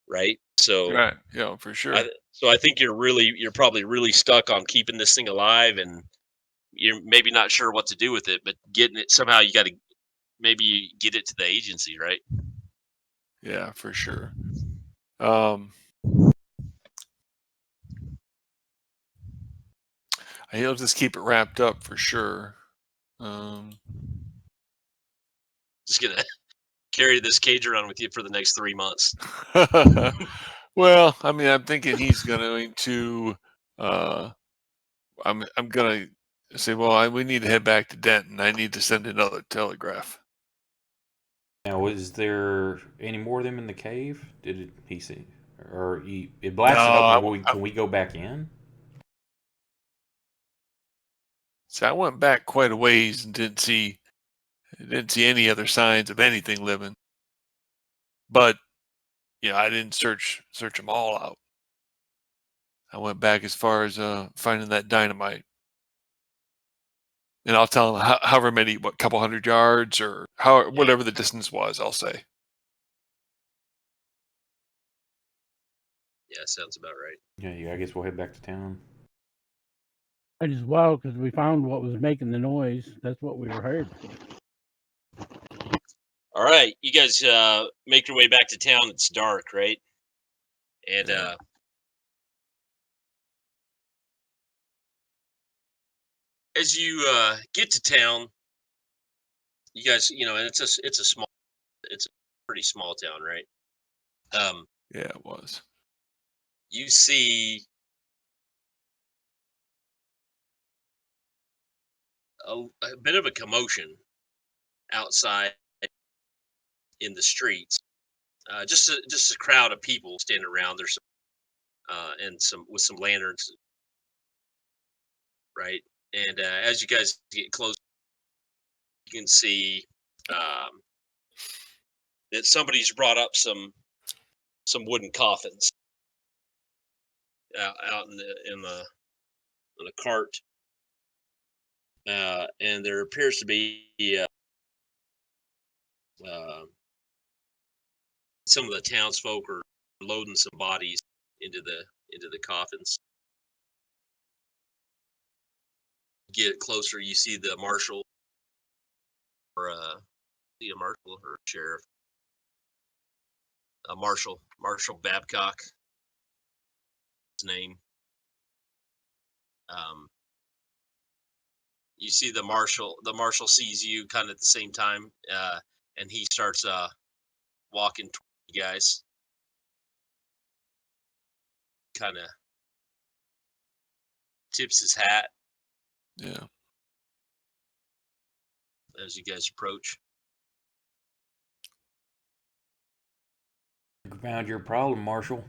right? So right. Yeah, for sure. I think you're probably really stuck on keeping this thing alive, and you're maybe not sure what to do with it, but getting it somehow, you got to maybe get it to the agency, right? Yeah, for sure. He'll just keep it wrapped up for sure. Just gonna carry this cage around with you for the next 3 months. Well, I mean, I'm thinking he's going to. I'm gonna say, well, we need to head back to Denton. I need to send another telegraph. Now, is there any more of them in the cave? He see, or it blasted No, open? Can we go back in? so I went back quite a ways and didn't see any other signs of anything living. But yeah, I didn't search them all out. I went back as far as finding that dynamite. And I'll tell him however many, couple hundred yards or whatever the distance was, I'll say. Yeah, sounds about right. Yeah, I guess we'll head back to town. I just wild because we found what was making the noise. That's what we were hired for. All right, you guys make your way back to town. It's dark, right? And as you get to town, you guys, and it's a pretty small town, right? Yeah, it was. You see a bit of a commotion outside in the streets. Just a crowd of people standing around. There's and some with some lanterns, right? And as you guys get close, you can see that somebody's brought up some wooden coffins out in a cart, and there appears to be uh, some of the townsfolk are loading some bodies into the coffins. Get closer, you see the marshal or See a marshal or a sheriff. A Marshal Babcock. His name. You see the marshal sees you kind of at the same time, and he starts walking toward you guys. Kind of tips his hat. Yeah. As you guys approach. Found your problem, Marshal.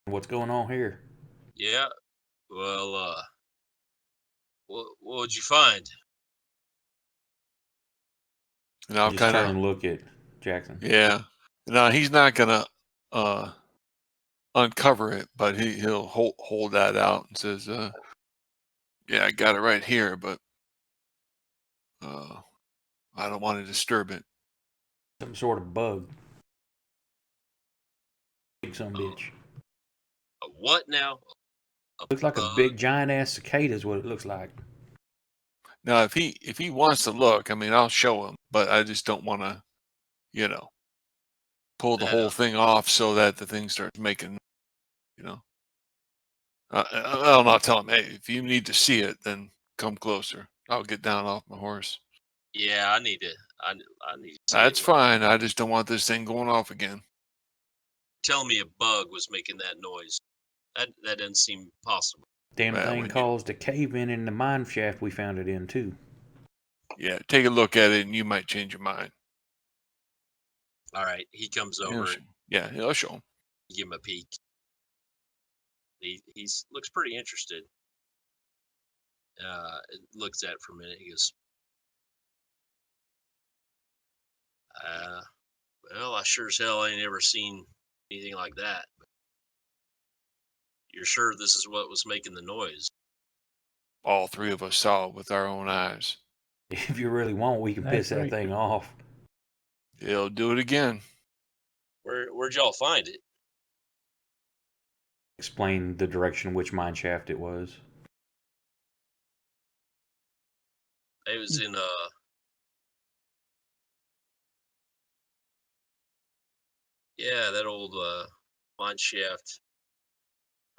What's going on here? Yeah. Well, what would you find? And I'll Just turn kind and of look at Jackson. Yeah. No, he's not gonna uncover it, but he'll hold that out and says, "Yeah, I got it right here, but I don't want to disturb it." Some sort of bug. Big son bitch. A what now? Looks like a big giant ass cicada is what it looks like. Now, if he wants to look, I mean, I'll show him, but I just don't want to, pull the whole thing off so that the thing starts making, I'll not tell him, hey, if you need to see it, then come closer. I'll get down off my horse. Yeah, I need to see That's it. fine. I just don't want this thing going off again. Tell me a bug was making that noise. That doesn't seem possible. Damn thing caused a cave in the mine shaft we found it in too. Yeah, take a look at it and you might change your mind. All right, he comes over. I'll show him. Give him a peek. He looks pretty interested. Looks at it for a minute. He goes, well, I sure as hell ain't ever seen anything like that. You're sure this is what was making the noise? All three of us saw it with our own eyes. If you really want, we can piss that thing off. He'll do it again. Where'd y'all find it? Explain the direction which mine shaft it was. It was in that old mine shaft.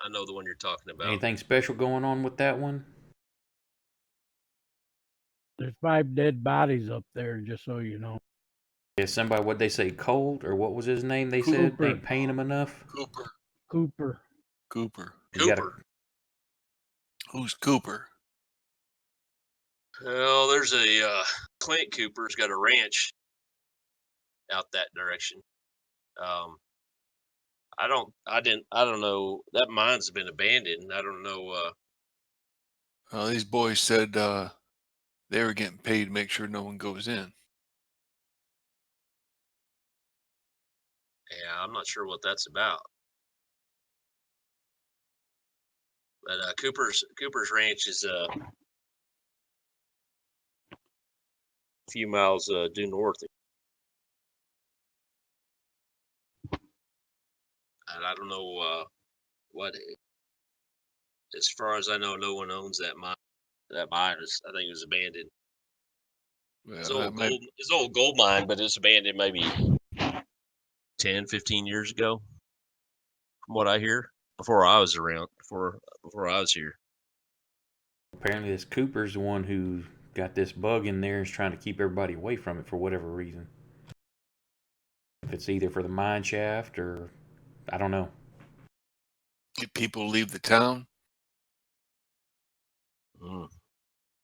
I know the one you're talking about. Anything special going on with that one? There's 5 dead bodies up there, just so you know. Yeah, somebody, what'd they say, Colt? Or what was his name they said? They ain't paying him enough? Cooper. Who's Cooper? Well, there's a Clint Cooper's got a ranch out that direction. I don't know. That mine's been abandoned. I don't know. Well, these boys said they were getting paid to make sure no one goes in. Yeah, I'm not sure what that's about. But Cooper's ranch is a few miles due north. And I don't know what. As far as I know, no one owns that mine. That mine I think it was abandoned. Well, it's old gold mine, but it's abandoned maybe 10, 15 years ago, from what I hear. Before I was around, before I was here. Apparently, this Cooper's the one who got this bug in there and is trying to keep everybody away from it for whatever reason. If it's either for the mine shaft or I don't know. Get people to leave the town?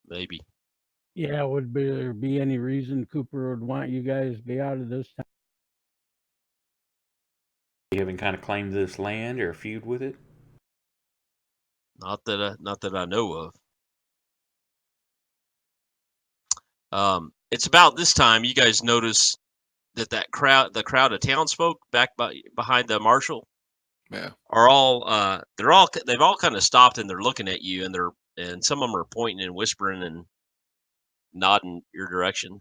Maybe. Yeah, would there be any reason Cooper would want you guys to be out of this town? You haven't kind of claimed this land or feud with it? Not that I know of. It's about this time you guys notice that the crowd of townsfolk back behind the marshal, are all they've all kind of stopped and they're looking at you and some of them are pointing and whispering and nodding your direction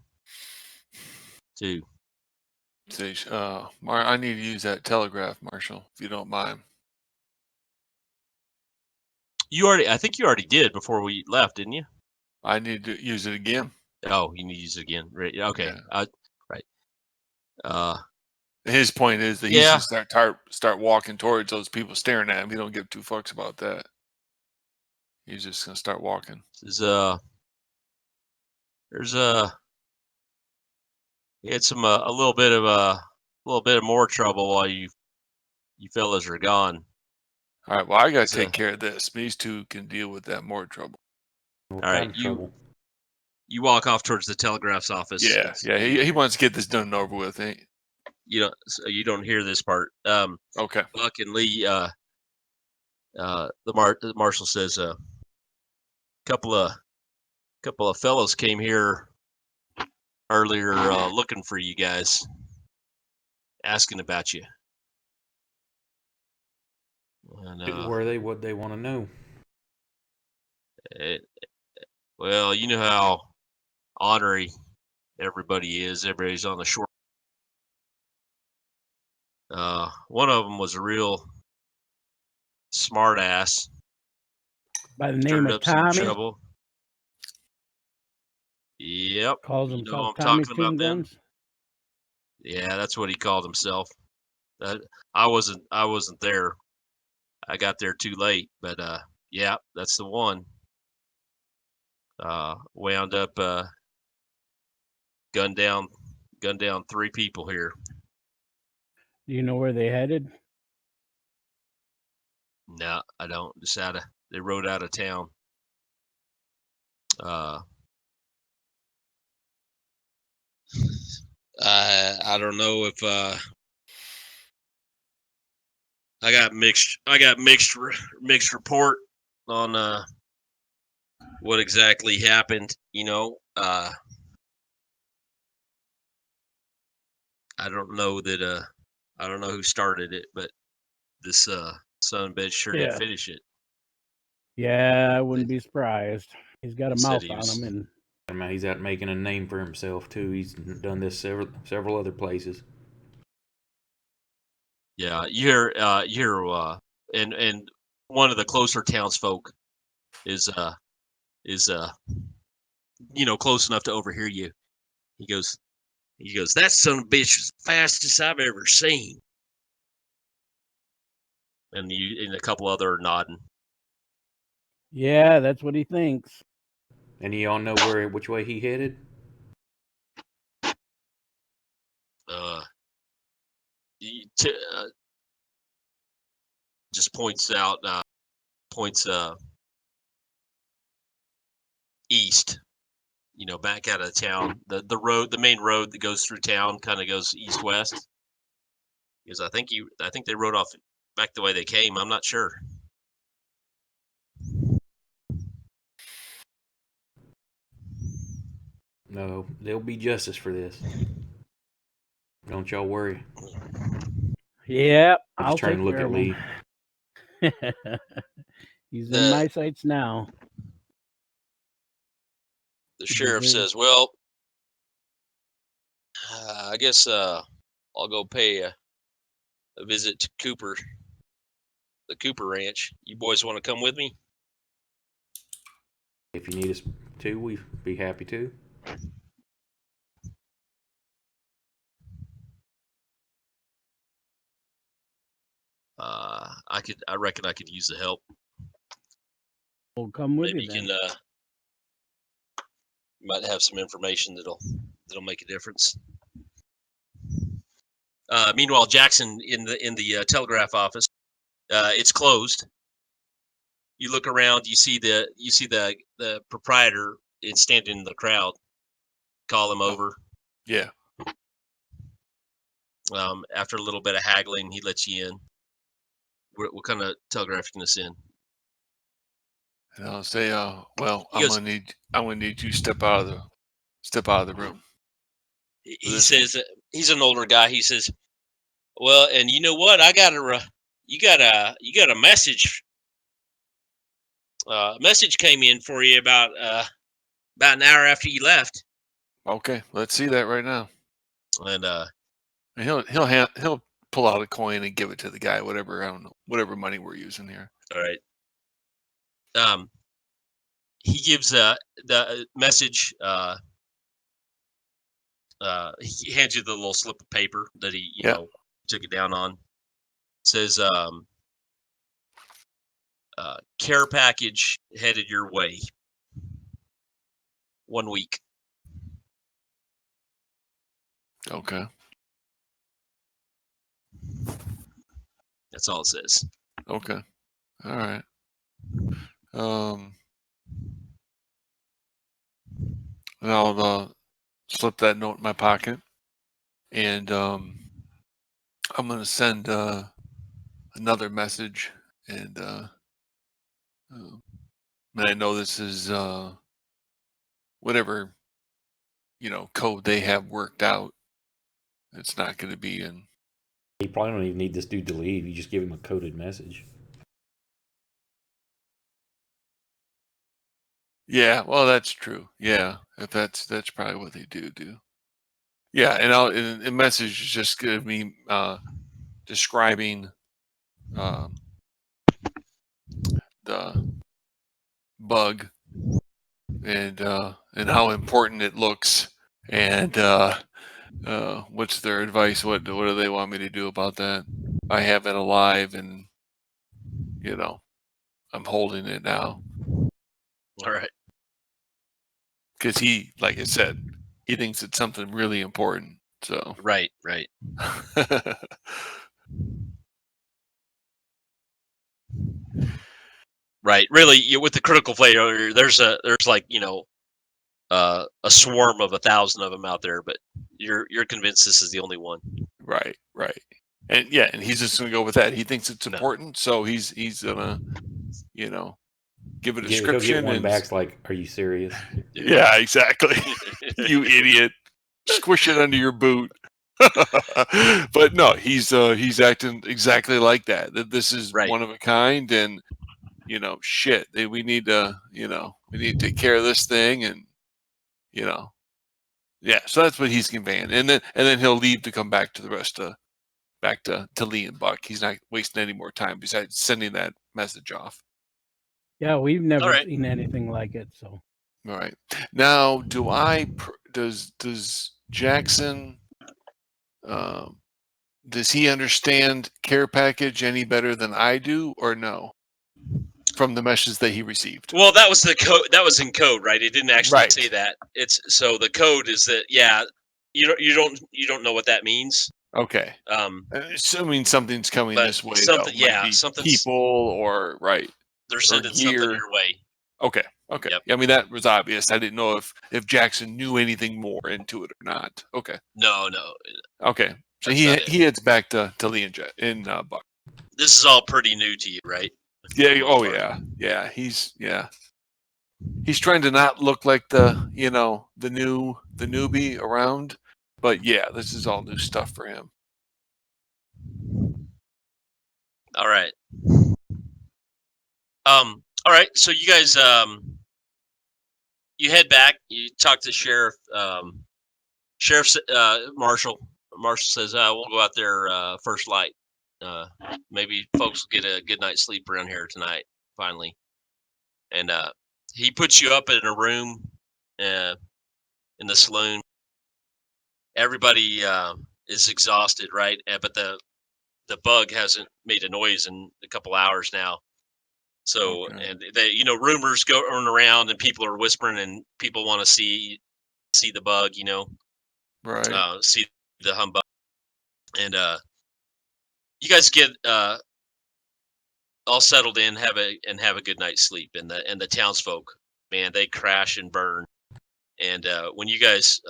too. Say, I need to use that telegraph, Marshal, if you don't mind. I think you already did before we left, didn't you? I need to use it again. Oh, you need to use it again. Right. Okay. Yeah. Right. His point is that he should start walking towards those people staring at him. He don't give two fucks about that. He's just gonna start walking. There's he had some a little bit of more trouble while you fellas are gone. All right. Well, I gotta take care of this. These two can deal with that more trouble. What All kind right, of trouble? you walk off towards the telegraph's office. Yeah, he wants to get this done and over with. You don't hear this part. Okay. Buck and Lee. The marshal says couple of fellows came here earlier looking for you guys, asking about you. And, Were they? What they want to know? Well, you know how ornery everybody is. Everybody's on the shore. One of them was a real smart ass. By the name Stirred of up some Tommy. trouble. Yep. Calls You know himself I'm Tommy's talking about King then? Guns. Yeah, that's what he called himself. I wasn't there. I got there too late, but yeah, that's the one. Wound up gunned down 3 people here. Do you know where they headed? No, I don't. They rode out of town. I don't know if I got mixed report on what exactly happened. I don't know that I don't know who started it, but this son of a bitch sure did finish it. Yeah, I wouldn't be surprised. He's got a mouth on him, and I mean, he's out making a name for himself too. He's done this several other places. Yeah, you hear, and one of the closer townsfolk is close enough to overhear you. He goes, that son of a bitch is the fastest I've ever seen. And a couple other are nodding. Yeah, that's what he thinks. And you all know which way he headed? Just points east. Back out of town. The main road that goes through town kind of goes east-west. Because I think they rode off back the way they came. I'm not sure. No, there'll be justice for this. Don't y'all worry. Yeah, I'll turn and look at Lee. He's in my sights now. The sheriff says, "Well, I guess I'll go pay a visit to the Cooper Ranch. You boys want to come with me? If you need us to, we'd be happy to." I reckon I could use the help. We'll come with Maybe you then. You might have some information that'll make a difference. Meanwhile, Jackson in the telegraph office, it's closed. You look around, you see the proprietor standing in the crowd. Call him over. Yeah. After a little bit of haggling, he lets you in. What kind of telegraph you gonna send? And I'll say, well, I'm gonna need you to step out of the room. He says he's an older guy. He says, "Well, and you know what? You got a message. Message came in for you about an hour after you left." Okay, let's see that right now. And he'll pull out a coin and give it to the guy. Whatever, I don't know, whatever money we're using here. All right. He gives the message. he hands you the little slip of paper that he, you Yeah. know, took it down on. It says, care package headed your way. 1 week. Okay. That's all it says. Okay. All right. And I'll slip that note in my pocket, and I'm gonna send another message, and I know this is whatever code they have worked out. It's not going to be in. You probably don't even need this dude to leave. You just give him a coded message. Yeah, well, that's true. Yeah, if that's probably what they do. Yeah, and a message is just going to be describing the bug and how important it looks, and what's their advice? What do they want me to do about that? I have it alive, and I'm holding it now. All right. Because he, like I said, he thinks it's something really important. So Right. Right. Really, with the critical failure, there's like, a swarm of 1,000 of them out there, but you're convinced this is the only one. Right. And yeah, and he's just gonna go with that. He thinks it's important, so he's gonna, give a description. He'll get one back. Like, are you serious? Yeah, exactly. You idiot! Squish it under your boot. But no, he's acting exactly like that. That this is one of a kind, and shit. We need to, we need to take care of this thing, and yeah. So that's what he's conveying, and then he'll leave to come back to the rest of back to Lee and Buck. He's not wasting any more time besides sending that message off. Yeah, we've never seen anything like it. So. All right. Now, does Jackson? Does he understand care package any better than I do, or no? From the messages that he received. Well, that was the code. That was in code, right? It didn't actually say that. It's so the code is that you don't know what that means. Okay. Assuming something's coming this way, though. Something people or right. They're sending something your way. Okay. Yep. I mean, that was obvious. I didn't know if Jackson knew anything more into it or not. Okay. No. Okay. So he heads back to Lee and Jet in Buck. This is all pretty new to you, right? Yeah. Oh yeah. He's trying to not look like the newbie around, but yeah, this is all new stuff for him. All right. All right. So you guys, you head back. You talk to Sheriff. Marshall. Marshall says, "We'll go out there first light. Maybe folks will get a good night's sleep around here tonight. Finally." And he puts you up in a room in the saloon. Everybody is exhausted, right? But the bug hasn't made a noise in a couple hours now. So, and they, rumors going around, and people are whispering, and people want to see the bug, right? See the humbug, and you guys get all settled in, have a good night's sleep, and the townsfolk, man, they crash and burn. And when you guys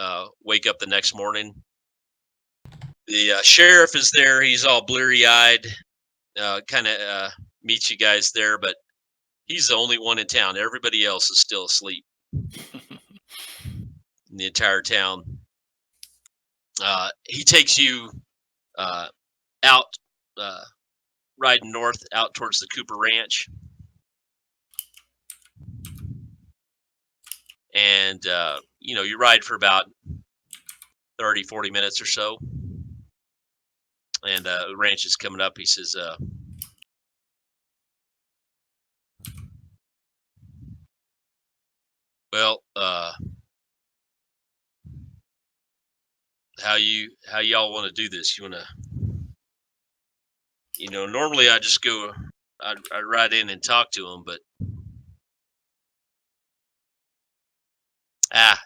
wake up the next morning, the sheriff is there. He's all bleary-eyed, kind of meets you guys there, but he's the only one in town. Everybody else is still asleep in the entire town. He takes you out, riding north out towards the Cooper Ranch. And, you ride for about 30, 40 minutes or so. And the ranch is coming up. He says, well, how y'all want to do this. You want to, normally I just go, I'd ride in and talk to him, but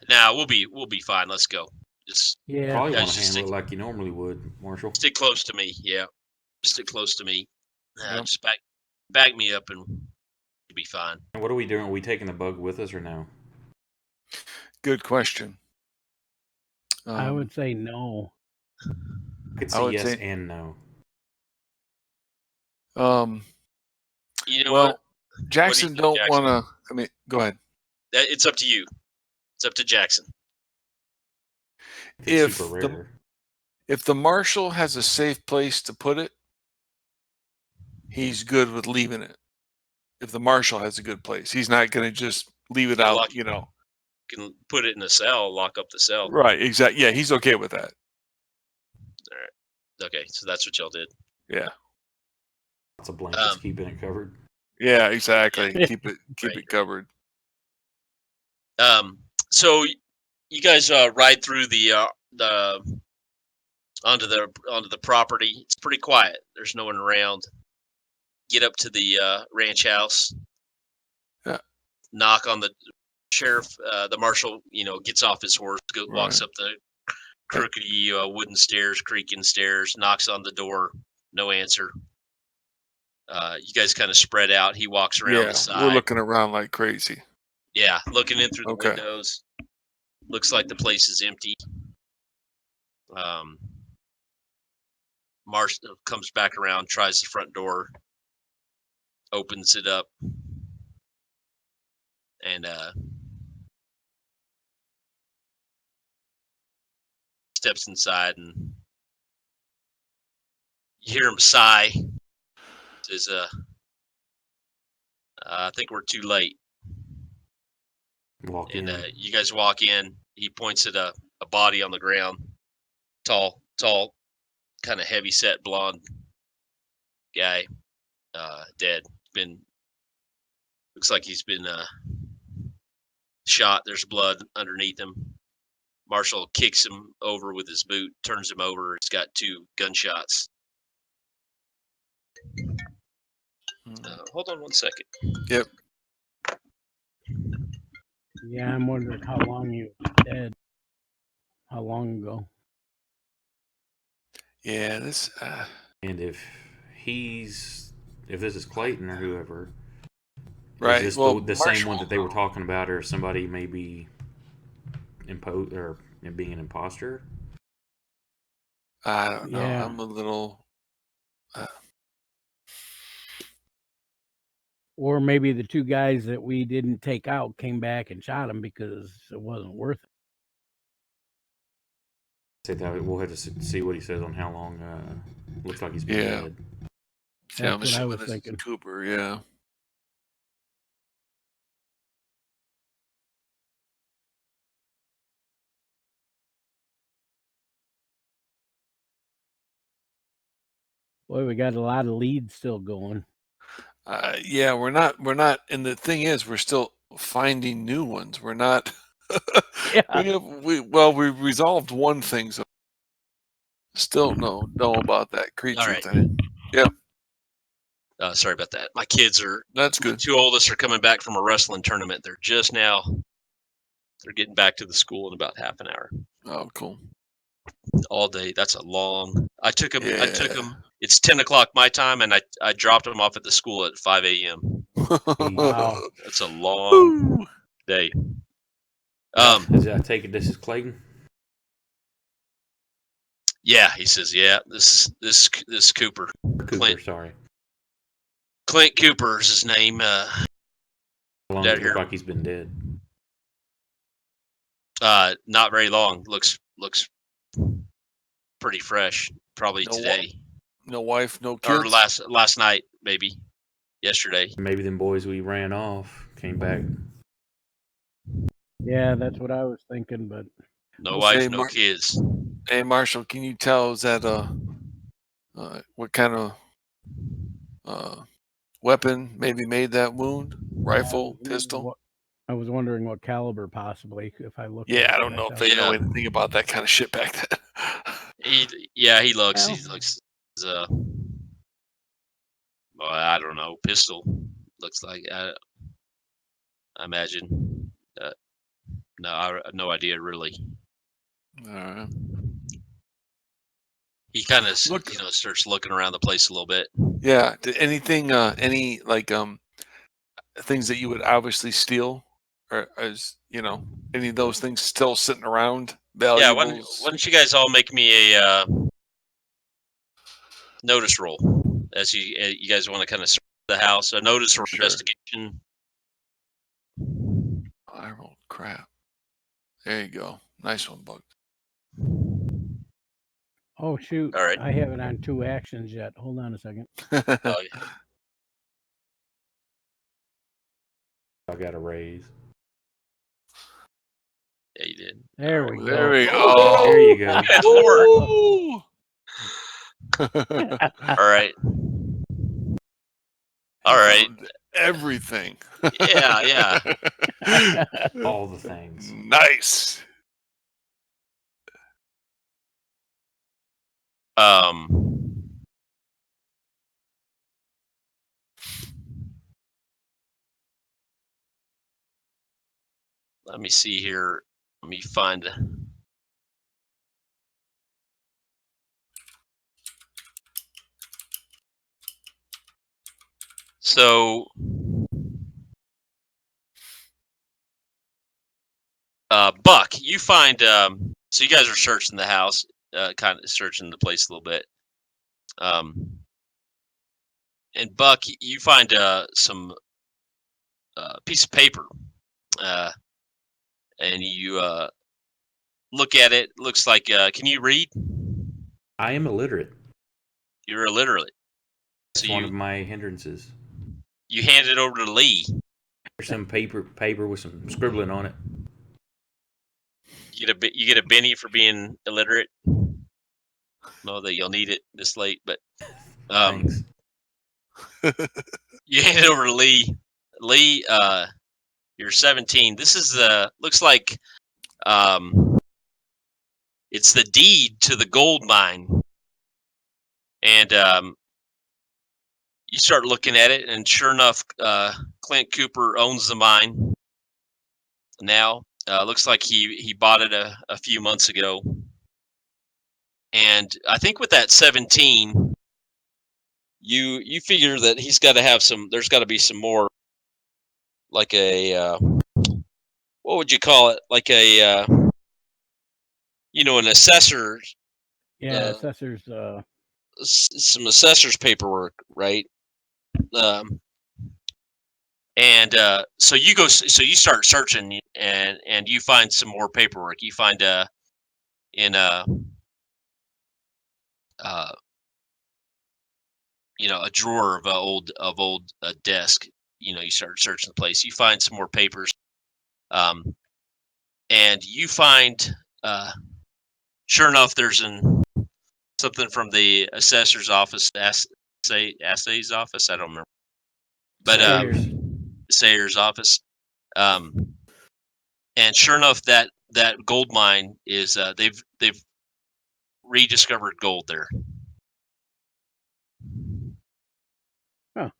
nah, we'll be fine. Let's go. Just Probably want guys, to just handle it like you normally would, Marshall. stick close to me. Yeah, stick close to me. Yep. Just back me up and you'll be fine. And what are we doing? Are we taking the bug with us or no? Good question. I would say no. I could say yes and no. You know well, what? Jackson What do you don't think, want to. I mean, go ahead. It's up to you. It's up to Jackson. If super rare. If the marshal has a safe place to put it, he's good with leaving it. If the marshal has a good place, he's not going to just leave it out. You can put it in a cell, lock up the cell. Right. Exactly. Yeah, he's okay with that. All right. Okay, so that's what y'all did. Yeah. Lots of blankets keeping it covered. Yeah, exactly. Keep it covered. So you guys ride through the onto the property. It's pretty quiet. There's no one around. Get up to the ranch house. Yeah. Knock on the sheriff. The marshal, gets off his horse, walks up the crookedy wooden stairs, creaking stairs. Knocks on the door. No answer. You guys kind of spread out. He walks around the side. We're looking around like crazy. Yeah, looking in through the windows. Looks like the place is empty. Marshall comes back around, tries the front door, opens it up, and steps inside, and you hear him sigh. Says, I think we're too late. You guys walk in. He points at a body on the ground. Tall, kind of heavy set blonde guy, dead. Looks like he's been shot. There's blood underneath him. Marshall kicks him over with his boot, turns him over. He's got 2 gunshots. Hold on 1 second. Yep. Yeah, I'm wondering how long he was dead. How long ago? Yeah, this. And if this is Clayton or whoever, right? Is this the same one that they were talking about, or somebody maybe being an imposter? I don't know. I'm a little. Or maybe the 2 guys that we didn't take out came back and shot him because it wasn't worth it. Say that we'll have to see what he says on how long. Looks like he's been dead. Yeah, that's what I was thinking. Cooper, yeah. Boy, we got a lot of leads still going. Yeah, we're not, and the thing is, we're still finding new ones. We're not. we resolved one thing, so still know about that creature thing. Yeah. Sorry about that. My kids are. That's good. The 2 oldest are coming back from a wrestling tournament. They're just now. They're getting back to the school in about half an hour. Oh, cool. All day. That's a long. I took them. It's 10 o'clock my time, and I dropped them off at the school at 5 a.m. Wow, that's a long day. I take it this is Clayton. Yeah, he says. Yeah, this Cooper. Clint, sorry. Clint Cooper is his name. How long does it look like he's been dead? Not very long. Looks pretty fresh. Probably today. No wife, no kids. Or last night, maybe. Yesterday. Maybe them boys we ran off came back. Yeah, that's what I was thinking, but no wife, no kids. Hey, Marshall, can you tell, is that what kind of weapon maybe made that wound? Rifle, pistol? I was wondering what caliber possibly if I looked. Yeah, at I don't know if they know anything about that kind of shit back then. He looks. Well. He looks. Well, I don't know. Pistol looks like. I imagine. No, I have no idea really. All right. He kind of starts looking around the place a little bit. Yeah. Did anything? Any things that you would obviously steal, or as any of those things still sitting around? Yeah. Why Valuables. don't you guys all make me a notice roll as you guys want to kind of search the house? A notice or Sure. investigation. I rolled crap. There you go. Nice one, Bug. Oh shoot! All right. I haven't on 2 actions yet. Hold on a second. Oh, yeah. I got a raise. Yeah, you did. There All we There go. we go. There you go. That's more. Ooh. All right. All right. Found everything. Yeah. All the things. Nice. Let me see here. Let me find. So, Buck, you find. So you guys are searching the house, kind of searching the place a little bit. And Buck, you find some piece of paper, and you look at it. Looks like. Can you read? I am illiterate. You're illiterate. That's one of my hindrances. You hand it over to Lee. There's some paper with some scribbling on it. You get a Benny for being illiterate. Know that you'll need it this late, but Thanks. You hand it over to Lee. Lee, you're 17. This is looks like it's the deed to the gold mine, and you start looking at it, and sure enough, Clint Cooper owns the mine now. Looks like he bought it a few months ago, and I think with that 17, you figure that he's got to have some. There's got to be some more, like a what would you call it? Like a an assessor. Yeah, assessor's. Some assessor's paperwork, right? And so you start searching, and you find some more paperwork. You find in a drawer of old desk. You start searching the place. You find some more papers, and you find sure enough, there's something from the assessor's office, assay's office. I don't remember, but Sayer's office. And sure enough, that gold mine is they've rediscovered gold there. Huh.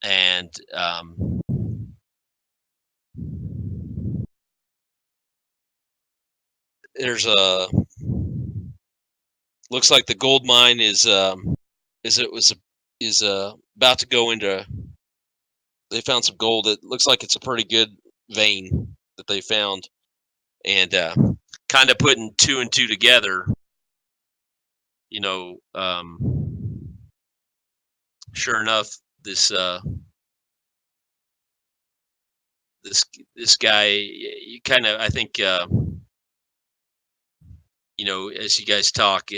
And there's looks like the gold mine is about to go into. They found some gold. It looks like it's a pretty good vein that they found, and kind of putting 2 and 2 together. Sure enough, this guy, you kind of, I think, as you guys talk,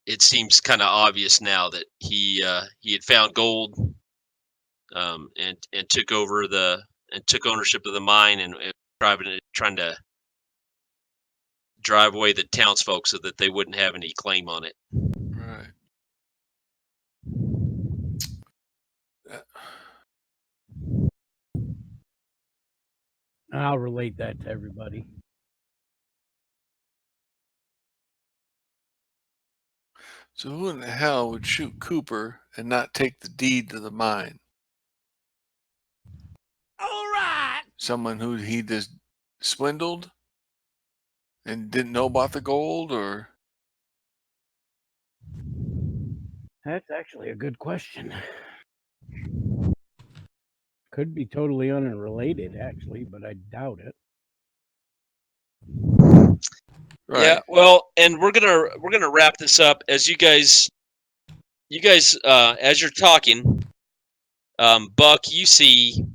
it seems kind of obvious now that he had found gold, and took ownership of the mine, and trying to drive away the townsfolk so that they wouldn't have any claim on it. Right. I'll relate that to everybody. So who in the hell would shoot Cooper and not take the deed to the mine? All right. Someone who he just swindled and didn't know about the gold, or? That's actually a good question. Could be totally unrelated, actually, but I doubt it. Right. Yeah, well, and we're gonna wrap this up as you guys as you're talking, Buck, you see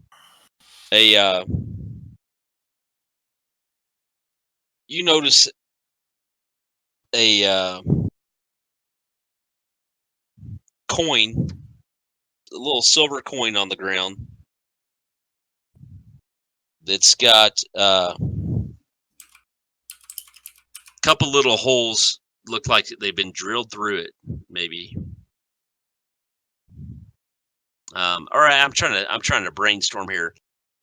a you notice a coin, a little silver coin on the ground that's got a couple little holes. Look like they've been drilled through it, maybe. All right, I'm trying to brainstorm here.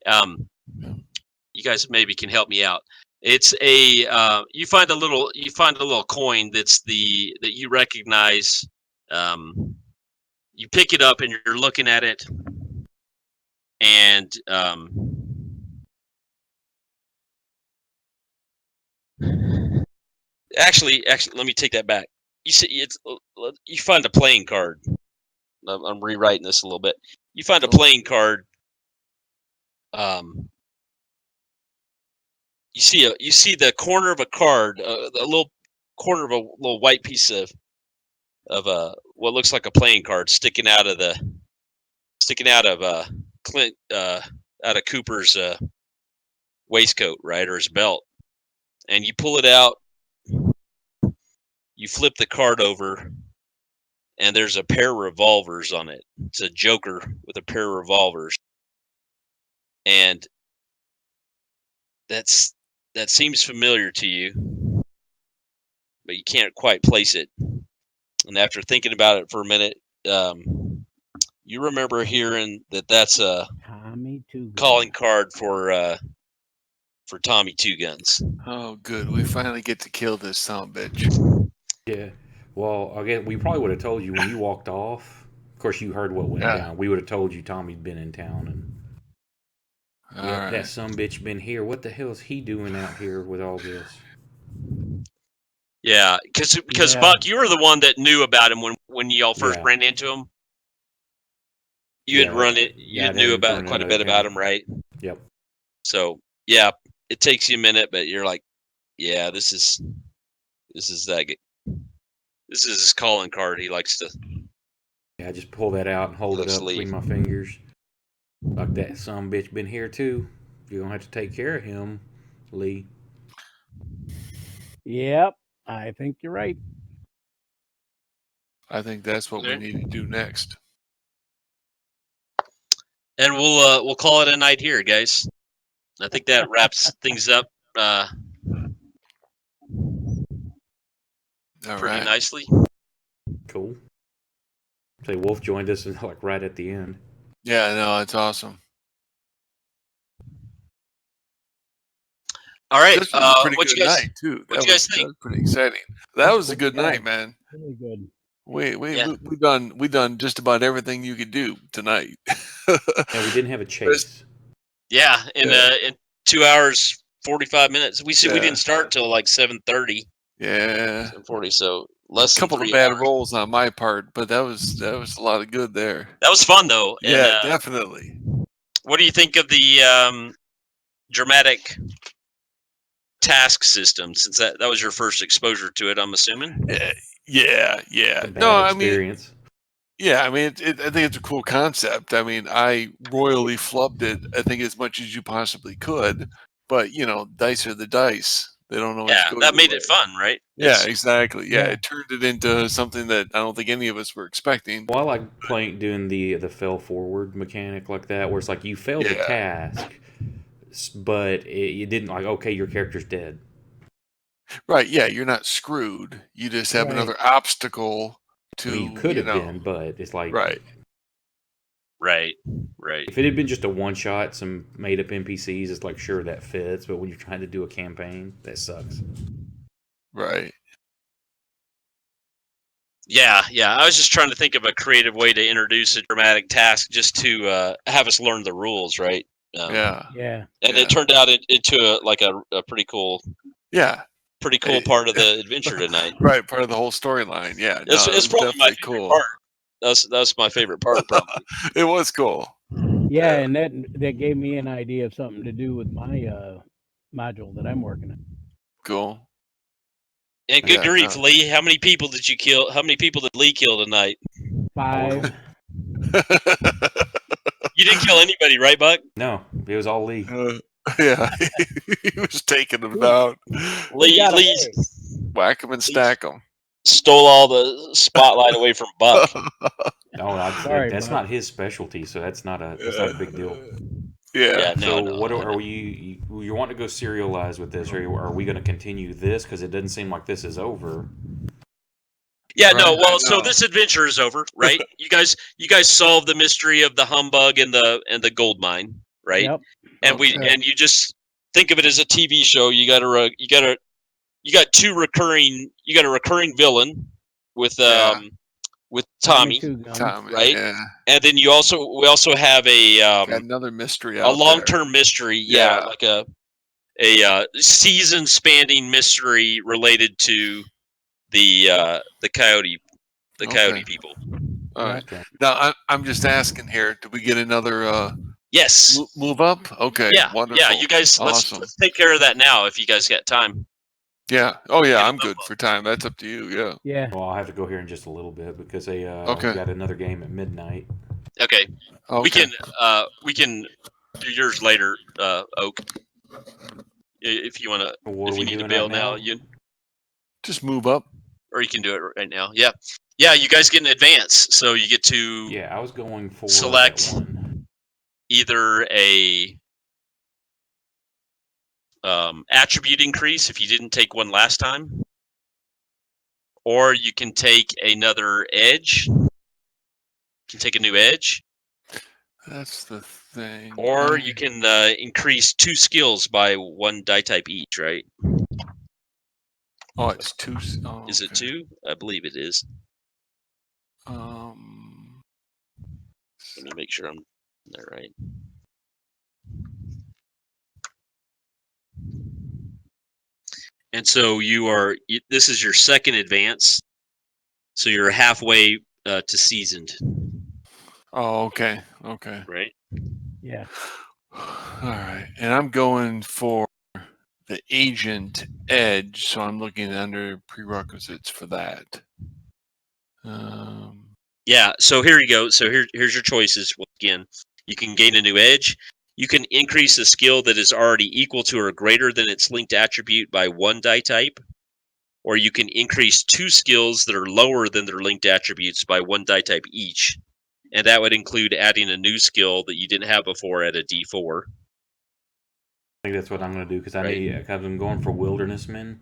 You guys maybe can help me out. It's a you find a little coin that you recognize. You pick it up and you're looking at it, and actually, let me take that back. You see, you find a playing card. I'm rewriting this a little bit. You find a playing card. You see the corner of a card, a little corner of a little white piece of what looks like a playing card sticking out of Clint out of Cooper's waistcoat, right, or his belt, and you pull it out. You flip the card over, and there's a pair of revolvers on it. It's a Joker with a pair of revolvers, and that seems familiar to you, but you can't quite place it. And after thinking about it for a minute, you remember hearing that's a Tommy Two Guns. calling card for Tommy Two Guns. Oh, good. We finally get to kill this son of a bitch. Yeah. Well, I guess we probably would have told you when you walked off. Of course, you heard what went down. We would have told you Tommy'd been in town, and that son bitch been here. What the hell is he doing out here with all this? Yeah, because Buck, you were the one that knew about him when y'all first ran into him. You had run it. You knew about quite a bit about him, right? Yep. So yeah, it takes you a minute, but you're like, yeah, this is his calling card. He likes to. Yeah, I just pull that out and hold it up between my fingers. Like that son bitch been here too. You're gonna have to take care of him, Lee. Yep, I think you're right. I think that's what we need to do next. And we'll call it a night here, guys. I think that wraps things up pretty nicely. Cool. Say Wolf joined us like right at the end. Yeah, no, it's awesome. All right, this was a pretty what good you guys, night too. What you guys think? That was pretty exciting. That was a good night, man. Really good. We done just about everything you could do tonight. And we didn't have a chase. Yeah, in 2 hours 45 minutes. We didn't start till like 7:30. Yeah, 7:40. So less than 3 hours. A couple of bad rolls on my part, but that was a lot of good there. That was fun though. Yeah, and, definitely. What do you think of the dramatic task system? Since that was your first exposure to it, I'm assuming. Yeah. No, experience. I mean, I think it's a cool concept. I mean, I royally flubbed it, I think, as much as you possibly could. But, dice are the dice. They don't always go that made way. it fun, right? Yeah, exactly. Yeah, it turned it into something that I don't think any of us were expecting. Well, I like doing the fail forward mechanic like that, where it's like you failed the task, but you didn't okay, your character's dead. Right, yeah, you're not screwed. You just have another obstacle to. You could have been, but it's like right. Right. If it had been just a one shot, some made up NPCs, it's like sure that fits. But when you're trying to do a campaign, that sucks. Right. Yeah. I was just trying to think of a creative way to introduce a dramatic task, just to have us learn the rules, right? Yeah. And it turned out into a pretty cool. Yeah. Pretty cool part of the adventure tonight. Right, part of the whole storyline. Yeah, it's probably my favorite cool. part. That's my favorite part, probably. It was cool. Yeah, and that gave me an idea of something to do with my module that I'm working on. Cool. And good grief, Lee! How many people did you kill? How many people did Lee kill tonight? 5. You didn't kill anybody, right, Buck? No, it was all Lee. Yeah, he was taking them down. Lee whack them and stack them. Stole all the spotlight away from Buck. That's not his specialty, so that's not a big deal. Yeah. So what are you want to go serialized with this, or are we going to continue this? Because it doesn't seem like this is over. Yeah, right, no. Well, so this adventure is over, right? you guys solved the mystery of the humbug and the gold mine, right? Yep. And and you just think of it as a TV show. You got a recurring villain with Tommy, right? Yeah. And then we also have another mystery a long-term mystery, like a season spanning mystery related to the coyote people. All right. Now I'm just asking here, did we get another yes move up? Okay. Yeah. Wonderful. Yeah, you guys awesome. let's take care of that now if you guys got time. Yeah. Oh yeah, I'm good for time. That's up to you. Yeah. Yeah. Well, I'll have to go here in just a little bit because we got another game at midnight. Okay. We can do yours later, Oak. If you want to, if you need to bail now, you just move up, or you can do it right now. Yeah. You guys get an advance, so you get to. Yeah, I was going for select either a attribute increase if you didn't take one last time, or you can take another edge. You can take a new edge. That's the thing. Or you can increase 2 skills by 1 die type each, right? Oh, it's 2. Oh, is it 2? I believe it is. Let me make sure I'm there right. And so this is your second advance. So you're halfway to seasoned. Oh, okay. Right? Yeah. All right. And I'm going for the agent edge, so I'm looking under prerequisites for that. Yeah, so here you go. So here's your choices. Again, you can gain a new edge. You can increase a skill that is already equal to or greater than its linked attribute by 1 die type. Or you can increase 2 skills that are lower than their linked attributes by 1 die type each. And that would include adding a new skill that you didn't have before at a D4. I think that's what I'm going to do because I'm going for Wildernessman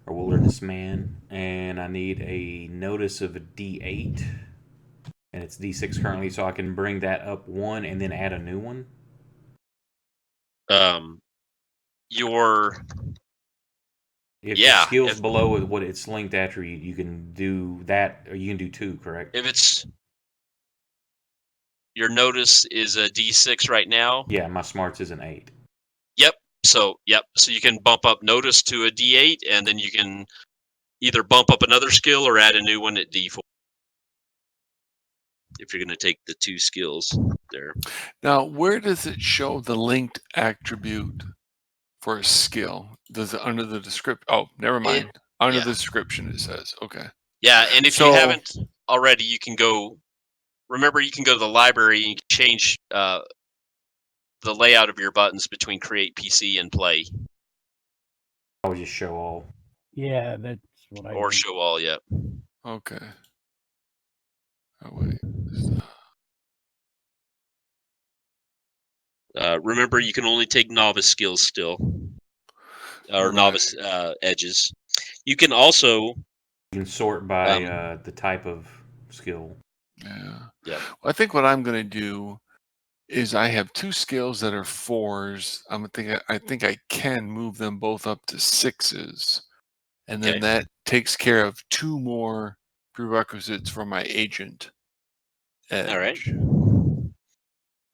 or Wilderness Man, and I need a notice of a D8, and it's D6 currently, so I can bring that up 1 and then add a new one. If the skill's below what its linked attribute, you can do that, or you can do 2, correct? If it's your notice is a D6 right now. Yeah, my smarts is an 8. Yep. So you can bump up notice to a D8, and then you can either bump up another skill or add a new one at D4. If you're going to take the 2 skills there. Now, where does it show the linked attribute for a skill? Does it under the description? Oh, never mind. Under the description it says. Okay. Yeah, and if you haven't already, you can go. Remember, you can go to the library and change the layout of your buttons between Create PC and Play. I would just show all. Yeah, that's what I. Or show all, yeah. Okay. Oh wait. Remember, you can only take novice skills still, or novice edges. You can also sort by the type of skill. Yeah. Yeah. Well, I think what I'm going to do is I have 2 skills that are 4s. I think I can move them both up to 6s, and then Okay. that takes care of 2 more prerequisites for my agent edge. All right. And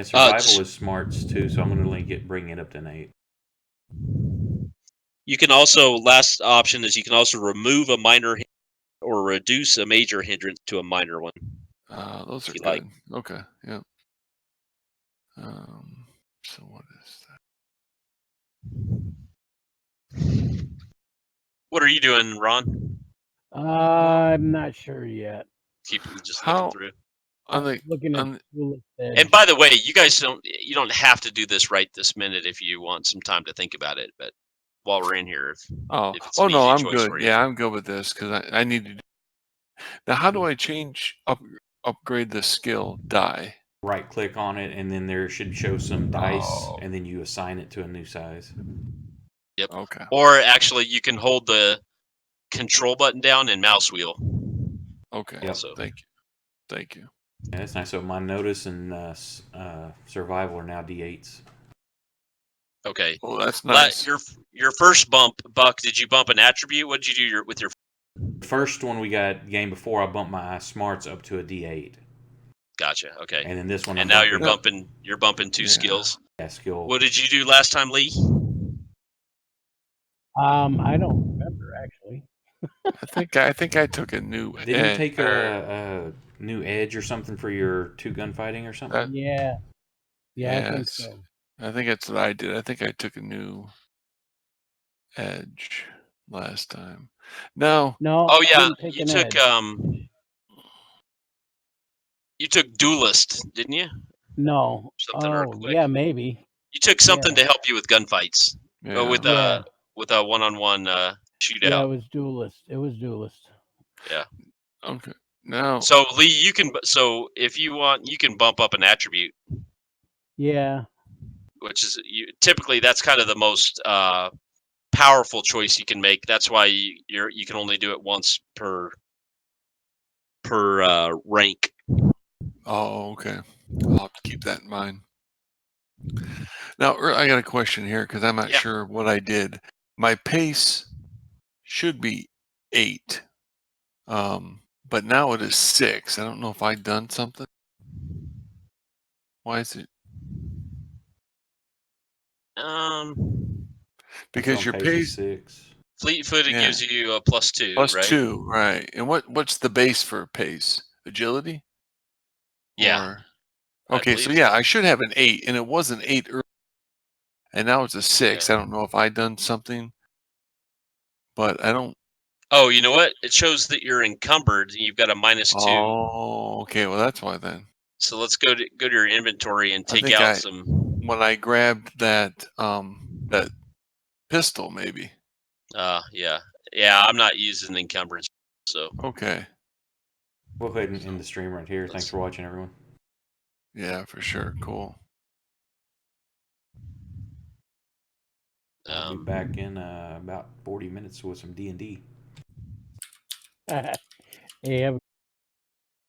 survival just- is smarts too, so I'm going to bring it up to an 8. You can also, last option is you can also remove a minor or reduce a major hindrance to a minor one. Those are you good. like. Okay. Yeah. So what is that? What are you doing, Ron? I'm not sure yet. Keep just How looking through. on the Looking at on Duelist Edge. And by the way, you guys don't have to do this right this minute if you want some time to think about it. But while we're in here, if it's an no, easy I'm choice good. for you. Yeah, I'm good with this because I need to. Now, how do I upgrade the skill die? Right click on it, and then there should show some dice, Oh. and then you assign it to a new size. Yep. Okay. Or actually, you can hold the control button down and mouse wheel. Okay. Yep. Also. Thank you. Yeah, that's nice. So my notice and survival are now D8s. Okay. Oh, that's nice. Your first bump, Buck. Did you bump an attribute? What did you do with your? The first one we got game before, I bumped my smarts up to a D8. Gotcha. Okay. And then this one, And I'm now bumping. you're bumping 2 skills. Yeah, skill. What did you do last time, Lee? I don't remember actually. I think I took a new. Didn't you take a new edge or something for your 2 gunfighting or something? Yeah, I think Yes. so. I think that's what I did. I think I took a new edge last time. No. No. Oh I yeah, didn't take an edge. You took duelist, didn't you? No. Something real quick. Yeah, maybe. You took something to help you with gunfights. Yeah. With a one-on-one shootout. Yeah, it was duelist. Yeah. Okay. Now. So Lee, you can. So if you want, you can bump up an attribute. Yeah. Which is typically that's kind of the most powerful choice you can make. That's why you can only do it once per rank. Oh, okay. I'll have to keep that in mind. Now, I got a question here because I'm not sure what I did. My pace should be 8, but now it is 6. I don't know if I've done something. Why is it? So Because your pace 6. Fleet-footed gives you a +2, plus right? 2, right? And what's the base for pace? Agility? Yeah. Okay, so yeah, I should have an 8, and it was an 8 earlier, and now it's a 6. Yeah. I don't know if I done something, but I don't. Oh, you know what? It shows that you're encumbered. And you've got a -2. Oh, okay. Well, that's why then. So let's go to your inventory and take out some. When I grabbed that that pistol, maybe. Yeah. I'm not using encumbrance, so. Okay. We'll go ahead and end the stream right here. Thanks for watching, everyone. Yeah, for sure. Cool. I'll be back in about 40 minutes with some D&D. Hey,